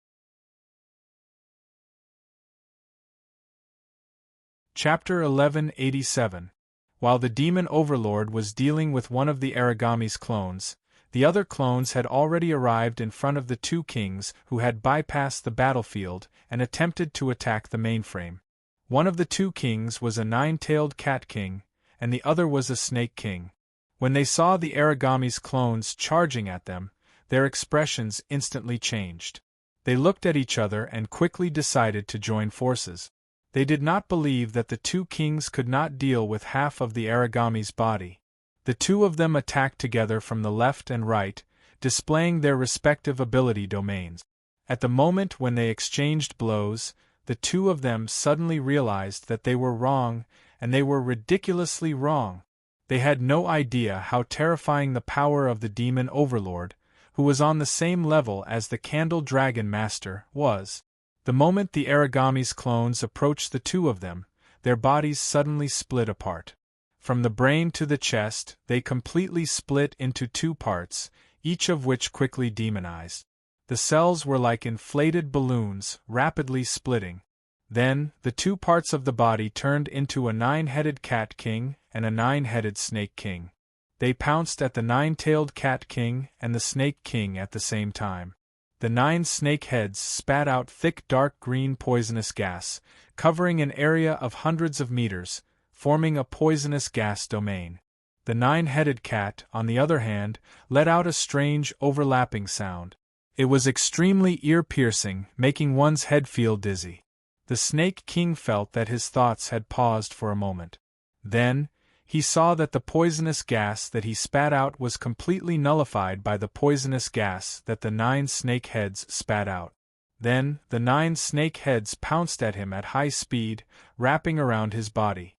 Chapter 1187. While the Demon Overlord was dealing with one of the origami's clones, the other clones had already arrived in front of the two kings who had bypassed the battlefield and attempted to attack the mainframe. One of the two kings was a nine-tailed cat king, and the other was a snake king. When they saw the origami's clones charging at them, their expressions instantly changed. They looked at each other and quickly decided to join forces. They did not believe that the two kings could not deal with half of the origami's body. The two of them attacked together from the left and right, displaying their respective ability domains. At the moment when they exchanged blows, the two of them suddenly realized that they were wrong, and they were ridiculously wrong. They had no idea how terrifying the power of the Demon Overlord, who was on the same level as the Candle Dragon Master, was. The moment the origami's clones approached the two of them, their bodies suddenly split apart. From the brain to the chest, they completely split into two parts, each of which quickly demonized. The cells were like inflated balloons, rapidly splitting. Then, the two parts of the body turned into a nine-headed cat king and a nine-headed snake king. They pounced at the nine-tailed cat king and the snake king at the same time. The 9 snake heads spat out thick dark green poisonous gas, covering an area of hundreds of meters, forming a poisonous gas domain. The 9-headed cat, on the other hand, let out a strange overlapping sound. It was extremely ear-piercing, making one's head feel dizzy. The Snake King felt that his thoughts had paused for a moment. Then, He saw that the poisonous gas that he spat out was completely nullified by the poisonous gas that the 9 snake heads spat out. Then, the 9 snake heads pounced at him at high speed, wrapping around his body.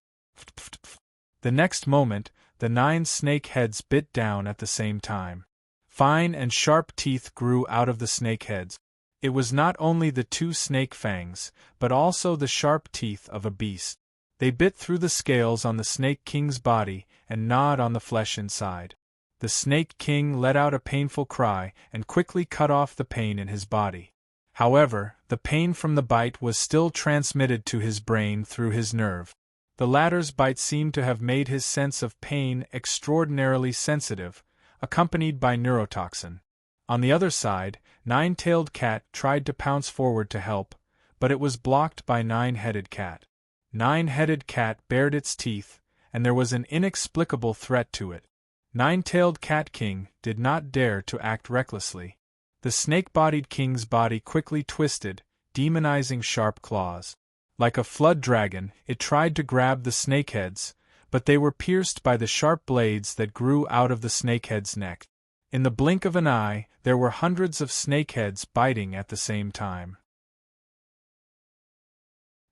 The next moment, the 9 snake heads bit down at the same time. Fine and sharp teeth grew out of the snake heads. It was not only the 2 snake fangs, but also the sharp teeth of a beast. They bit through the scales on the Snake King's body and gnawed on the flesh inside. The Snake King let out a painful cry and quickly cut off the pain in his body. However, the pain from the bite was still transmitted to his brain through his nerve. The latter's bite seemed to have made his sense of pain extraordinarily sensitive, accompanied by neurotoxin. On the other side, Nine-Tailed Cat tried to pounce forward to help, but it was blocked by Nine-Headed Cat. Nine-Headed Cat bared its teeth, and there was an inexplicable threat to it. Nine-Tailed Cat King did not dare to act recklessly. The snake-bodied king's body quickly twisted, demonizing sharp claws. Like a flood dragon, it tried to grab the snakeheads, but they were pierced by the sharp blades that grew out of the snakehead's neck. In the blink of an eye, there were hundreds of snakeheads biting at the same time.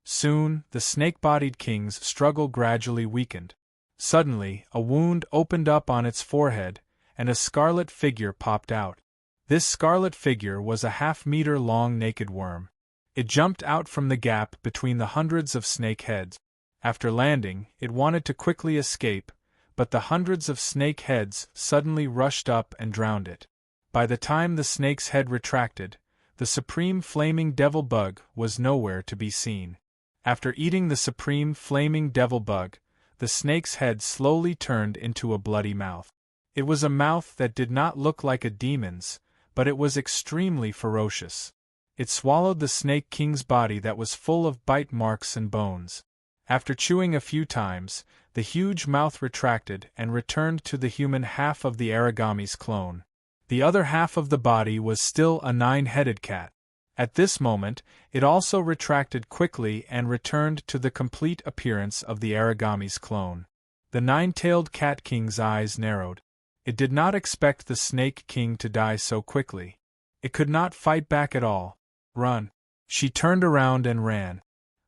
Soon, the snake-bodied king's struggle gradually weakened. Suddenly, a wound opened up on its forehead, and a scarlet figure popped out. This scarlet figure was a half-meter-long naked worm. It jumped out from the gap between the hundreds of snake heads. After landing, it wanted to quickly escape, but the hundreds of snake heads suddenly rushed up and drowned it. By the time the snake's head retracted, the supreme flaming devil bug was nowhere to be seen. After eating the supreme flaming devil bug, the snake's head slowly turned into a bloody mouth. It was a mouth that did not look like a demon's, but it was extremely ferocious. It swallowed the Snake King's body that was full of bite marks and bones. After chewing a few times, the huge mouth retracted and returned to the human half of the Aragami's clone. The other half of the body was still a 9-headed cat. At this moment, it also retracted quickly and returned to the complete appearance of the Aragami's clone. The 9-tailed Cat King's eyes narrowed. It did not expect the Snake King to die so quickly. It could not fight back at all. Run. She turned around and ran.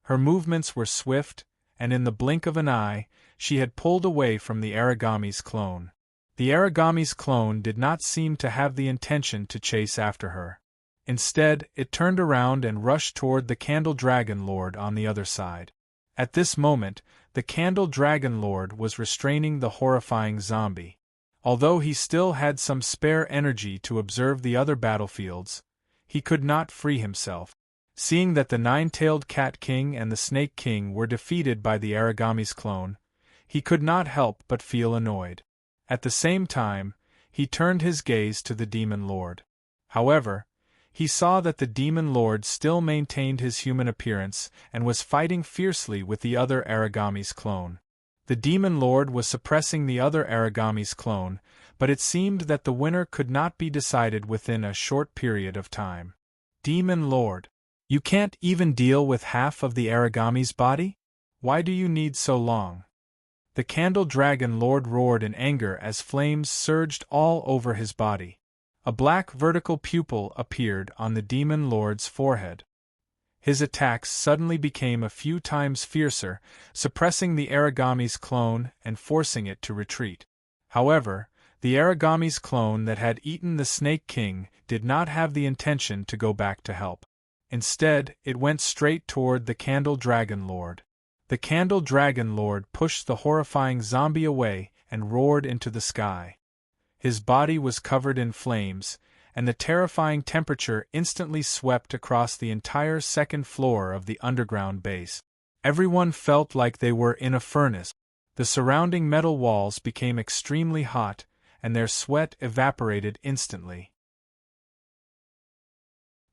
Her movements were swift, and in the blink of an eye, she had pulled away from the Aragami's clone. The Aragami's clone did not seem to have the intention to chase after her. Instead, it turned around and rushed toward the Candle Dragon Lord on the other side. At this moment, the Candle Dragon Lord was restraining the horrifying zombie. Although he still had some spare energy to observe the other battlefields, he could not free himself. Seeing that the 9-tailed Cat King and the Snake King were defeated by the Aragami's clone, he could not help but feel annoyed. At the same time, he turned his gaze to the Demon Lord. However, he saw that the Demon Lord still maintained his human appearance and was fighting fiercely with the other Aragami's clone. The Demon Lord was suppressing the other Aragami's clone, but it seemed that the winner could not be decided within a short period of time. Demon Lord, you can't even deal with half of the Aragami's body? Why do you need so long? The Candle Dragon Lord roared in anger as flames surged all over his body. A black vertical pupil appeared on the Demon Lord's forehead. His attacks suddenly became a few times fiercer, suppressing the Aragami's clone and forcing it to retreat. However, the Aragami's clone that had eaten the Snake King did not have the intention to go back to help. Instead, it went straight toward the Candle Dragon Lord. The Candle Dragon Lord pushed the horrifying zombie away and roared into the sky. His body was covered in flames, and the terrifying temperature instantly swept across the entire second floor of the underground base. Everyone felt like they were in a furnace. The surrounding metal walls became extremely hot, and their sweat evaporated instantly.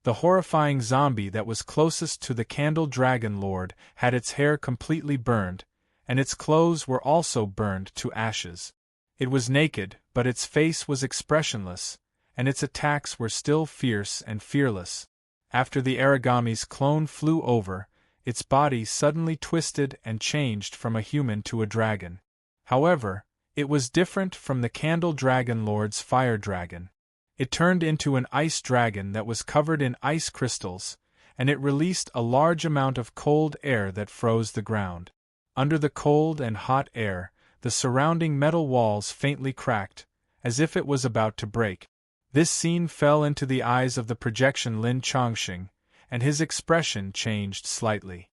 The horrifying zombie that was closest to the Candle Dragon Lord had its hair completely burned, and its clothes were also burned to ashes. It was naked, but its face was expressionless, and its attacks were still fierce and fearless. After the Aragami's clone flew over, its body suddenly twisted and changed from a human to a dragon. However, it was different from the Candle Dragon Lord's fire dragon. It turned into an ice dragon that was covered in ice crystals, and it released a large amount of cold air that froze the ground. Under the cold and hot air, the surrounding metal walls faintly cracked, as if it was about to break. This scene fell into the eyes of the projection Lin Chongqing, and his expression changed slightly.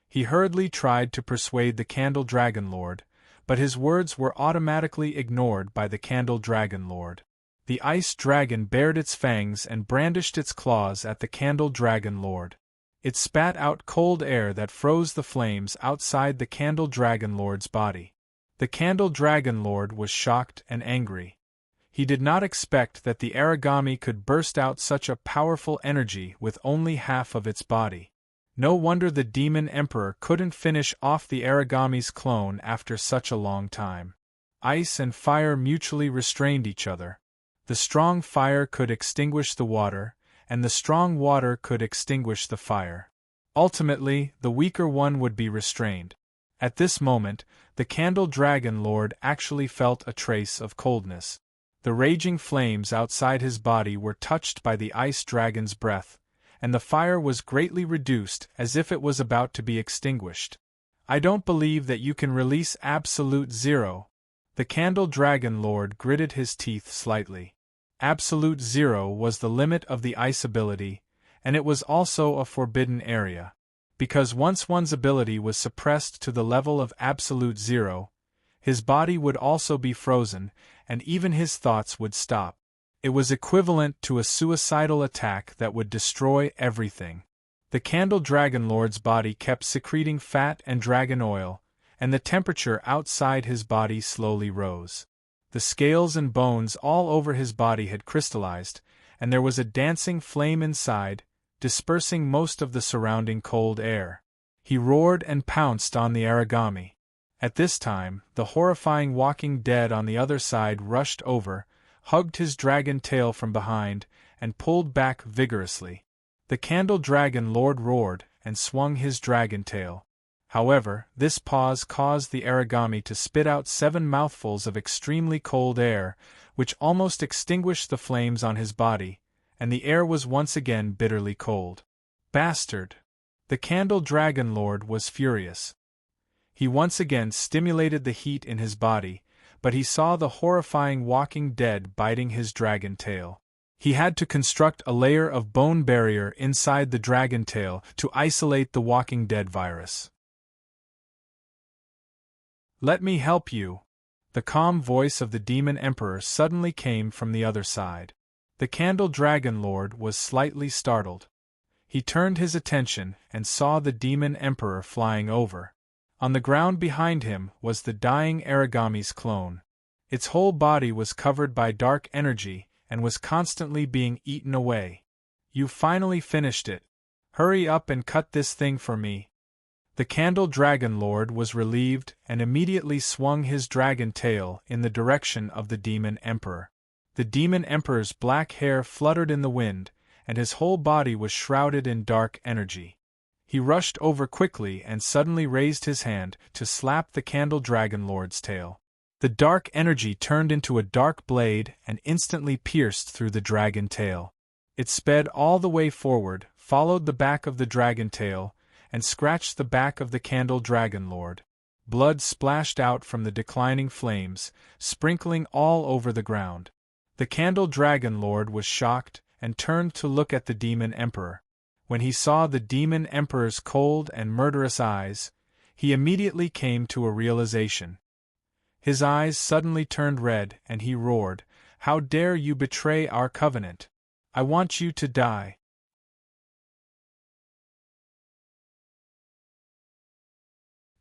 He hurriedly tried to persuade the Candle Dragon Lord, but his words were automatically ignored by the Candle Dragon Lord. The ice dragon bared its fangs and brandished its claws at the Candle Dragon Lord. It spat out cold air that froze the flames outside the Candle Dragon Lord's body. The Candle Dragon Lord was shocked and angry. He did not expect that the origami could burst out such a powerful energy with only half of its body. No wonder the Demon Emperor couldn't finish off the origami's clone after such a long time. Ice and fire mutually restrained each other. The strong fire could extinguish the water, and the strong water could extinguish the fire. Ultimately, the weaker one would be restrained. At this moment, the Candle Dragon Lord actually felt a trace of coldness. The raging flames outside his body were touched by the ice dragon's breath, and the fire was greatly reduced as if it was about to be extinguished. I don't believe that you can release Absolute Zero. The Candle Dragon Lord gritted his teeth slightly. Absolute Zero was the limit of the ice ability, and it was also a forbidden area. Because once one's ability was suppressed to the level of Absolute Zero, his body would also be frozen, and even his thoughts would stop. It was equivalent to a suicidal attack that would destroy everything. The Candle Dragon Lord's body kept secreting fat and dragon oil, and the temperature outside his body slowly rose. The scales and bones all over his body had crystallized, and there was a dancing flame inside, dispersing most of the surrounding cold air. He roared and pounced on the origami. At this time, the horrifying Walking Dead on the other side rushed over, hugged his dragon tail from behind, and pulled back vigorously. The Candle Dragon Lord roared and swung his dragon tail. However, this pause caused the origami to spit out 7 mouthfuls of extremely cold air, which almost extinguished the flames on his body, and the air was once again bitterly cold. Bastard! The Candle Dragon Lord was furious. He once again stimulated the heat in his body, but he saw the horrifying Walking Dead biting his dragon tail. He had to construct a layer of bone barrier inside the dragon tail to isolate the Walking Dead virus. "Let me help you." The calm voice of the Demon Emperor suddenly came from the other side. The Candle Dragon Lord was slightly startled. He turned his attention and saw the Demon Emperor flying over. On the ground behind him was the dying origami's clone. Its whole body was covered by dark energy and was constantly being eaten away. "You finally finished it. Hurry up and cut this thing for me." The Candle Dragon Lord was relieved and immediately swung his dragon tail in the direction of the Demon Emperor. The Demon Emperor's black hair fluttered in the wind, and his whole body was shrouded in dark energy. He rushed over quickly and suddenly raised his hand to slap the Candle Dragon Lord's tail. The dark energy turned into a dark blade and instantly pierced through the dragon tail. It sped all the way forward, followed the back of the dragon tail, and scratched the back of the Candle Dragon Lord. Blood splashed out from the declining flames, sprinkling all over the ground. The Candle Dragon Lord was shocked and turned to look at the Demon Emperor. When he saw the Demon Emperor's cold and murderous eyes, he immediately came to a realization. His eyes suddenly turned red and he roared, "How dare you betray our covenant? I want you to die."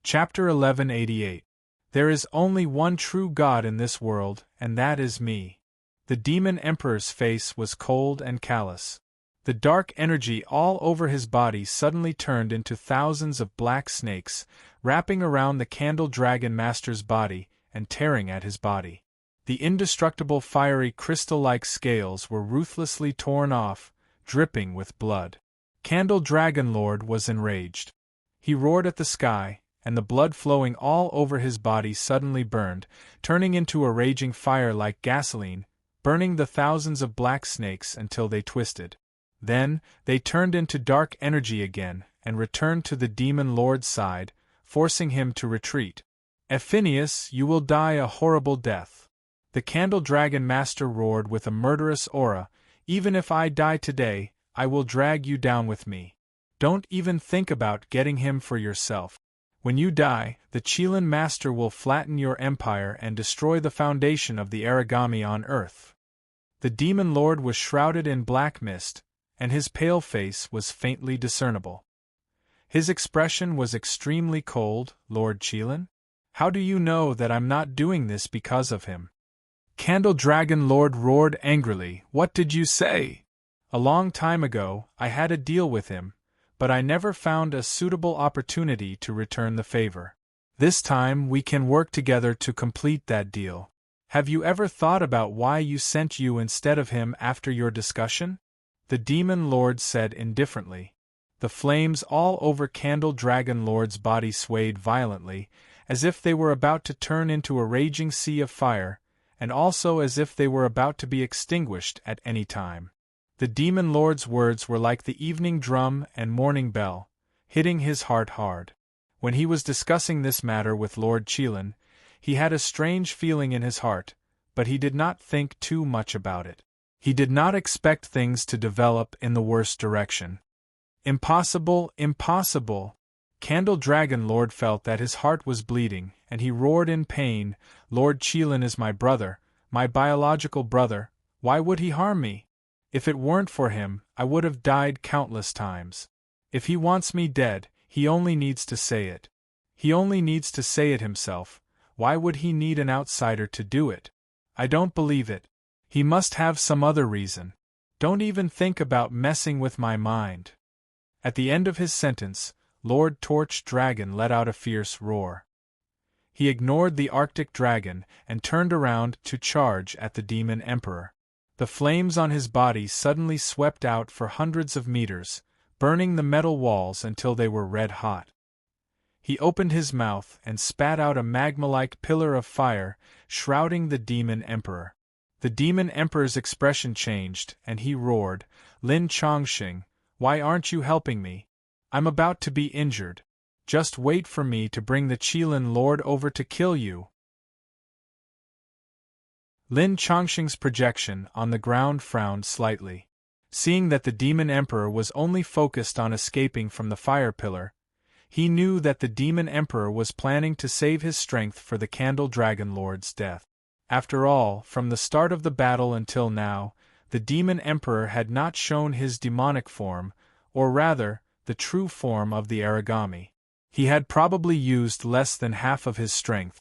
Chapter 1188. There is only one true God in this world, and that is me. The Demon Emperor's face was cold and callous. The dark energy all over his body suddenly turned into thousands of black snakes, wrapping around the Candle Dragon Master's body and tearing at his body. The indestructible fiery crystal-like scales were ruthlessly torn off, dripping with blood. Candle Dragon Lord was enraged. He roared at the sky, and the blood flowing all over his body suddenly burned, turning into a raging fire like gasoline, burning the thousands of black snakes until they twisted. Then, they turned into dark energy again, and returned to the demon lord's side, forcing him to retreat. "Phineas, you will die a horrible death," the Candle Dragon Master roared with a murderous aura. "Even if I die today, I will drag you down with me. Don't even think about getting him for yourself. When you die, the Qilin Master will flatten your empire and destroy the foundation of the origami on Earth." The Demon Lord was shrouded in black mist, and his pale face was faintly discernible. His expression was extremely cold. "Lord Qilin? How do you know that I'm not doing this because of him?" Candle Dragon Lord roared angrily. "What did you say?" "A long time ago, I had a deal with him, but I never found a suitable opportunity to return the favor. This time we can work together to complete that deal. Have you ever thought about why you sent you instead of him after your discussion?" the Demon Lord said indifferently. The flames all over Candle Dragon Lord's body swayed violently, as if they were about to turn into a raging sea of fire, and also as if they were about to be extinguished at any time. The Demon Lord's words were like the evening drum and morning bell, hitting his heart hard. When he was discussing this matter with Lord Qilin, he had a strange feeling in his heart, but he did not think too much about it. He did not expect things to develop in the worst direction. "Impossible, impossible!" Candle Dragon Lord felt that his heart was bleeding, and he roared in pain. "Lord Qilin is my brother, my biological brother. Why would he harm me? If it weren't for him, I would have died countless times. If he wants me dead, he only needs to say it. He only needs to say it himself. Why would he need an outsider to do it? I don't believe it. He must have some other reason. Don't even think about messing with my mind." At the end of his sentence, Lord Torch Dragon let out a fierce roar. He ignored the Arctic Dragon and turned around to charge at the Demon Emperor. The flames on his body suddenly swept out for hundreds of meters, burning the metal walls until they were red hot. He opened his mouth and spat out a magma-like pillar of fire, shrouding the Demon Emperor. The Demon Emperor's expression changed, and he roared, "Lin Chongqing, why aren't you helping me? I'm about to be injured. Just wait for me to bring the Qilin Lord over to kill you." Lin Chongqing's projection on the ground frowned slightly. Seeing that the Demon Emperor was only focused on escaping from the fire pillar, he knew that the Demon Emperor was planning to save his strength for the Candle Dragon Lord's death. After all, from the start of the battle until now, the Demon Emperor had not shown his demonic form, or rather, the true form of the origami. He had probably used less than half of his strength.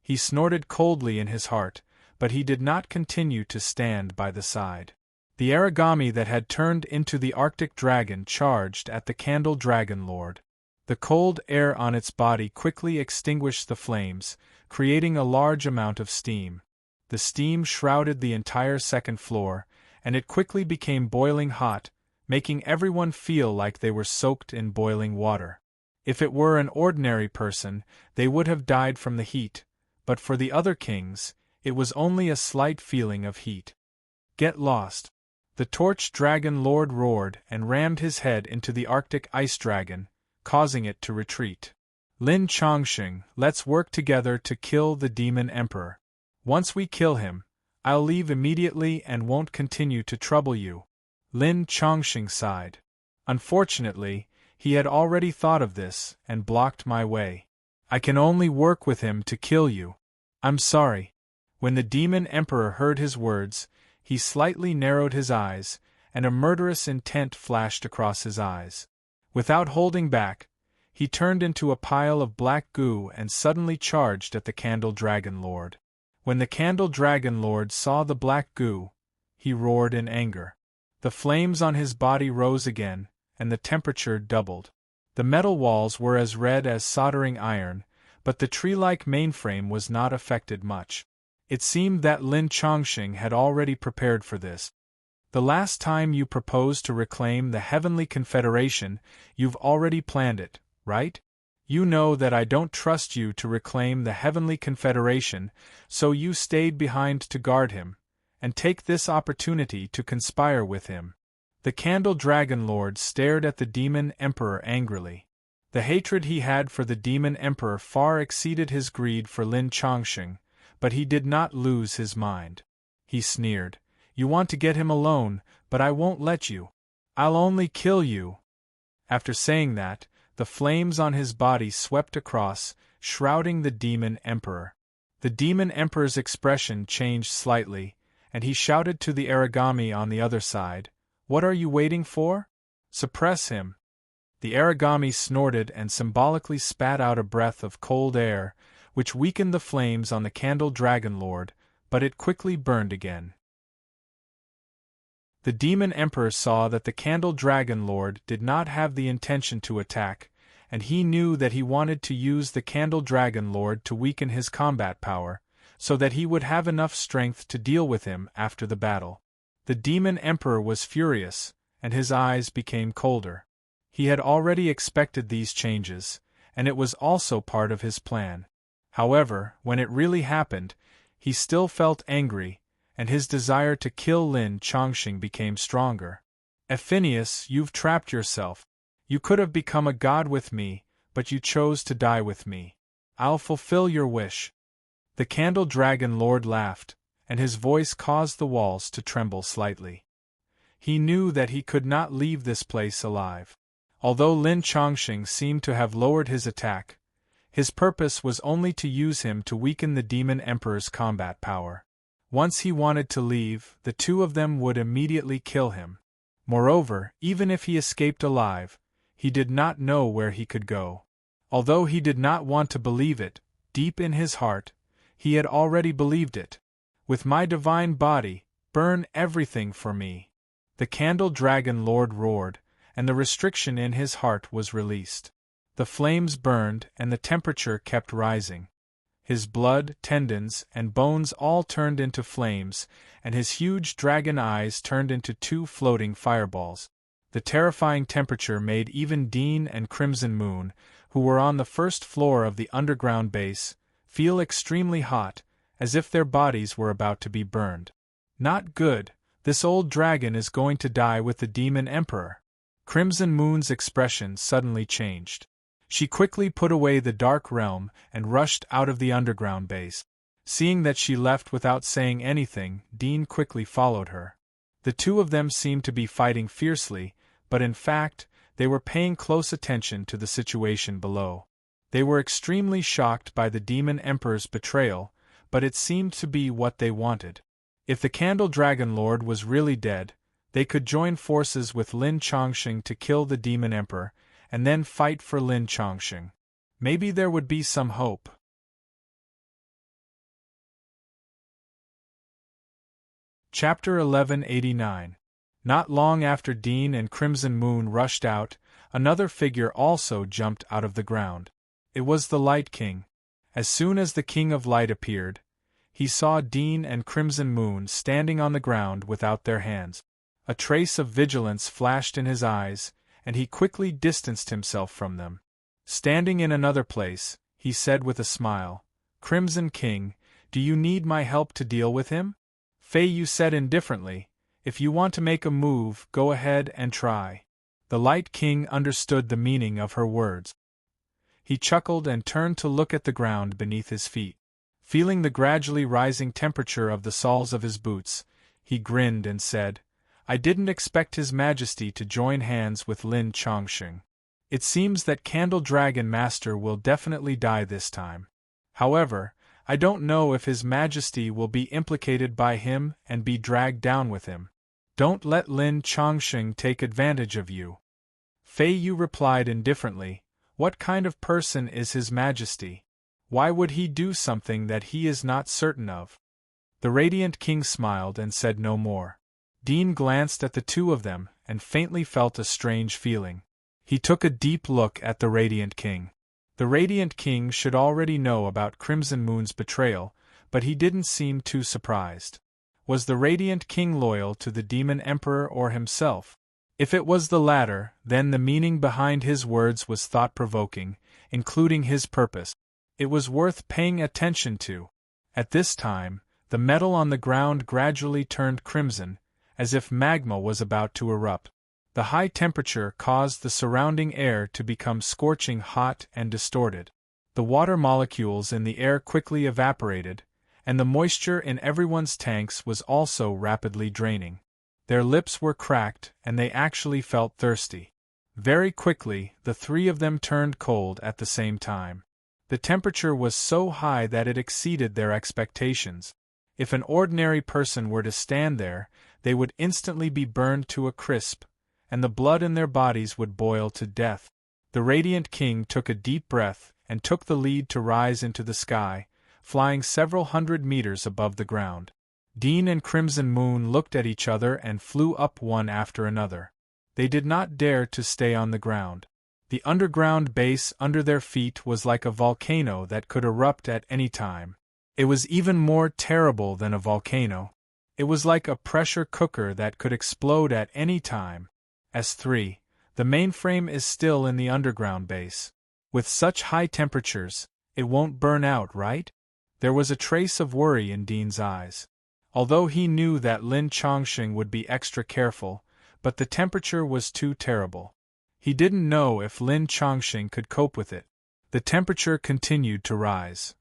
He snorted coldly in his heart, but he did not continue to stand by the side. The origami that had turned into the Arctic Dragon charged at the Candle Dragon Lord. The cold air on its body quickly extinguished the flames, creating a large amount of steam. The steam shrouded the entire second floor, and it quickly became boiling hot, making everyone feel like they were soaked in boiling water. If it were an ordinary person, they would have died from the heat, but for the other kings, it was only a slight feeling of heat. "Get lost!" The Torch Dragon Lord roared and rammed his head into the Arctic Ice Dragon, causing it to retreat. "Lin Chongqing, let's work together to kill the Demon Emperor. Once we kill him, I'll leave immediately and won't continue to trouble you." Lin Chongqing sighed. "Unfortunately, he had already thought of this and blocked my way. I can only work with him to kill you. I'm sorry." When the Demon Emperor heard his words, he slightly narrowed his eyes, and a murderous intent flashed across his eyes. Without holding back, he turned into a pile of black goo and suddenly charged at the Candle Dragon Lord. When the Candle Dragon Lord saw the black goo, he roared in anger. The flames on his body rose again, and the temperature doubled. The metal walls were as red as soldering iron, but the tree-like mainframe was not affected much. It seemed that Lin Chongqing had already prepared for this. "The last time you proposed to reclaim the Heavenly Confederation, you've already planned it, right? You know that I don't trust you to reclaim the Heavenly Confederation, so you stayed behind to guard him, and take this opportunity to conspire with him." The Candle Dragon Lord stared at the Demon Emperor angrily. The hatred he had for the Demon Emperor far exceeded his greed for Lin Chongqing, but he did not lose his mind. He sneered, "You want to get him alone, but I won't let you. I'll only kill you." After saying that, the flames on his body swept across, shrouding the Demon Emperor. The Demon Emperor's expression changed slightly, and he shouted to the origami on the other side, "What are you waiting for? Suppress him." The origami snorted and symbolically spat out a breath of cold air, which weakened the flames on the Candle Dragon Lord, but it quickly burned again. The Demon Emperor saw that the Candle Dragon Lord did not have the intention to attack, and he knew that he wanted to use the Candle Dragon Lord to weaken his combat power, so that he would have enough strength to deal with him after the battle. The Demon Emperor was furious, and his eyes became colder. He had already expected these changes, and it was also part of his plan. However, when it really happened, he still felt angry, and his desire to kill Lin Chongqing became stronger. "Phineas, you've trapped yourself. You could have become a god with me, but you chose to die with me. I'll fulfill your wish." The Candle Dragon Lord laughed, and his voice caused the walls to tremble slightly. He knew that he could not leave this place alive. Although Lin Chongqing seemed to have lowered his attack, his purpose was only to use him to weaken the Demon Emperor's combat power. Once he wanted to leave, the two of them would immediately kill him. Moreover, even if he escaped alive, he did not know where he could go. Although he did not want to believe it, deep in his heart, he had already believed it. "With my divine body, burn everything for me." The Candle Dragon Lord roared, and the restriction in his heart was released. The flames burned, and the temperature kept rising. His blood, tendons, and bones all turned into flames, and his huge dragon eyes turned into two floating fireballs. The terrifying temperature made even Dean and Crimson Moon, who were on the first floor of the underground base, feel extremely hot, as if their bodies were about to be burned. "Not good, this old dragon is going to die with the Demon Emperor." Crimson Moon's expression suddenly changed. She quickly put away the Dark Realm and rushed out of the underground base. Seeing that she left without saying anything, Dean quickly followed her. The two of them seemed to be fighting fiercely, but in fact, they were paying close attention to the situation below. They were extremely shocked by the Demon Emperor's betrayal, but it seemed to be what they wanted. If the Candle Dragon Lord was really dead, they could join forces with Lin Chongqing to kill the Demon Emperor, and then fight for Lin Chongqing. Maybe there would be some hope. Chapter 1189. Not long after Dean and Crimson Moon rushed out, another figure also jumped out of the ground. It was the Light King. As soon as the King of Light appeared, he saw Dean and Crimson Moon standing on the ground without their hands. A trace of vigilance flashed in his eyes, and he quickly distanced himself from them. Standing in another place, he said with a smile, "Crimson King, do you need my help to deal with him?" Fei Yu said indifferently, "If you want to make a move, go ahead and try." The Light King understood the meaning of her words. He chuckled and turned to look at the ground beneath his feet. Feeling the gradually rising temperature of the soles of his boots, he grinned and said, "I didn't expect His Majesty to join hands with Lin Chongqing. It seems that Candle Dragon Master will definitely die this time. However, I don't know if His Majesty will be implicated by him and be dragged down with him. Don't let Lin Chongqing take advantage of you." Fei Yu replied indifferently, "What kind of person is His Majesty? Why would he do something that he is not certain of?" The Radiant King smiled and said no more. Dean glanced at the two of them and faintly felt a strange feeling. He took a deep look at the Radiant King. The Radiant King should already know about Crimson Moon's betrayal, but he didn't seem too surprised. Was the Radiant King loyal to the Demon Emperor or himself? If it was the latter, then the meaning behind his words was thought-provoking, including his purpose. It was worth paying attention to. At this time, the metal on the ground gradually turned crimson, as if magma was about to erupt. The high temperature caused the surrounding air to become scorching hot and distorted. The water molecules in the air quickly evaporated, and the moisture in everyone's tanks was also rapidly draining. Their lips were cracked, and they actually felt thirsty. Very quickly, the three of them turned cold at the same time. The temperature was so high that it exceeded their expectations. If an ordinary person were to stand there, they would instantly be burned to a crisp, and the blood in their bodies would boil to death. The Radiant King took a deep breath and took the lead to rise into the sky, flying several hundred meters above the ground. Dean and Crimson Moon looked at each other and flew up one after another. They did not dare to stay on the ground. The underground base under their feet was like a volcano that could erupt at any time. It was even more terrible than a volcano. It was like a pressure cooker that could explode at any time. S3, the mainframe is still in the underground base. With such high temperatures, it won't burn out, right? There was a trace of worry in Dean's eyes. Although he knew that Lin Chongqing would be extra careful, but the temperature was too terrible. He didn't know if Lin Chongqing could cope with it. The temperature continued to rise.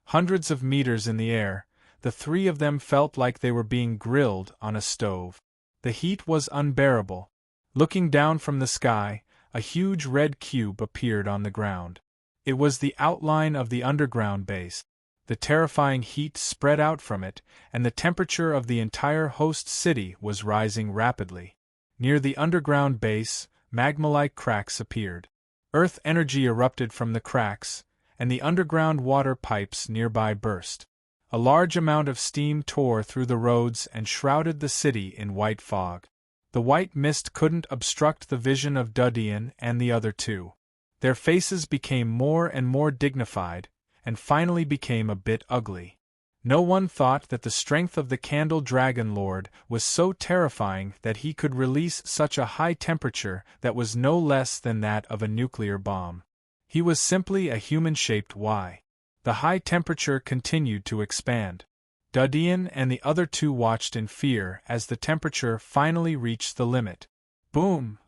Hundreds of meters in the air, the three of them felt like they were being grilled on a stove. The heat was unbearable. Looking down from the sky, a huge red cube appeared on the ground. It was the outline of the underground base. The terrifying heat spread out from it, and the temperature of the entire host city was rising rapidly. Near the underground base, magma-like cracks appeared. Earth energy erupted from the cracks, and the underground water pipes nearby burst. A large amount of steam tore through the roads and shrouded the city in white fog. The white mist couldn't obstruct the vision of Dudian and the other two. Their faces became more and more dignified, and finally became a bit ugly. No one thought that the strength of the Candle Dragon Lord was so terrifying that he could release such a high temperature that was no less than that of a nuclear bomb. He was simply a human-shaped Y. The high temperature continued to expand. Dudian and the other two watched in fear as the temperature finally reached the limit. Boom!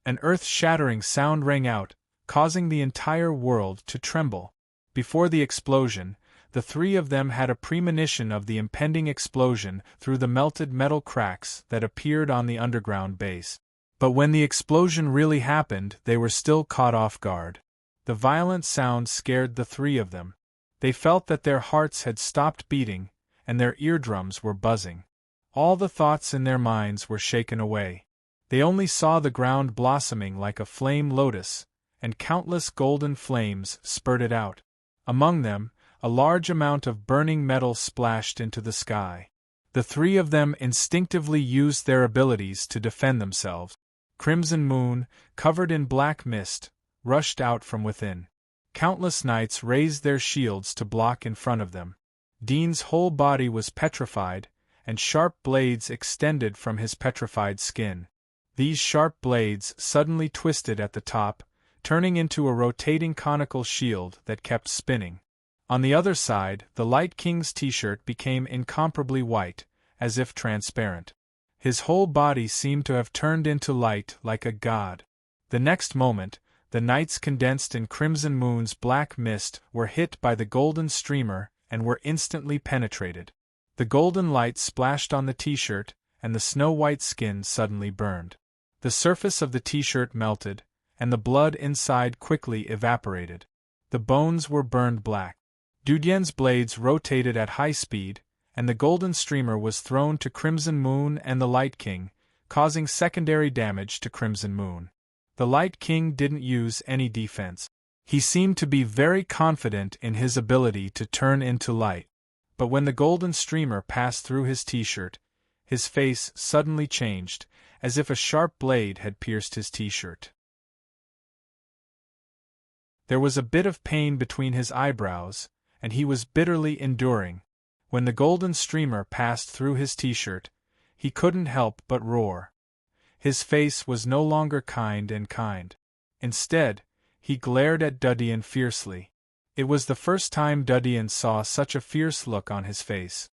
An earth-shattering sound rang out, causing the entire world to tremble. Before the explosion, the three of them had a premonition of the impending explosion through the melted metal cracks that appeared on the underground base. But when the explosion really happened, they were still caught off guard. The violent sound scared the three of them. They felt that their hearts had stopped beating, and their eardrums were buzzing. All the thoughts in their minds were shaken away. They only saw the ground blossoming like a flame lotus, and countless golden flames spurted out. Among them, a large amount of burning metal splashed into the sky. The three of them instinctively used their abilities to defend themselves. Crimson Moon, covered in black mist, rushed out from within. Countless knights raised their shields to block in front of them. Dean's whole body was petrified, and sharp blades extended from his petrified skin. These sharp blades suddenly twisted at the top, turning into a rotating conical shield that kept spinning. On the other side, the Light King's t-shirt became incomparably white, as if transparent. His whole body seemed to have turned into light like a god. The next moment, the knights condensed in Crimson Moon's black mist were hit by the golden streamer and were instantly penetrated. The golden light splashed on the t-shirt, and the snow-white skin suddenly burned. The surface of the t-shirt melted, and the blood inside quickly evaporated. The bones were burned black. Dudian's blades rotated at high speed, and the golden streamer was thrown to Crimson Moon and the Light King, causing secondary damage to Crimson Moon. The Light King didn't use any defense. He seemed to be very confident in his ability to turn into light. But when the golden streamer passed through his t-shirt, his face suddenly changed, as if a sharp blade had pierced his t-shirt. There was a bit of pain between his eyebrows, and he was bitterly enduring. When the golden streamer passed through his t-shirt, he couldn't help but roar. His face was no longer kind and kind. Instead, he glared at Dudian fiercely. It was the first time Dudian saw such a fierce look on his face.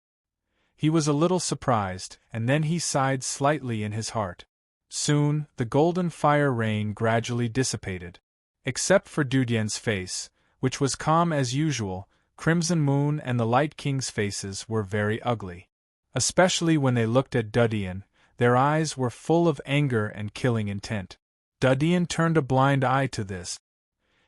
He was a little surprised, and then he sighed slightly in his heart. Soon, the golden fire rain gradually dissipated. Except for Dudian's face, which was calm as usual, Crimson Moon and the Light King's faces were very ugly. Especially when they looked at Dudian, their eyes were full of anger and killing intent. Dudian turned a blind eye to this.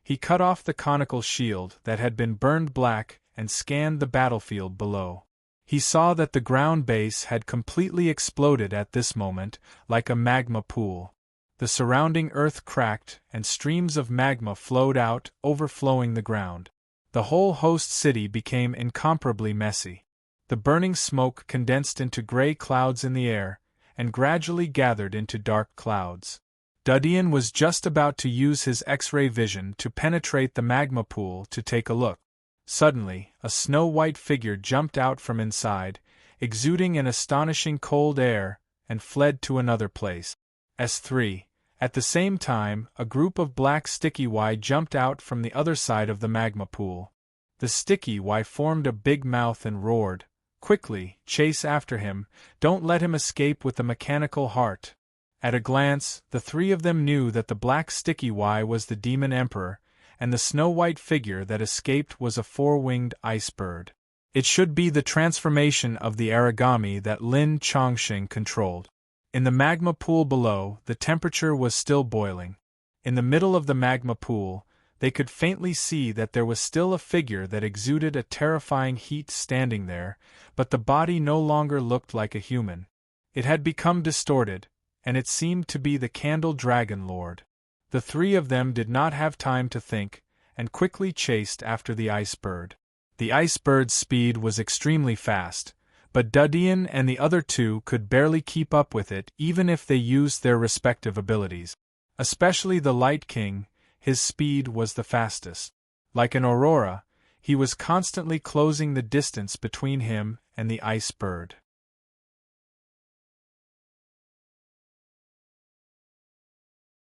He cut off the conical shield that had been burned black and scanned the battlefield below. He saw that the ground base had completely exploded at this moment, like a magma pool. The surrounding earth cracked, and streams of magma flowed out, overflowing the ground. The whole host city became incomparably messy. The burning smoke condensed into gray clouds in the air, and gradually gathered into dark clouds. Dudian was just about to use his X-ray vision to penetrate the magma pool to take a look. Suddenly, a snow-white figure jumped out from inside, exuding an astonishing cold air, and fled to another place. S3. At the same time, a group of black sticky Y jumped out from the other side of the magma pool. The sticky Y formed a big mouth and roared, "Quickly, chase after him, don't let him escape with the mechanical heart." At a glance, the three of them knew that the black sticky Y was the Demon Emperor, and the snow-white figure that escaped was a four-winged ice bird. It should be the transformation of the origami that Lin Chongqing controlled. In the magma pool below, the temperature was still boiling. In the middle of the magma pool, they could faintly see that there was still a figure that exuded a terrifying heat standing there, but the body no longer looked like a human. It had become distorted, and it seemed to be the Candle Dragon Lord. The three of them did not have time to think, and quickly chased after the ice bird. The ice bird's speed was extremely fast, but Dudian and the other two could barely keep up with it even if they used their respective abilities. Especially the Light King, his speed was the fastest. Like an aurora, he was constantly closing the distance between him and the ice bird.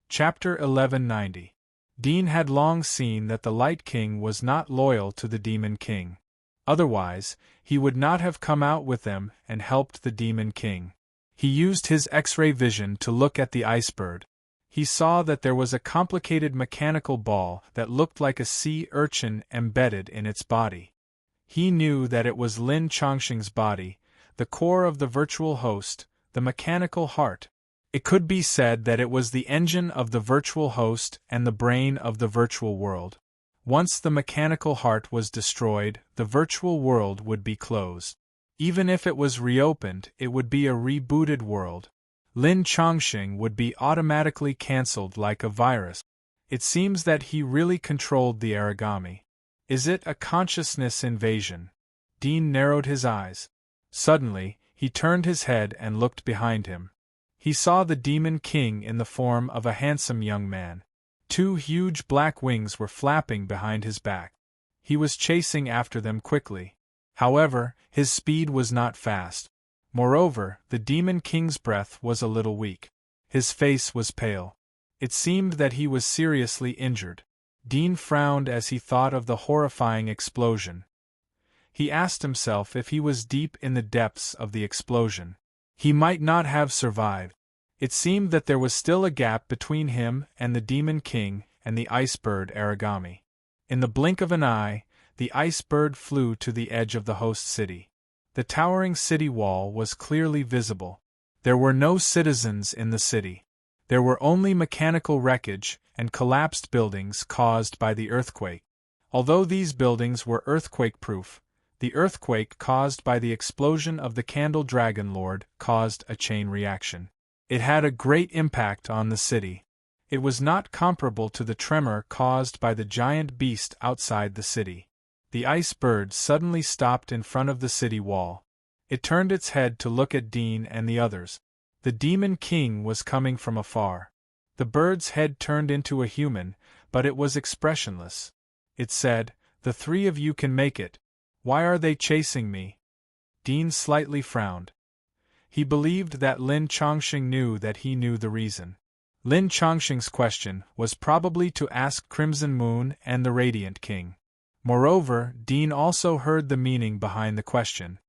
Chapter 1190. Dean had long seen that the Light King was not loyal to the Demon King. Otherwise, he would not have come out with them and helped the Demon King. He used his X-ray vision to look at the ice bird. He saw that there was a complicated mechanical ball that looked like a sea urchin embedded in its body. He knew that it was Lin Chongqing's body, the core of the virtual host, the mechanical heart. It could be said that it was the engine of the virtual host and the brain of the virtual world. Once the mechanical heart was destroyed, the virtual world would be closed. Even if it was reopened, it would be a rebooted world. Lin Chongqing would be automatically cancelled like a virus. It seems that he really controlled the origami. Is it a consciousness invasion? Dean narrowed his eyes. Suddenly, he turned his head and looked behind him. He saw the Demon King in the form of a handsome young man. Two huge black wings were flapping behind his back. He was chasing after them quickly. However, his speed was not fast. Moreover, the Demon King's breath was a little weak. His face was pale. It seemed that he was seriously injured. Dean frowned as he thought of the horrifying explosion. He asked himself if he was deep in the depths of the explosion. He might not have survived. It seemed that there was still a gap between him and the Demon King and the ice bird origami. In the blink of an eye, the ice bird flew to the edge of the host city. The towering city wall was clearly visible. There were no citizens in the city. There were only mechanical wreckage and collapsed buildings caused by the earthquake. Although these buildings were earthquake-proof, the earthquake caused by the explosion of the Candle Dragon Lord caused a chain reaction. It had a great impact on the city. It was not comparable to the tremor caused by the giant beast outside the city. The ice bird suddenly stopped in front of the city wall. It turned its head to look at Dean and the others. The Demon King was coming from afar. The bird's head turned into a human, but it was expressionless. It said, "The three of you can make it. Why are they chasing me?" Dean slightly frowned. He believed that Lin Chongqing knew that he knew the reason. Lin Chongqing's question was probably to ask Crimson Moon and the Radiant King. Moreover, Dean also heard the meaning behind the question.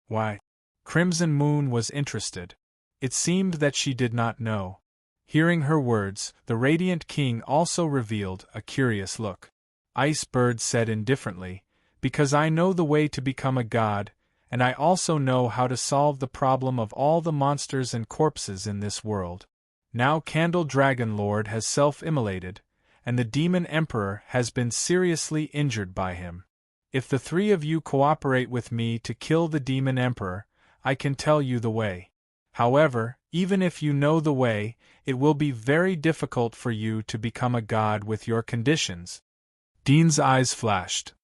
Why? Crimson Moon was interested. It seemed that she did not know. Hearing her words, the Radiant King also revealed a curious look. Ice Bird said indifferently, "Because I know the way to become a god, and I also know how to solve the problem of all the monsters and corpses in this world. Now Candle Dragon Lord has self-immolated, and the Demon Emperor has been seriously injured by him. If the three of you cooperate with me to kill the Demon Emperor, I can tell you the way. However, even if you know the way, it will be very difficult for you to become a god with your conditions." Dean's eyes flashed.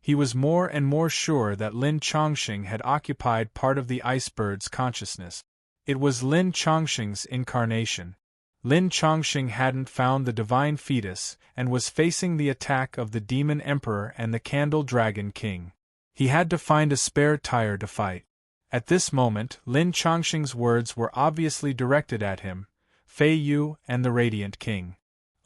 He was more and more sure that Lin Chongqing had occupied part of the Ice Bird's consciousness. It was Lin Chongqing's incarnation. Lin Chongqing hadn't found the divine fetus and was facing the attack of the Demon Emperor and the Candle Dragon King. He had to find a spare tire to fight. At this moment, Lin Chongqing's words were obviously directed at him, Fei Yu and the Radiant King.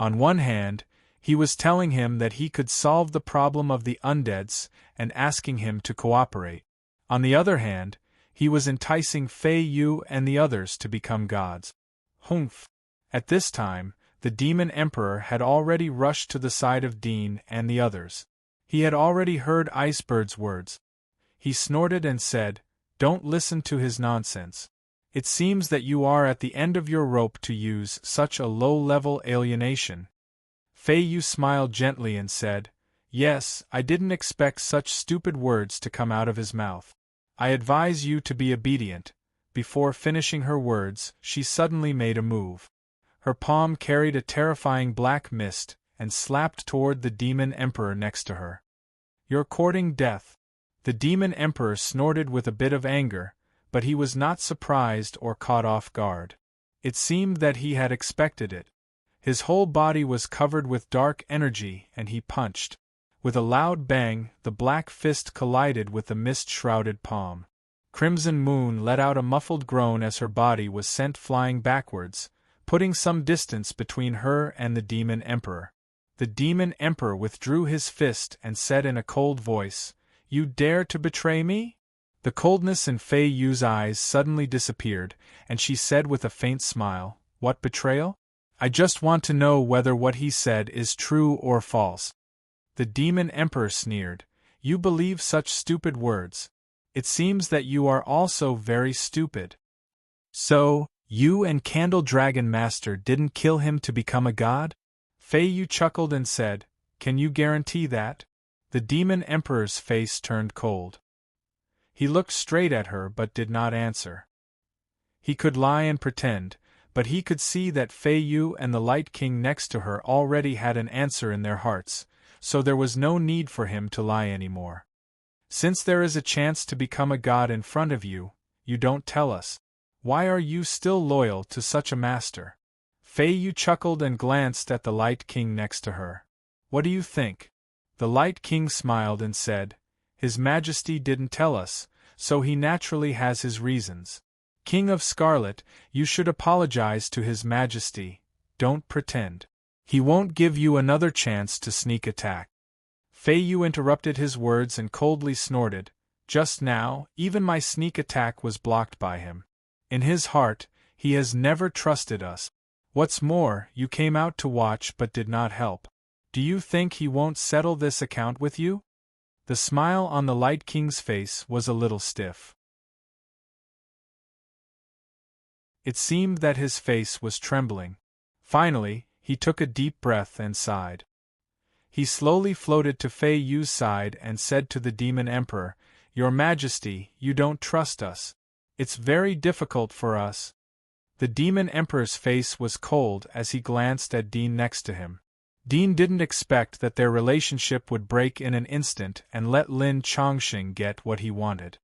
On one hand, he was telling him that he could solve the problem of the undeads and asking him to cooperate. On the other hand, he was enticing Fei Yu and the others to become gods. Humph! At this time, the Demon Emperor had already rushed to the side of Dean and the others. He had already heard Ice Bird's words. He snorted and said, "Don't listen to his nonsense. It seems that you are at the end of your rope to use such a low-level alienation." Fei Yu smiled gently and said, "Yes, I didn't expect such stupid words to come out of his mouth. I advise you to be obedient." Before finishing her words, she suddenly made a move. Her palm carried a terrifying black mist and slapped toward the Demon Emperor next to her. "You're courting death." The Demon Emperor snorted with a bit of anger, but he was not surprised or caught off guard. It seemed that he had expected it. His whole body was covered with dark energy and he punched. With a loud bang, the black fist collided with the mist-shrouded palm. Crimson Moon let out a muffled groan as her body was sent flying backwards, putting some distance between her and the Demon Emperor. The Demon Emperor withdrew his fist and said in a cold voice, "You dare to betray me?" The coldness in Fei Yu's eyes suddenly disappeared, and she said with a faint smile, "What betrayal? I just want to know whether what he said is true or false." The Demon Emperor sneered, "You believe such stupid words. It seems that you are also very stupid. So, you and Candle Dragon Master didn't kill him to become a god?" Fei Yu chuckled and said, "Can you guarantee that?" The Demon Emperor's face turned cold. He looked straight at her but did not answer. He could lie and pretend, but he could see that Fei Yu and the Light King next to her already had an answer in their hearts, so there was no need for him to lie anymore. "Since there is a chance to become a god in front of you, you don't tell us. Why are you still loyal to such a master?" Fei Yu chuckled and glanced at the Light King next to her. "What do you think?" The Light King smiled and said, "His Majesty didn't tell us, so he naturally has his reasons. King of Scarlet, you should apologize to His Majesty. Don't pretend. He won't give you another chance to sneak attack." Fei Yu interrupted his words and coldly snorted, "Just now, even my sneak attack was blocked by him. In his heart, he has never trusted us. What's more, you came out to watch but did not help. Do you think he won't settle this account with you?" The smile on the Light King's face was a little stiff. It seemed that his face was trembling. Finally, he took a deep breath and sighed. He slowly floated to Fei Yu's side and said to the Demon Emperor, "Your Majesty, you don't trust us. It's very difficult for us." The Demon Emperor's face was cold as he glanced at Dean next to him. Dean didn't expect that their relationship would break in an instant and let Lin Chongqing get what he wanted.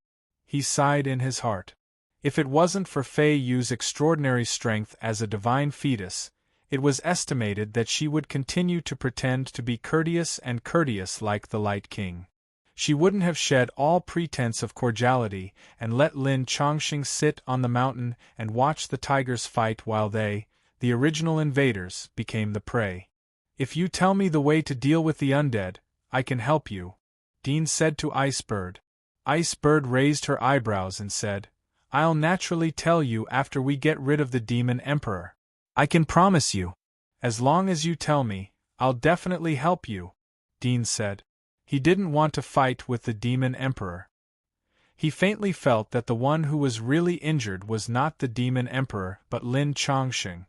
He sighed in his heart. If it wasn't for Fei Yu's extraordinary strength as a divine fetus, it was estimated that she would continue to pretend to be courteous like the Light King. She wouldn't have shed all pretense of cordiality and let Lin Chongqing sit on the mountain and watch the tigers fight while they, the original invaders, became the prey. If you tell me the way to deal with the undead, I can help you, Dean said to Icebird. Icebird raised her eyebrows and said, I'll naturally tell you after we get rid of the Demon Emperor. I can promise you. As long as you tell me, I'll definitely help you, Dean said. He didn't want to fight with the Demon Emperor. He faintly felt that the one who was really injured was not the Demon Emperor but Lin Chongqing.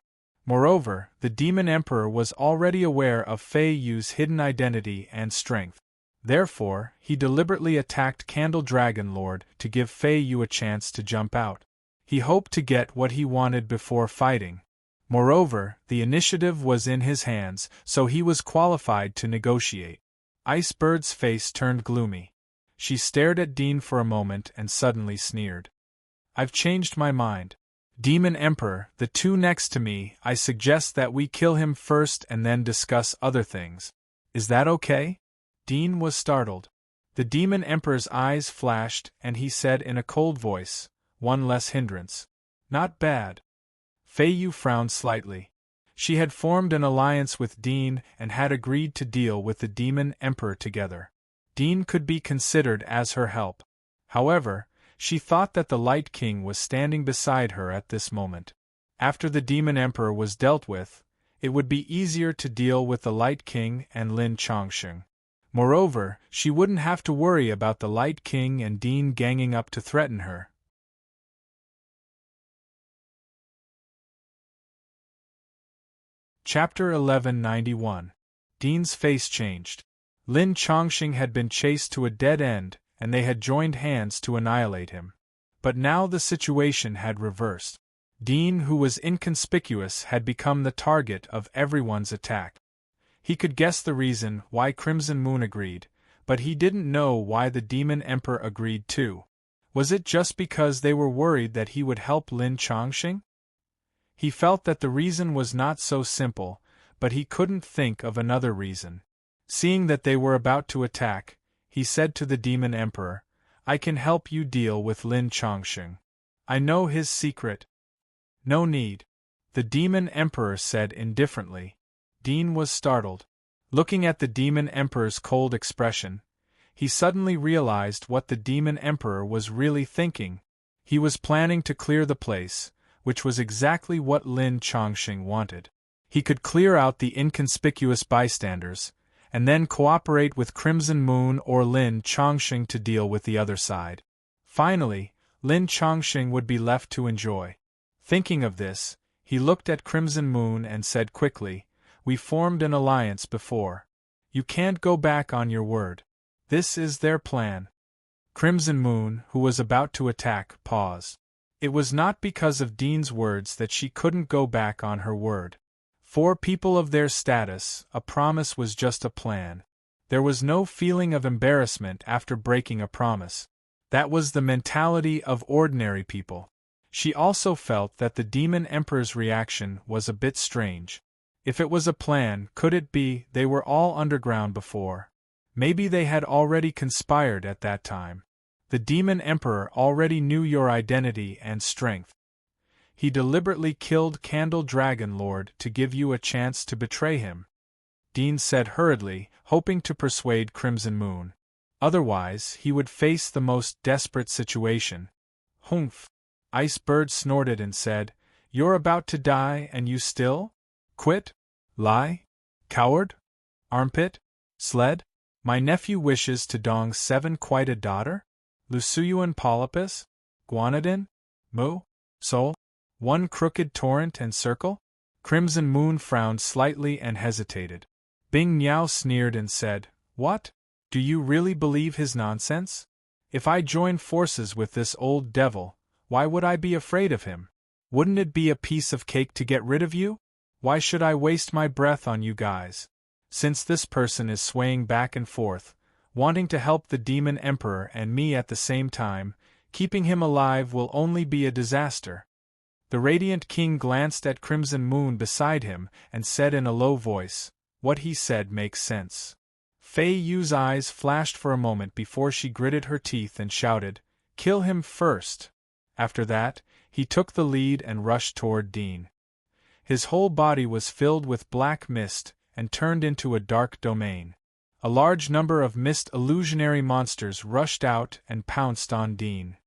Moreover, the Demon Emperor was already aware of Fei Yu's hidden identity and strength. Therefore, he deliberately attacked Candle Dragon Lord to give Fei Yu a chance to jump out. He hoped to get what he wanted before fighting. Moreover, the initiative was in his hands, so he was qualified to negotiate. Icebird's face turned gloomy. She stared at Dean for a moment and suddenly sneered. I've changed my mind. Demon Emperor, the two next to me, I suggest that we kill him first and then discuss other things. Is that okay? Dean was startled. The Demon Emperor's eyes flashed and he said in a cold voice, one less hindrance. Not bad. Fei Yu frowned slightly. She had formed an alliance with Dean and had agreed to deal with the Demon Emperor together. Dean could be considered as her help. However, she thought that the Light King was standing beside her at this moment. After the Demon Emperor was dealt with, it would be easier to deal with the Light King and Lin Chongqing. Moreover, she wouldn't have to worry about the Light King and Dean ganging up to threaten her. Chapter 1191. Dean's face changed. Lin Chongqing had been chased to a dead end, and they had joined hands to annihilate him. But now the situation had reversed. Dean, who was inconspicuous, had become the target of everyone's attack. He could guess the reason why Crimson Moon agreed, but he didn't know why the Demon Emperor agreed too. Was it just because they were worried that he would help Lin Chongqing? He felt that the reason was not so simple, but he couldn't think of another reason. Seeing that they were about to attack, he said to the Demon Emperor, I can help you deal with Lin Chongqing. I know his secret. No need, the Demon Emperor said indifferently. Dean was startled. Looking at the Demon Emperor's cold expression, he suddenly realized what the Demon Emperor was really thinking. He was planning to clear the place, which was exactly what Lin Chongqing wanted. He could clear out the inconspicuous bystanders, and then cooperate with Crimson Moon or Lin Chongqing to deal with the other side. Finally, Lin Chongqing would be left to enjoy. Thinking of this, he looked at Crimson Moon and said quickly, We formed an alliance before. You can't go back on your word. This is their plan. Crimson Moon, who was about to attack, paused. It was not because of Dean's words that she couldn't go back on her word. For people of their status, a promise was just a plan. There was no feeling of embarrassment after breaking a promise. That was the mentality of ordinary people. She also felt that the Demon Emperor's reaction was a bit strange. If it was a plan, could it be they were all underground before? Maybe they had already conspired at that time. The Demon Emperor already knew your identity and strength. He deliberately killed Candle Dragon Lord to give you a chance to betray him, Dean said hurriedly, hoping to persuade Crimson Moon. Otherwise, he would face the most desperate situation. Humph! Icebird snorted and said, You're about to die and you still? Quit? Lie? Coward? Armpit? Sled? My nephew wishes to dong 7 quite a daughter? Lusuyuan Polypus? Guanidin? Mu? Sol? 1 crooked torrent and circle? Crimson Moon frowned slightly and hesitated. Bing Niao sneered and said, What? Do you really believe his nonsense? If I join forces with this old devil, why would I be afraid of him? Wouldn't it be a piece of cake to get rid of you? Why should I waste my breath on you guys? Since this person is swaying back and forth, wanting to help the Demon Emperor and me at the same time, keeping him alive will only be a disaster. The Radiant King glanced at Crimson Moon beside him and said in a low voice, What he said makes sense. Fei Yu's eyes flashed for a moment before she gritted her teeth and shouted, "Kill him first!" After that, he took the lead and rushed toward Dean. His whole body was filled with black mist and turned into a dark domain. A large number of mist illusionary monsters rushed out and pounced on Dean.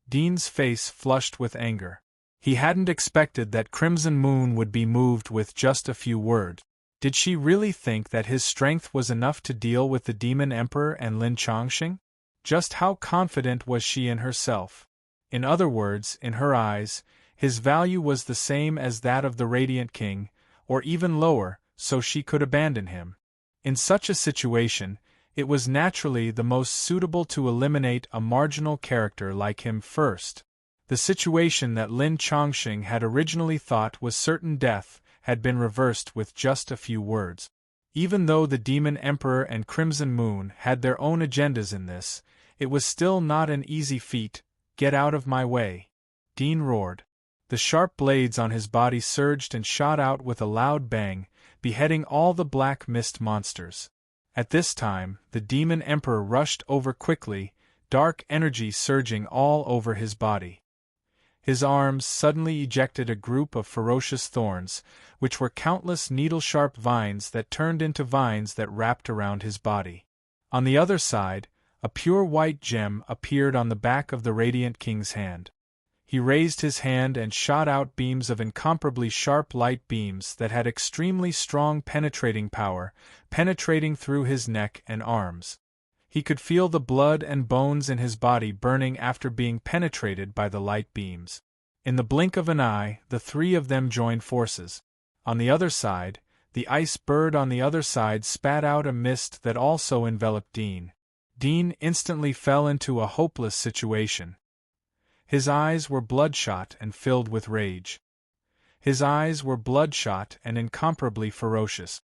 Dean's face flushed with anger. He hadn't expected that Crimson Moon would be moved with just a few words. Did she really think that his strength was enough to deal with the Demon Emperor and Lin Chongqing? Just how confident was she in herself? In other words, in her eyes, his value was the same as that of the Radiant King, or even lower, so she could abandon him. In such a situation, it was naturally the most suitable to eliminate a marginal character like him first. The situation that Lin Chongqing had originally thought was certain death had been reversed with just a few words. Even though the Demon Emperor and Crimson Moon had their own agendas in this, it was still not an easy feat. "Get out of my way!" Dean roared. The sharp blades on his body surged and shot out with a loud bang, beheading all the black mist monsters. At this time, the Demon Emperor rushed over quickly, dark energy surging all over his body. His arms suddenly ejected a group of ferocious thorns, which were countless needle-sharp vines that turned into vines that wrapped around his body. On the other side, a pure white gem appeared on the back of the Radiant King's hand. He raised his hand and shot out beams of incomparably sharp light beams that had extremely strong penetrating power, penetrating through his neck and arms. He could feel the blood and bones in his body burning after being penetrated by the light beams. In the blink of an eye, the three of them joined forces. On the other side, the ice bird on the other side spat out a mist that also enveloped Dean. Dean instantly fell into a hopeless situation. His eyes were bloodshot and filled with rage. His eyes were bloodshot and incomparably ferocious.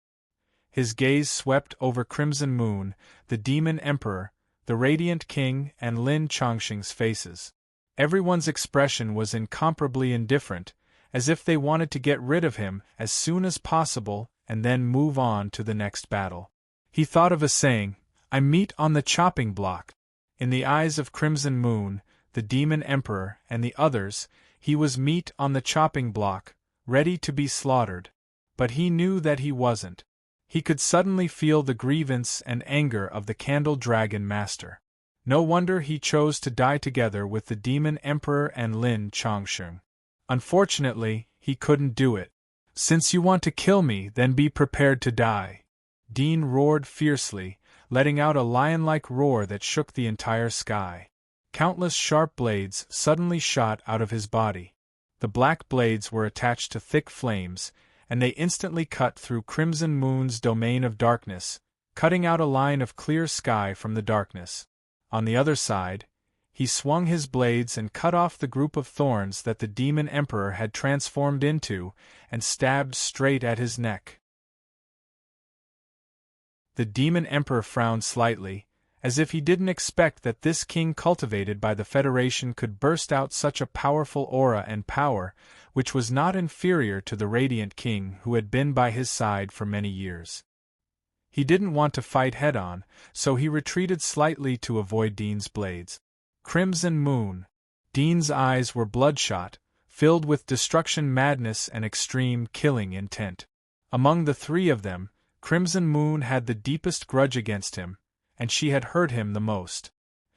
His gaze swept over Crimson Moon, the Demon Emperor, the Radiant King, and Lin Chongqing's faces. Everyone's expression was incomparably indifferent, as if they wanted to get rid of him as soon as possible and then move on to the next battle. He thought of a saying, "I'm meat on the chopping block." In the eyes of Crimson Moon, the Demon Emperor, and the others, he was meat on the chopping block, ready to be slaughtered. But he knew that he wasn't. He could suddenly feel the grievance and anger of the Candle Dragon Master. No wonder he chose to die together with the Demon Emperor and Lin Chongqing. Unfortunately, he couldn't do it. "Since you want to kill me, then be prepared to die." Dean roared fiercely, letting out a lion-like roar that shook the entire sky. Countless sharp blades suddenly shot out of his body. The black blades were attached to thick flames, and they instantly cut through Crimson Moon's domain of darkness, cutting out a line of clear sky from the darkness. On the other side, he swung his blades and cut off the group of thorns that the Demon Emperor had transformed into, and stabbed straight at his neck. The Demon Emperor frowned slightly, as if he didn't expect that this king cultivated by the Federation could burst out such a powerful aura and power, which was not inferior to the Radiant King who had been by his side for many years. He didn't want to fight head-on, so he retreated slightly to avoid Dean's blades. Crimson Moon. Dean's eyes were bloodshot, filled with destruction madness and extreme killing intent. Among the three of them, Crimson Moon had the deepest grudge against him, and she had hurt him the most.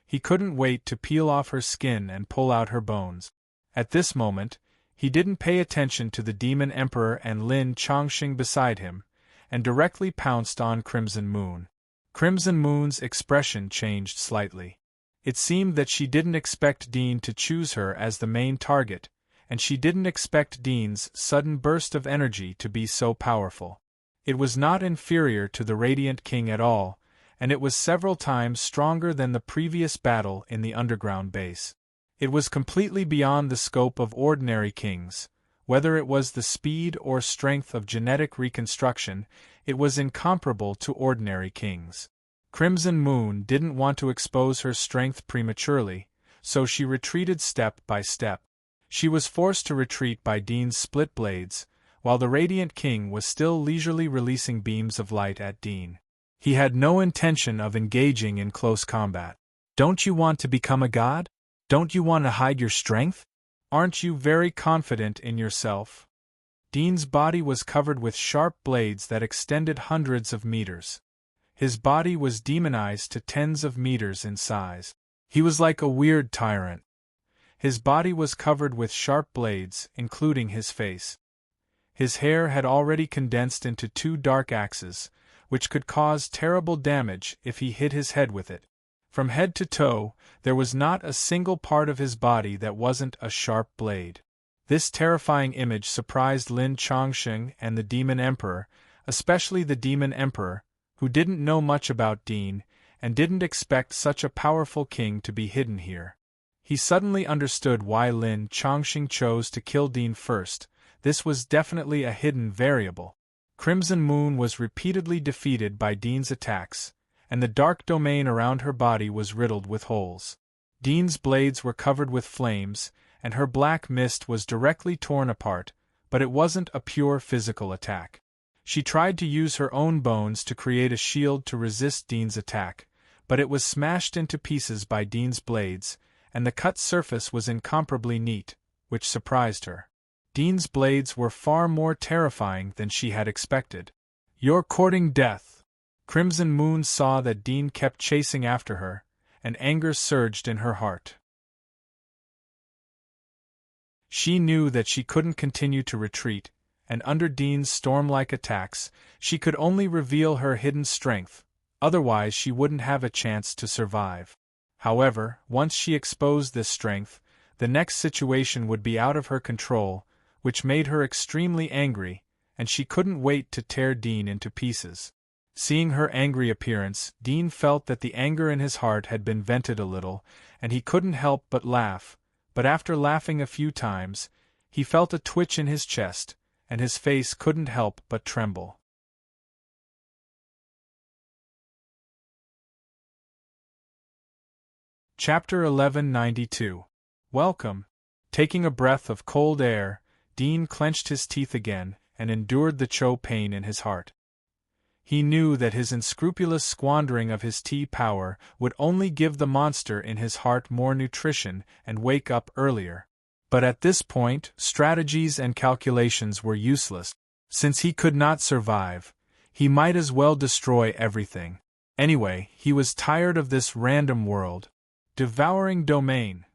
He couldn't wait to peel off her skin and pull out her bones. At this moment, he didn't pay attention to the Demon Emperor and Lin Chongqing beside him, and directly pounced on Crimson Moon. Crimson Moon's expression changed slightly. It seemed that she didn't expect Dean to choose her as the main target, and she didn't expect Dean's sudden burst of energy to be so powerful. It was not inferior to the Radiant King at all, and it was several times stronger than the previous battle in the underground base. It was completely beyond the scope of ordinary kings. Whether it was the speed or strength of genetic reconstruction, it was incomparable to ordinary kings. Crimson Moon didn't want to expose her strength prematurely, so she retreated step by step. She was forced to retreat by Dean's split blades, while the Radiant King was still leisurely releasing beams of light at Dean. He had no intention of engaging in close combat. "Don't you want to become a god? Don't you want to hide your strength? Aren't you very confident in yourself?" Dean's body was covered with sharp blades that extended hundreds of meters. His body was demonized to tens of meters in size. He was like a weird tyrant. His body was covered with sharp blades, including his face. His hair had already condensed into 2 dark axes, which could cause terrible damage if he hit his head with it. From head to toe, there was not a single part of his body that wasn't a sharp blade. This terrifying image surprised Lin Chongsheng and the Demon Emperor, especially the Demon Emperor, who didn't know much about Dean, and didn't expect such a powerful king to be hidden here. He suddenly understood why Lin Chongsheng chose to kill Dean first. This was definitely a hidden variable. Crimson Moon was repeatedly defeated by Dean's attacks, and the dark domain around her body was riddled with holes. Dean's blades were covered with flames, and her black mist was directly torn apart, but it wasn't a pure physical attack. She tried to use her own bones to create a shield to resist Dean's attack, but it was smashed into pieces by Dean's blades, and the cut surface was incomparably neat, which surprised her. Dean's blades were far more terrifying than she had expected. "You're courting death." Crimson Moon saw that Dean kept chasing after her, and anger surged in her heart. She knew that she couldn't continue to retreat, and under Dean's storm-like attacks, she could only reveal her hidden strength, otherwise she wouldn't have a chance to survive. However, once she exposed this strength, the next situation would be out of her control, which made her extremely angry, and she couldn't wait to tear Dean into pieces. Seeing her angry appearance, Dean felt that the anger in his heart had been vented a little, and he couldn't help but laugh, but after laughing a few times, he felt a twitch in his chest, and his face couldn't help but tremble. Chapter 1192. Welcome. Taking a breath of cold air, Dean clenched his teeth again, and endured the choke pain in his heart. He knew that his unscrupulous squandering of his tea power would only give the monster in his heart more nutrition and wake up earlier. But at this point, strategies and calculations were useless. Since he could not survive, he might as well destroy everything. Anyway, he was tired of this random world. Devouring domain.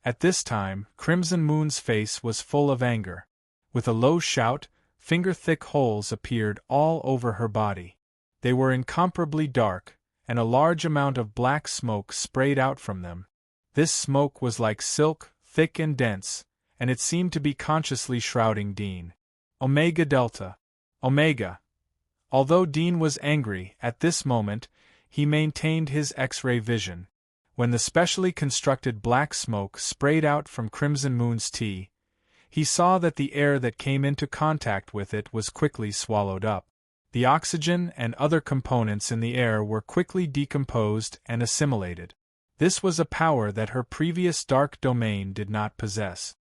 At this time, Crimson Moon's face was full of anger. With a low shout, finger-thick holes appeared all over her body. They were incomparably dark, and a large amount of black smoke sprayed out from them. This smoke was like silk, thick and dense, and it seemed to be consciously shrouding Dean. Omega Delta. Omega. Although Dean was angry, at this moment, he maintained his X-ray vision. When the specially constructed black smoke sprayed out from Crimson Moon's tea, he saw that the air that came into contact with it was quickly swallowed up. The oxygen and other components in the air were quickly decomposed and assimilated. This was a power that her previous dark domain did not possess.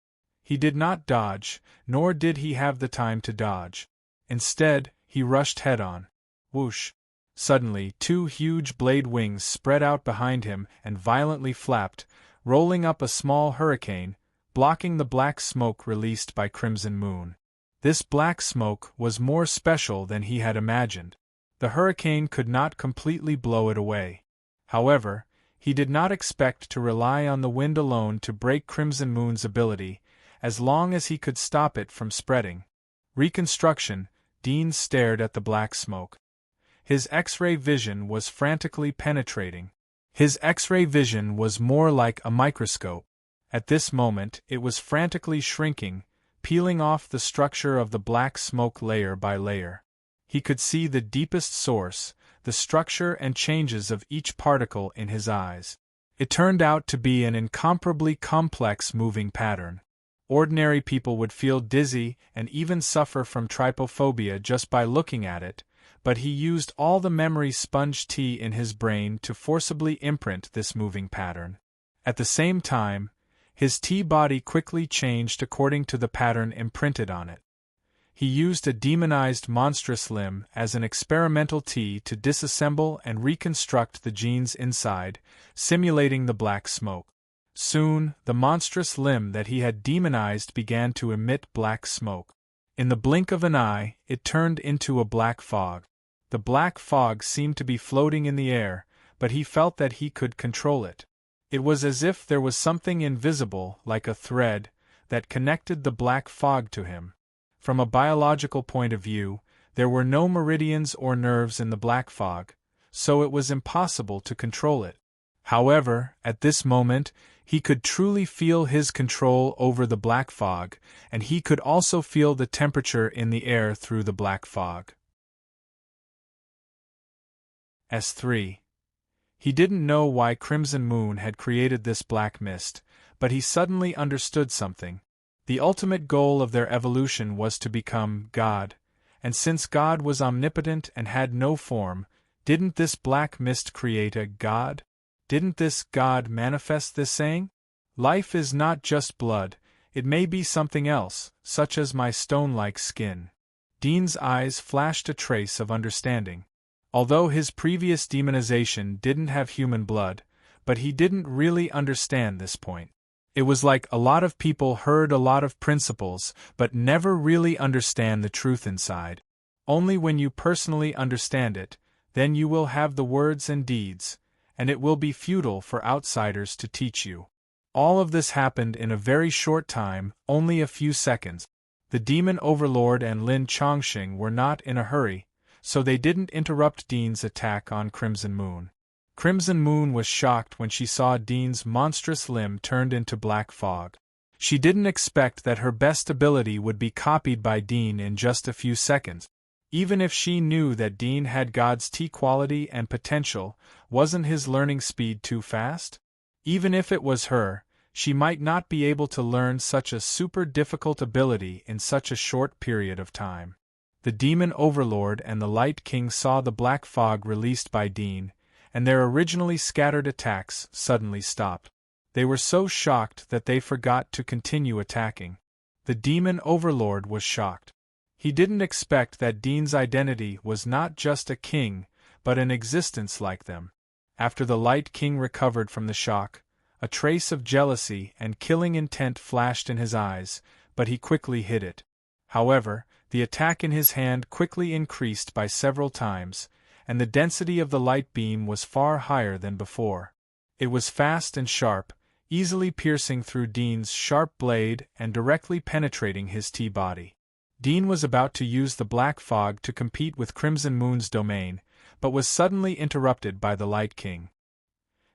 He did not dodge, nor did he have the time to dodge. Instead, he rushed head-on. Whoosh! Suddenly, 2 huge blade wings spread out behind him and violently flapped, rolling up a small hurricane, blocking the black smoke released by Crimson Moon. This black smoke was more special than he had imagined. The hurricane could not completely blow it away. However, he did not expect to rely on the wind alone to break Crimson Moon's ability, as long as he could stop it from spreading. Reconstruction. Dean stared at the black smoke. His X-ray vision was frantically penetrating. His X-ray vision was more like a microscope. At this moment, it was frantically shrinking, peeling off the structure of the black smoke layer by layer. He could see the deepest source, the structure and changes of each particle in his eyes. It turned out to be an incomparably complex moving pattern. Ordinary people would feel dizzy and even suffer from trypophobia just by looking at it, but he used all the memory sponge tea in his brain to forcibly imprint this moving pattern. At the same time, his tea body quickly changed according to the pattern imprinted on it. He used a demonized monstrous limb as an experimental tea to disassemble and reconstruct the gene's inside, simulating the black smoke. Soon, the monstrous limb that he had demonized began to emit black smoke. In the blink of an eye, it turned into a black fog. The black fog seemed to be floating in the air, but he felt that he could control it. It was as if there was something invisible, like a thread, that connected the black fog to him. From a biological point of view, there were no meridians or nerves in the black fog, so it was impossible to control it. However, at this moment, he could truly feel his control over the black fog, and he could also feel the temperature in the air through the black fog. S3. He didn't know why Crimson Moon had created this black mist, but he suddenly understood something. The ultimate goal of their evolution was to become God, and since God was omnipotent and had no form, didn't this black mist create a God? Didn't this God manifest this saying? Life is not just blood, it may be something else, such as my stone-like skin. Dean's eyes flashed a trace of understanding. Although his previous demonization didn't have human blood, but he didn't really understand this point. It was like a lot of people heard a lot of principles, but never really understand the truth inside. Only when you personally understand it, then you will have the words and deeds, and it will be futile for outsiders to teach you. All of this happened in a very short time, only a few seconds. The demon overlord and Lin Chongqing were not in a hurry, so they didn't interrupt Dean's attack on Crimson Moon. Crimson Moon was shocked when she saw Dean's monstrous limb turned into black fog. She didn't expect that her best ability would be copied by Dean in just a few seconds. Even if she knew that Dean had God's T quality and potential, wasn't his learning speed too fast? Even if it was her, she might not be able to learn such a super difficult ability in such a short period of time. The demon overlord and the Light King saw the black fog released by Dean, and their originally scattered attacks suddenly stopped. They were so shocked that they forgot to continue attacking. The demon overlord was shocked. He didn't expect that Dean's identity was not just a king, but an existence like them. After the Light King recovered from the shock, a trace of jealousy and killing intent flashed in his eyes, but he quickly hid it. However, the attack in his hand quickly increased by several times, and the density of the light beam was far higher than before. It was fast and sharp, easily piercing through Dean's sharp blade and directly penetrating his T-body. Dean was about to use the black fog to compete with Crimson Moon's domain, but was suddenly interrupted by the Light King.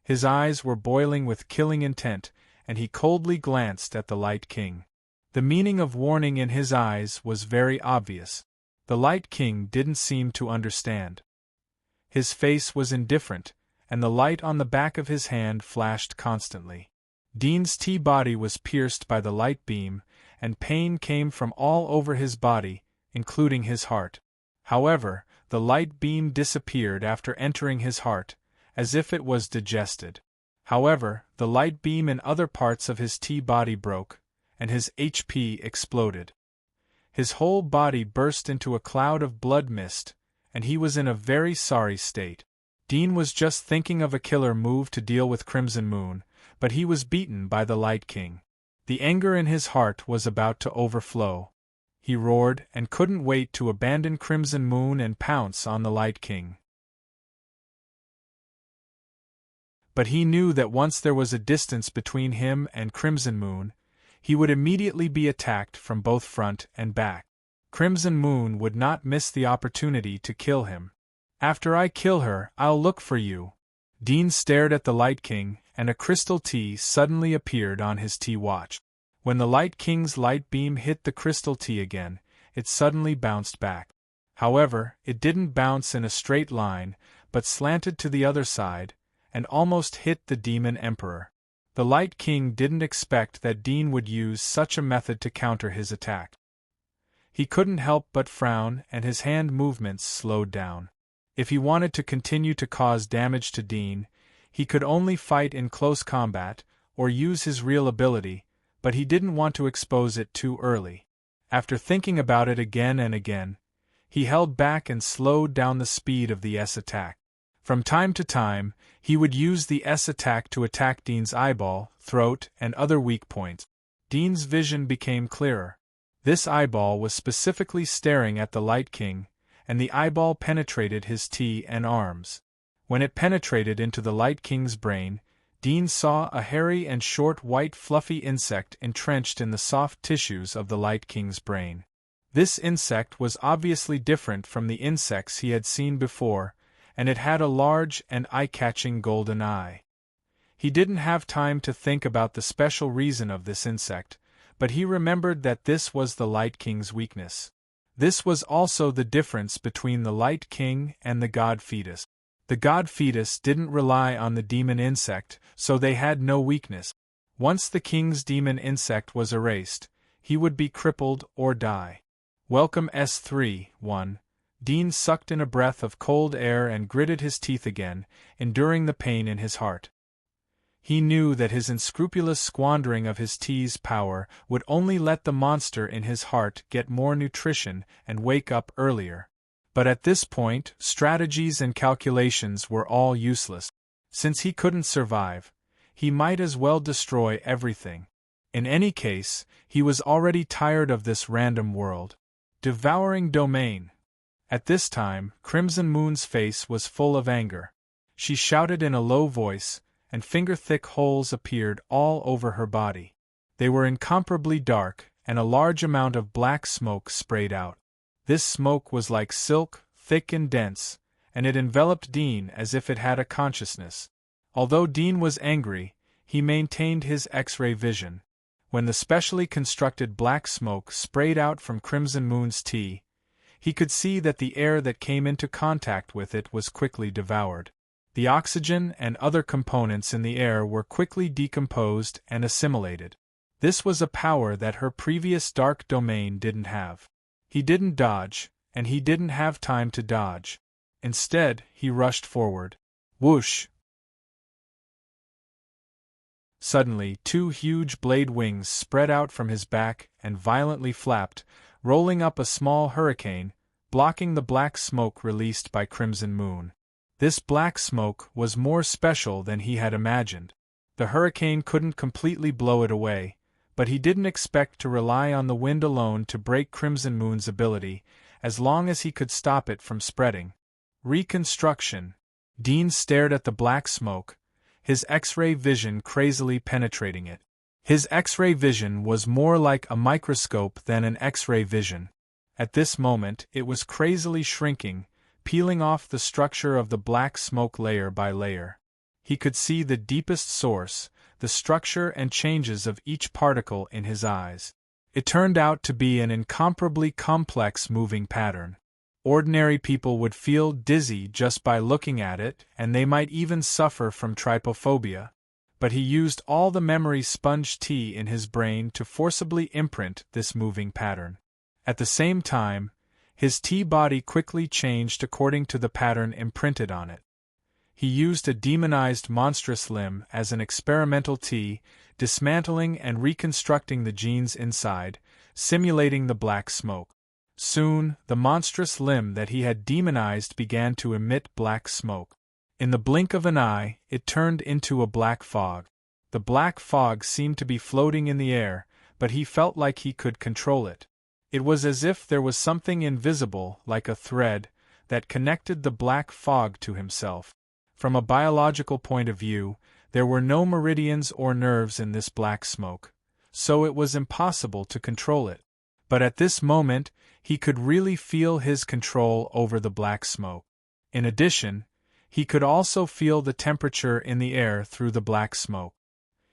His eyes were boiling with killing intent, and he coldly glanced at the Light King. The meaning of warning in his eyes was very obvious. The Light King didn't seem to understand. His face was indifferent, and the light on the back of his hand flashed constantly. Dean's T-body was pierced by the light beam, and pain came from all over his body, including his heart. However, the light beam disappeared after entering his heart, as if it was digested. However, the light beam in other parts of his T-body broke, and his HP exploded. His whole body burst into a cloud of blood mist, and he was in a very sorry state. Dean was just thinking of a killer move to deal with Crimson Moon, but he was beaten by the Light King. The anger in his heart was about to overflow. He roared and couldn't wait to abandon Crimson Moon and pounce on the Light King. But he knew that once there was a distance between him and Crimson Moon, he would immediately be attacked from both front and back. Crimson Moon would not miss the opportunity to kill him. After I kill her, I'll look for you. Dean stared at the Light King, and a crystal T suddenly appeared on his T-watch. When the Light King's light beam hit the crystal T again, it suddenly bounced back. However, it didn't bounce in a straight line, but slanted to the other side, and almost hit the Demon Emperor. The Light King didn't expect that Dean would use such a method to counter his attack. He couldn't help but frown, and his hand movements slowed down. If he wanted to continue to cause damage to Dean, he could only fight in close combat, or use his real ability, but he didn't want to expose it too early. After thinking about it again and again, he held back and slowed down the speed of the S attack. From time to time, he would use the S attack to attack Dean's eyeball, throat, and other weak points. Dean's vision became clearer. This eyeball was specifically staring at the Light King, and the eyeball penetrated his T and arms. When it penetrated into the Light King's brain, Dean saw a hairy and short white fluffy insect entrenched in the soft tissues of the Light King's brain. This insect was obviously different from the insects he had seen before, and it had a large and eye-catching golden eye. He didn't have time to think about the special reason of this insect, but he remembered that this was the Light King's weakness. This was also the difference between the Light King and the God Fetus. The God Fetus didn't rely on the demon insect, so they had no weakness. Once the King's demon insect was erased, he would be crippled or die. Welcome S3-1. Dean sucked in a breath of cold air and gritted his teeth again, enduring the pain in his heart. He knew that his unscrupulous squandering of his T's power would only let the monster in his heart get more nutrition and wake up earlier. But at this point, strategies and calculations were all useless. Since he couldn't survive, he might as well destroy everything. In any case, he was already tired of this random world. Devouring domain. At this time, Crimson Moon's face was full of anger. She shouted in a low voice, and finger-thick holes appeared all over her body. They were incomparably dark, and a large amount of black smoke sprayed out. This smoke was like silk, thick and dense, and it enveloped Dean as if it had a consciousness. Although Dean was angry, he maintained his X-ray vision. When the specially constructed black smoke sprayed out from Crimson Moon's T, he could see that the air that came into contact with it was quickly devoured. The oxygen and other components in the air were quickly decomposed and assimilated. This was a power that her previous dark domain didn't have. He didn't dodge, and he didn't have time to dodge. Instead, he rushed forward. Whoosh! Suddenly, two huge blade wings spread out from his back and violently flapped, rolling up a small hurricane, blocking the black smoke released by Crimson Moon. This black smoke was more special than he had imagined. The hurricane couldn't completely blow it away, but he didn't expect to rely on the wind alone to break Crimson Moon's ability, as long as he could stop it from spreading. Reconstruction. Dean stared at the black smoke, his X-ray vision crazily penetrating it. His X-ray vision was more like a microscope than an X-ray vision. At this moment, it was crazily shrinking, peeling off the structure of the black smoke layer by layer. He could see the deepest source, the structure and changes of each particle in his eyes. It turned out to be an incomparably complex moving pattern. Ordinary people would feel dizzy just by looking at it, and they might even suffer from trypophobia. But he used all the memory sponge T in his brain to forcibly imprint this moving pattern. At the same time, his T-body quickly changed according to the pattern imprinted on it. He used a demonized monstrous limb as an experimental T, dismantling and reconstructing the genes inside, simulating the black smoke. Soon, the monstrous limb that he had demonized began to emit black smoke. In the blink of an eye, it turned into a black fog. The black fog seemed to be floating in the air, but he felt like he could control it. It was as if there was something invisible, like a thread, that connected the black fog to himself. From a biological point of view, there were no meridians or nerves in this black smoke, so it was impossible to control it. But at this moment, he could really feel his control over the black smoke. In addition, he could also feel the temperature in the air through the black smoke.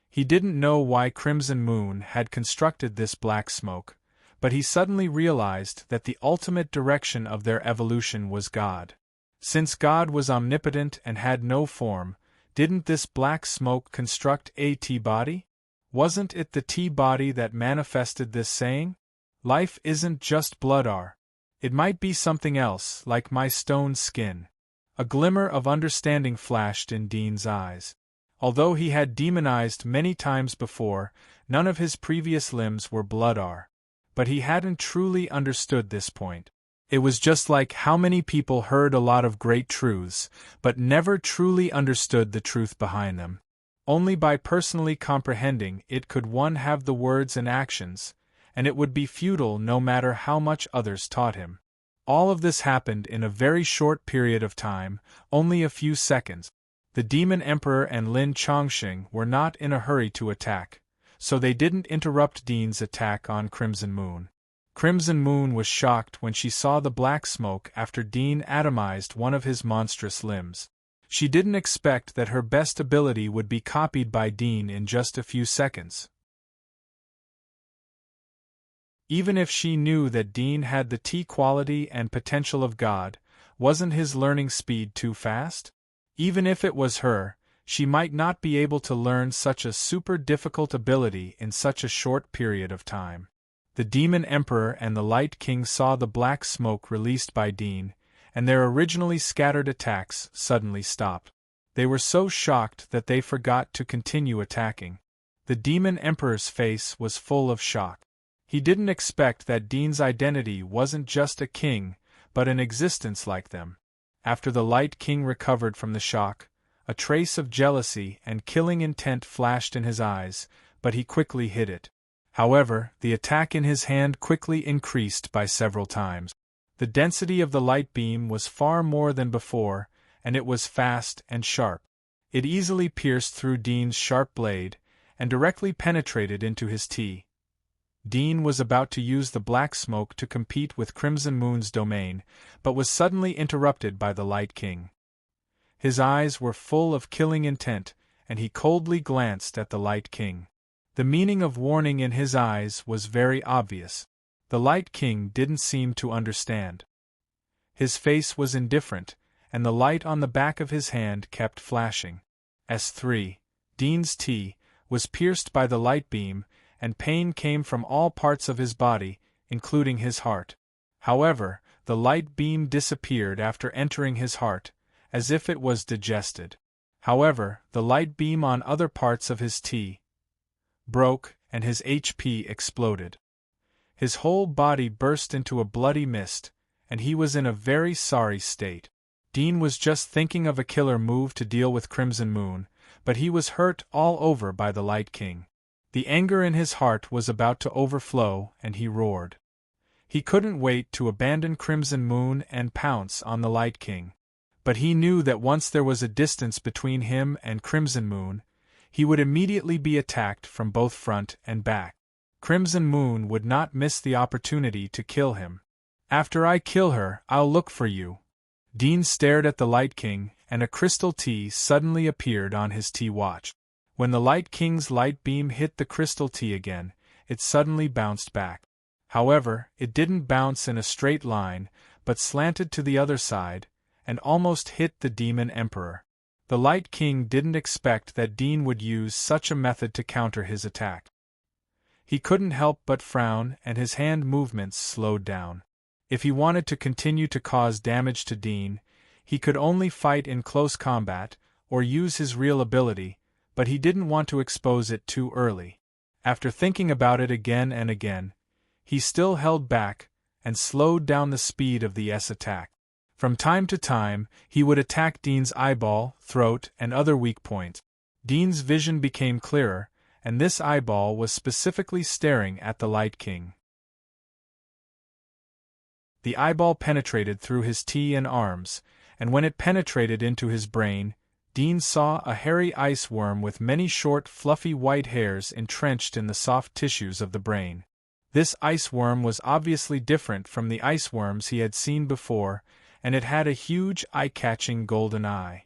He didn't know why Crimson Moon had constructed this black smoke, but he suddenly realized that the ultimate direction of their evolution was God. Since God was omnipotent and had no form, didn't this black smoke construct a T-body? Wasn't it the T-body that manifested this saying? Life isn't just blood it might be something else, like my stone skin. A glimmer of understanding flashed in Dean's eyes. Although he had demonized many times before, none of his previous limbs were blood but he hadn't truly understood this point. It was just like how many people heard a lot of great truths, but never truly understood the truth behind them. Only by personally comprehending it could one have the words and actions, and it would be futile no matter how much others taught him. All of this happened in a very short period of time, only a few seconds. The Demon Emperor and Lin Chongqing were not in a hurry to attack, so they didn't interrupt Dean's attack on Crimson Moon. Crimson Moon was shocked when she saw the black smoke after Dean atomized one of his monstrous limbs. She didn't expect that her best ability would be copied by Dean in just a few seconds. Even if she knew that Dean had the T-quality and potential of God, wasn't his learning speed too fast? Even if it was her, she might not be able to learn such a super difficult ability in such a short period of time. The Demon Emperor and the Light King saw the black smoke released by Dean, and their originally scattered attacks suddenly stopped. They were so shocked that they forgot to continue attacking. The Demon Emperor's face was full of shock. He didn't expect that Dean's identity wasn't just a king, but an existence like them. After the Light King recovered from the shock, a trace of jealousy and killing intent flashed in his eyes, but he quickly hid it. However, the attack in his hand quickly increased by several times. The density of the light beam was far more than before, and it was fast and sharp. It easily pierced through Dean's sharp blade, and directly penetrated into his T. Dean was about to use the black smoke to compete with Crimson Moon's domain, but was suddenly interrupted by the Light King. His eyes were full of killing intent, and he coldly glanced at the Light King. The meaning of warning in his eyes was very obvious. The Light King didn't seem to understand. His face was indifferent, and the light on the back of his hand kept flashing. S3. Dean's T was pierced by the light beam, and pain came from all parts of his body, including his heart. However, the light beam disappeared after entering his heart, as if it was digested. However, the light beam on other parts of his T broke, and his HP exploded. His whole body burst into a bloody mist, and he was in a very sorry state. Dean was just thinking of a killer move to deal with Crimson Moon, but he was hurt all over by the Light King. The anger in his heart was about to overflow, and he roared. He couldn't wait to abandon Crimson Moon and pounce on the Light King. But he knew that once there was a distance between him and Crimson Moon, he would immediately be attacked from both front and back. Crimson Moon would not miss the opportunity to kill him. After I kill her, I'll look for you. Dean stared at the Light King, and a crystal T suddenly appeared on his T-watch. When the Light King's light beam hit the crystal T again, it suddenly bounced back. However, it didn't bounce in a straight line, but slanted to the other side, and almost hit the Demon Emperor. The Light King didn't expect that Dean would use such a method to counter his attack. He couldn't help but frown, and his hand movements slowed down. If he wanted to continue to cause damage to Dean, he could only fight in close combat, or use his real ability, but he didn't want to expose it too early. After thinking about it again and again, he still held back, and slowed down the speed of the S attack. From time to time, he would attack Dean's eyeball, throat, and other weak points. Dean's vision became clearer, and this eyeball was specifically staring at the Light King. The eyeball penetrated through his T and arms, and when it penetrated into his brain, Dean saw a hairy ice worm with many short, fluffy white hairs entrenched in the soft tissues of the brain. This ice worm was obviously different from the ice worms he had seen before, and it had a huge, eye-catching golden eye.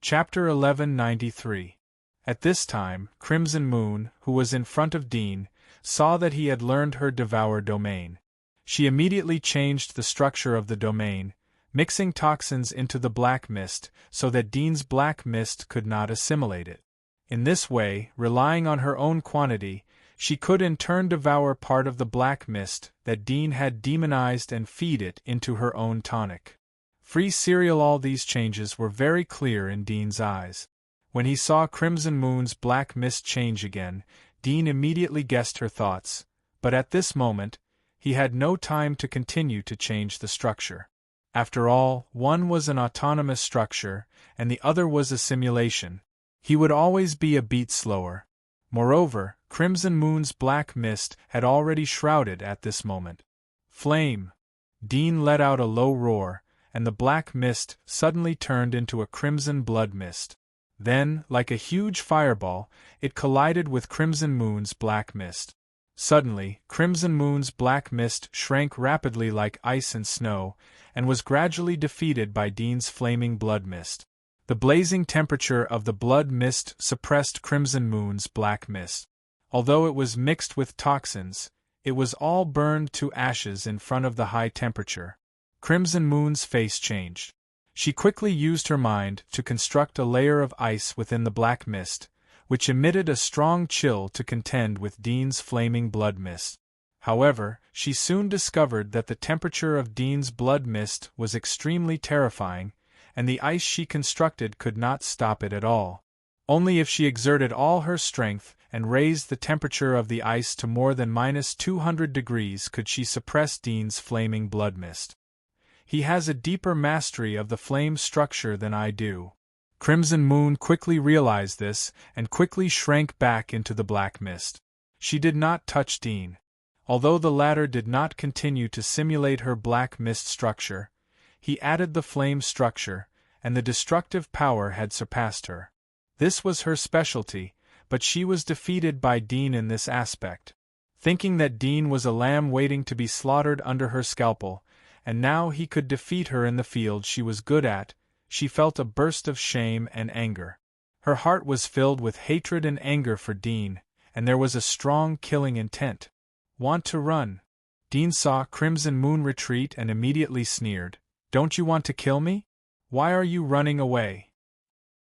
Chapter 1193. At this time, Crimson Moon, who was in front of Dean, saw that he had learned her Devour domain. She immediately changed the structure of the domain, mixing toxins into the black mist so that Dean's black mist could not assimilate it. In this way, relying on her own quantity, she could in turn devour part of the black mist that Dean had demonized and feed it into her own tonic. Free cereal. All these changes were very clear in Dean's eyes. When he saw Crimson Moon's black mist change again, Dean immediately guessed her thoughts, but at this moment, he had no time to continue to change the structure. After all, one was an autonomous structure, and the other was a simulation. He would always be a beat slower. Moreover, Crimson Moon's black mist had already shrouded at this moment. Flame! Dean let out a low roar, and the black mist suddenly turned into a crimson blood mist. Then, like a huge fireball, it collided with Crimson Moon's black mist. Suddenly, Crimson Moon's black mist shrank rapidly like ice and snow, and was gradually defeated by Dean's flaming blood mist. The blazing temperature of the blood mist suppressed Crimson Moon's black mist. Although it was mixed with toxins, it was all burned to ashes in front of the high temperature. Crimson Moon's face changed. She quickly used her mind to construct a layer of ice within the black mist, which emitted a strong chill to contend with Dean's flaming blood mist. However, she soon discovered that the temperature of Dean's blood mist was extremely terrifying, and the ice she constructed could not stop it at all. Only if she exerted all her strength and raised the temperature of the ice to more than -200 degrees could she suppress Dean's flaming blood mist. He has a deeper mastery of the flame structure than I do. Crimson Moon quickly realized this and quickly shrank back into the black mist. She did not touch Dean. Although the latter did not continue to simulate her black mist structure, he added the flame structure, and the destructive power had surpassed her. This was her specialty, but she was defeated by Dean in this aspect. Thinking that Dean was a lamb waiting to be slaughtered under her scalpel, and now he could defeat her in the field she was good at, she felt a burst of shame and anger. Her heart was filled with hatred and anger for Dean, and there was a strong killing intent. Want to run? Dean saw Crimson Moon retreat and immediately sneered. Don't you want to kill me? Why are you running away?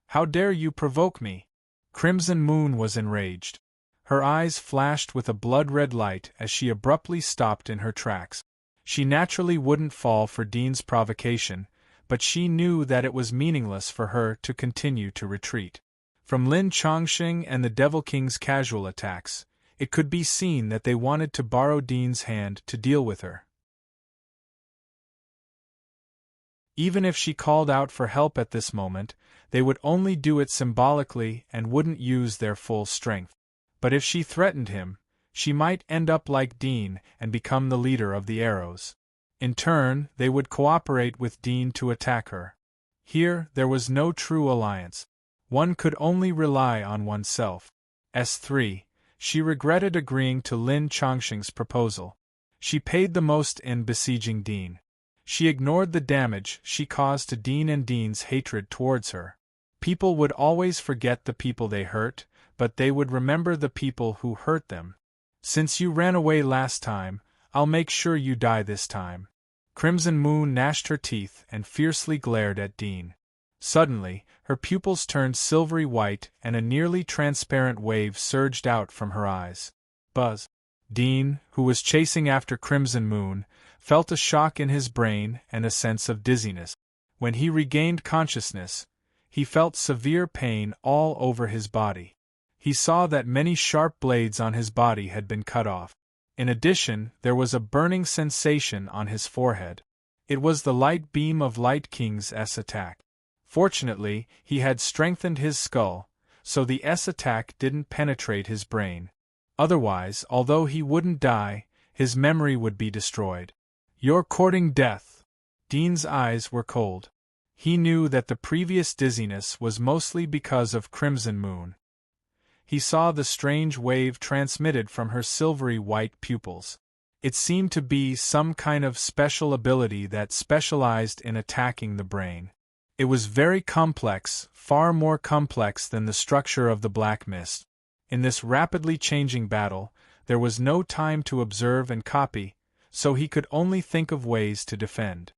How dare you provoke me? Crimson Moon was enraged. Her eyes flashed with a blood-red light as she abruptly stopped in her tracks. She naturally wouldn't fall for Dean's provocation, but she knew that it was meaningless for her to continue to retreat. From Lin Chongqing and the Devil King's casual attacks, it could be seen that they wanted to borrow Dean's hand to deal with her. Even if she called out for help at this moment, they would only do it symbolically and wouldn't use their full strength. But if she threatened him, she might end up like Dean and become the leader of the arrows. In turn, they would cooperate with Dean to attack her. Here, there was no true alliance. One could only rely on oneself. S3. She regretted agreeing to Lin Chongqing's proposal. She paid the most in besieging Dean. She ignored the damage she caused to Dean and Dean's hatred towards her. People would always forget the people they hurt, but they would remember the people who hurt them. Since you ran away last time, I'll make sure you die this time. Crimson Moon gnashed her teeth and fiercely glared at Dean. Suddenly, her pupils turned silvery white and a nearly transparent wave surged out from her eyes. Buzz. Dean, who was chasing after Crimson Moon, felt a shock in his brain and a sense of dizziness. When he regained consciousness, he felt severe pain all over his body. He saw that many sharp blades on his body had been cut off. In addition, there was a burning sensation on his forehead. It was the light beam of Light King's S attack. Fortunately, he had strengthened his skull, so the S attack didn't penetrate his brain. Otherwise, although he wouldn't die, his memory would be destroyed. You're courting death. Dean's eyes were cold. He knew that the previous dizziness was mostly because of Crimson Moon. He saw the strange wave transmitted from her silvery white pupils. It seemed to be some kind of special ability that specialized in attacking the brain. It was very complex, far more complex than the structure of the black mist. In this rapidly changing battle, there was no time to observe and copy, so he could only think of ways to defend.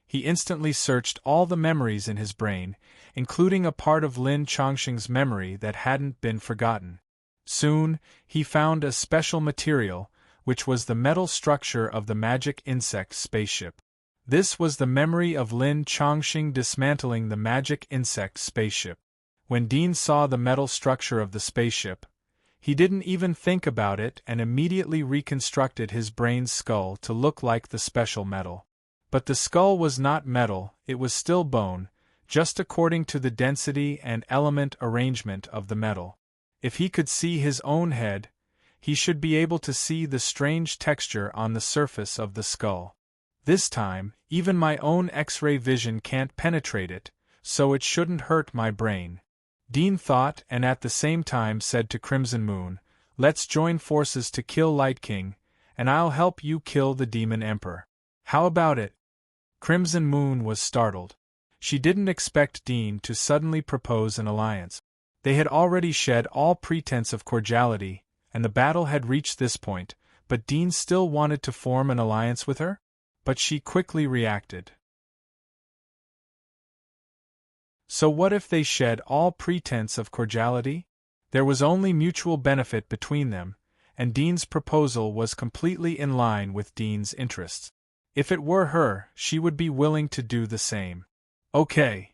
He instantly searched all the memories in his brain, including a part of Lin Chongqing's memory that hadn't been forgotten. Soon, he found a special material, which was the metal structure of the magic insect spaceship. This was the memory of Lin Chongqing dismantling the magic insect spaceship. When Dean saw the metal structure of the spaceship, he didn't even think about it and immediately reconstructed his brain's skull to look like the special metal. But the skull was not metal, it was still bone, just according to the density and element arrangement of the metal. If he could see his own head, he should be able to see the strange texture on the surface of the skull. This time, even my own X-ray vision can't penetrate it, so it shouldn't hurt my brain. Dean thought and at the same time said to Crimson Moon, "Let's join forces to kill Light King, and I'll help you kill the Demon Emperor. How about it?" Crimson Moon was startled. She didn't expect Dean to suddenly propose an alliance. They had already shed all pretense of cordiality, and the battle had reached this point, but Dean still wanted to form an alliance with her? But she quickly reacted. So what if they shed all pretense of cordiality? There was only mutual benefit between them, and Dean's proposal was completely in line with Dean's interests. If it were her, she would be willing to do the same. Okay.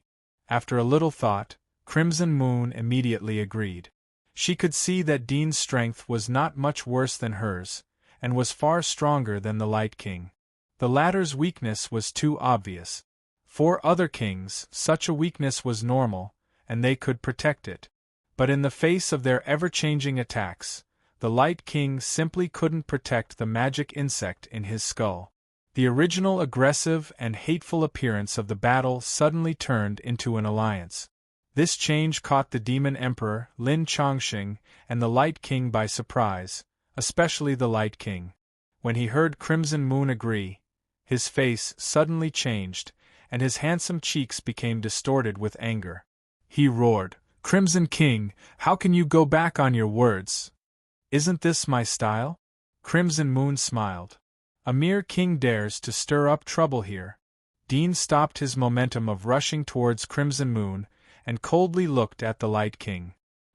After a little thought, Crimson Moon immediately agreed. She could see that Dean's strength was not much worse than hers, and was far stronger than the Light King. The latter's weakness was too obvious. For other kings, such a weakness was normal, and they could protect it. But in the face of their ever-changing attacks, the Light King simply couldn't protect the magic insect in his skull. The original aggressive and hateful appearance of the battle suddenly turned into an alliance. This change caught the Demon Emperor, Lin Chongqing, and the Light King by surprise, especially the Light King. When he heard Crimson Moon agree, his face suddenly changed, and his handsome cheeks became distorted with anger. He roared, "Crimson King, how can you go back on your words? Isn't this my style?" Crimson Moon smiled. "A mere king dares to stir up trouble here." Dean stopped his momentum of rushing towards Crimson Moon, and coldly looked at the Light King.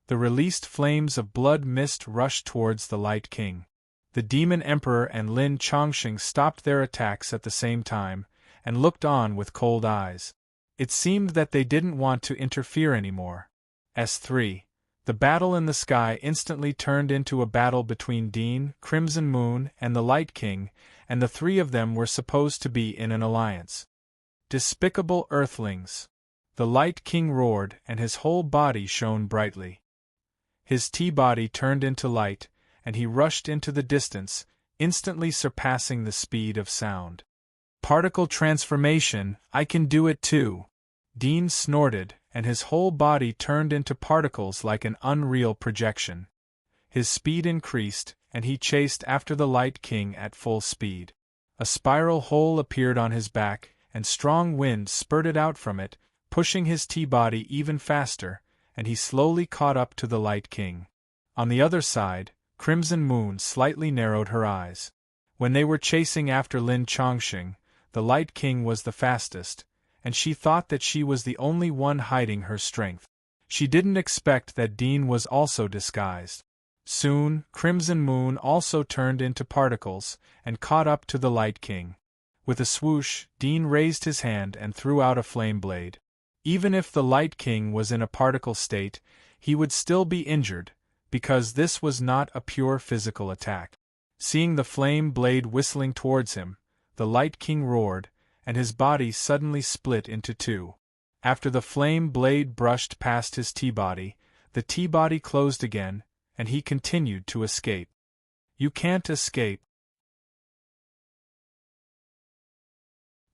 The released flames of blood mist rushed towards the Light King. The Demon Emperor and Lin Chongqing stopped their attacks at the same time, and looked on with cold eyes. It seemed that they didn't want to interfere anymore. S3. The battle in the sky instantly turned into a battle between Dean, Crimson Moon, and the Light King, and the three of them were supposed to be in an alliance. Despicable earthlings! The Light King roared, and his whole body shone brightly. His T-body turned into light, and he rushed into the distance, instantly surpassing the speed of sound. "Particle transformation, I can do it too!" Dean snorted, and his whole body turned into particles like an unreal projection. His speed increased, and he chased after the Light King at full speed. A spiral hole appeared on his back, and strong wind spurted out from it, pushing his T-body even faster, and he slowly caught up to the Light King. On the other side, Crimson Moon slightly narrowed her eyes. When they were chasing after Lin Chongqing, the Light King was the fastest, and she thought that she was the only one hiding her strength. She didn't expect that Dean was also disguised. Soon, Crimson Moon also turned into particles, and caught up to the Light King. With a swoosh, Dean raised his hand and threw out a flame blade. Even if the Light King was in a particle state, he would still be injured, because this was not a pure physical attack. Seeing the flame blade whistling towards him, the Light King roared, and his body suddenly split into two. After the flame blade brushed past his T-body, the T-body closed again, and he continued to escape. "You can't escape."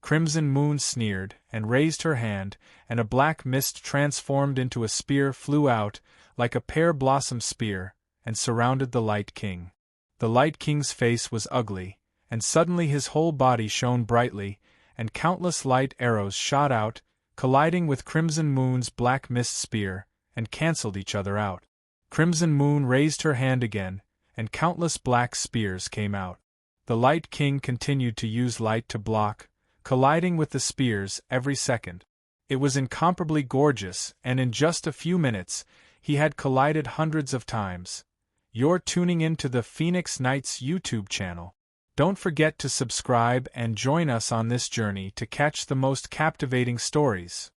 Crimson Moon sneered, and raised her hand, and a black mist transformed into a spear flew out, like a pear-blossom spear, and surrounded the Light King. The Light King's face was ugly, and suddenly his whole body shone brightly, and countless light arrows shot out, colliding with Crimson Moon's black mist spear, and cancelled each other out. Crimson Moon raised her hand again, and countless black spears came out. The Light King continued to use light to block, colliding with the spears every second. It was incomparably gorgeous, and in just a few minutes, he had collided hundreds of times. You're tuning into the Phoenix Knights YouTube channel. Don't forget to subscribe and join us on this journey to catch the most captivating stories.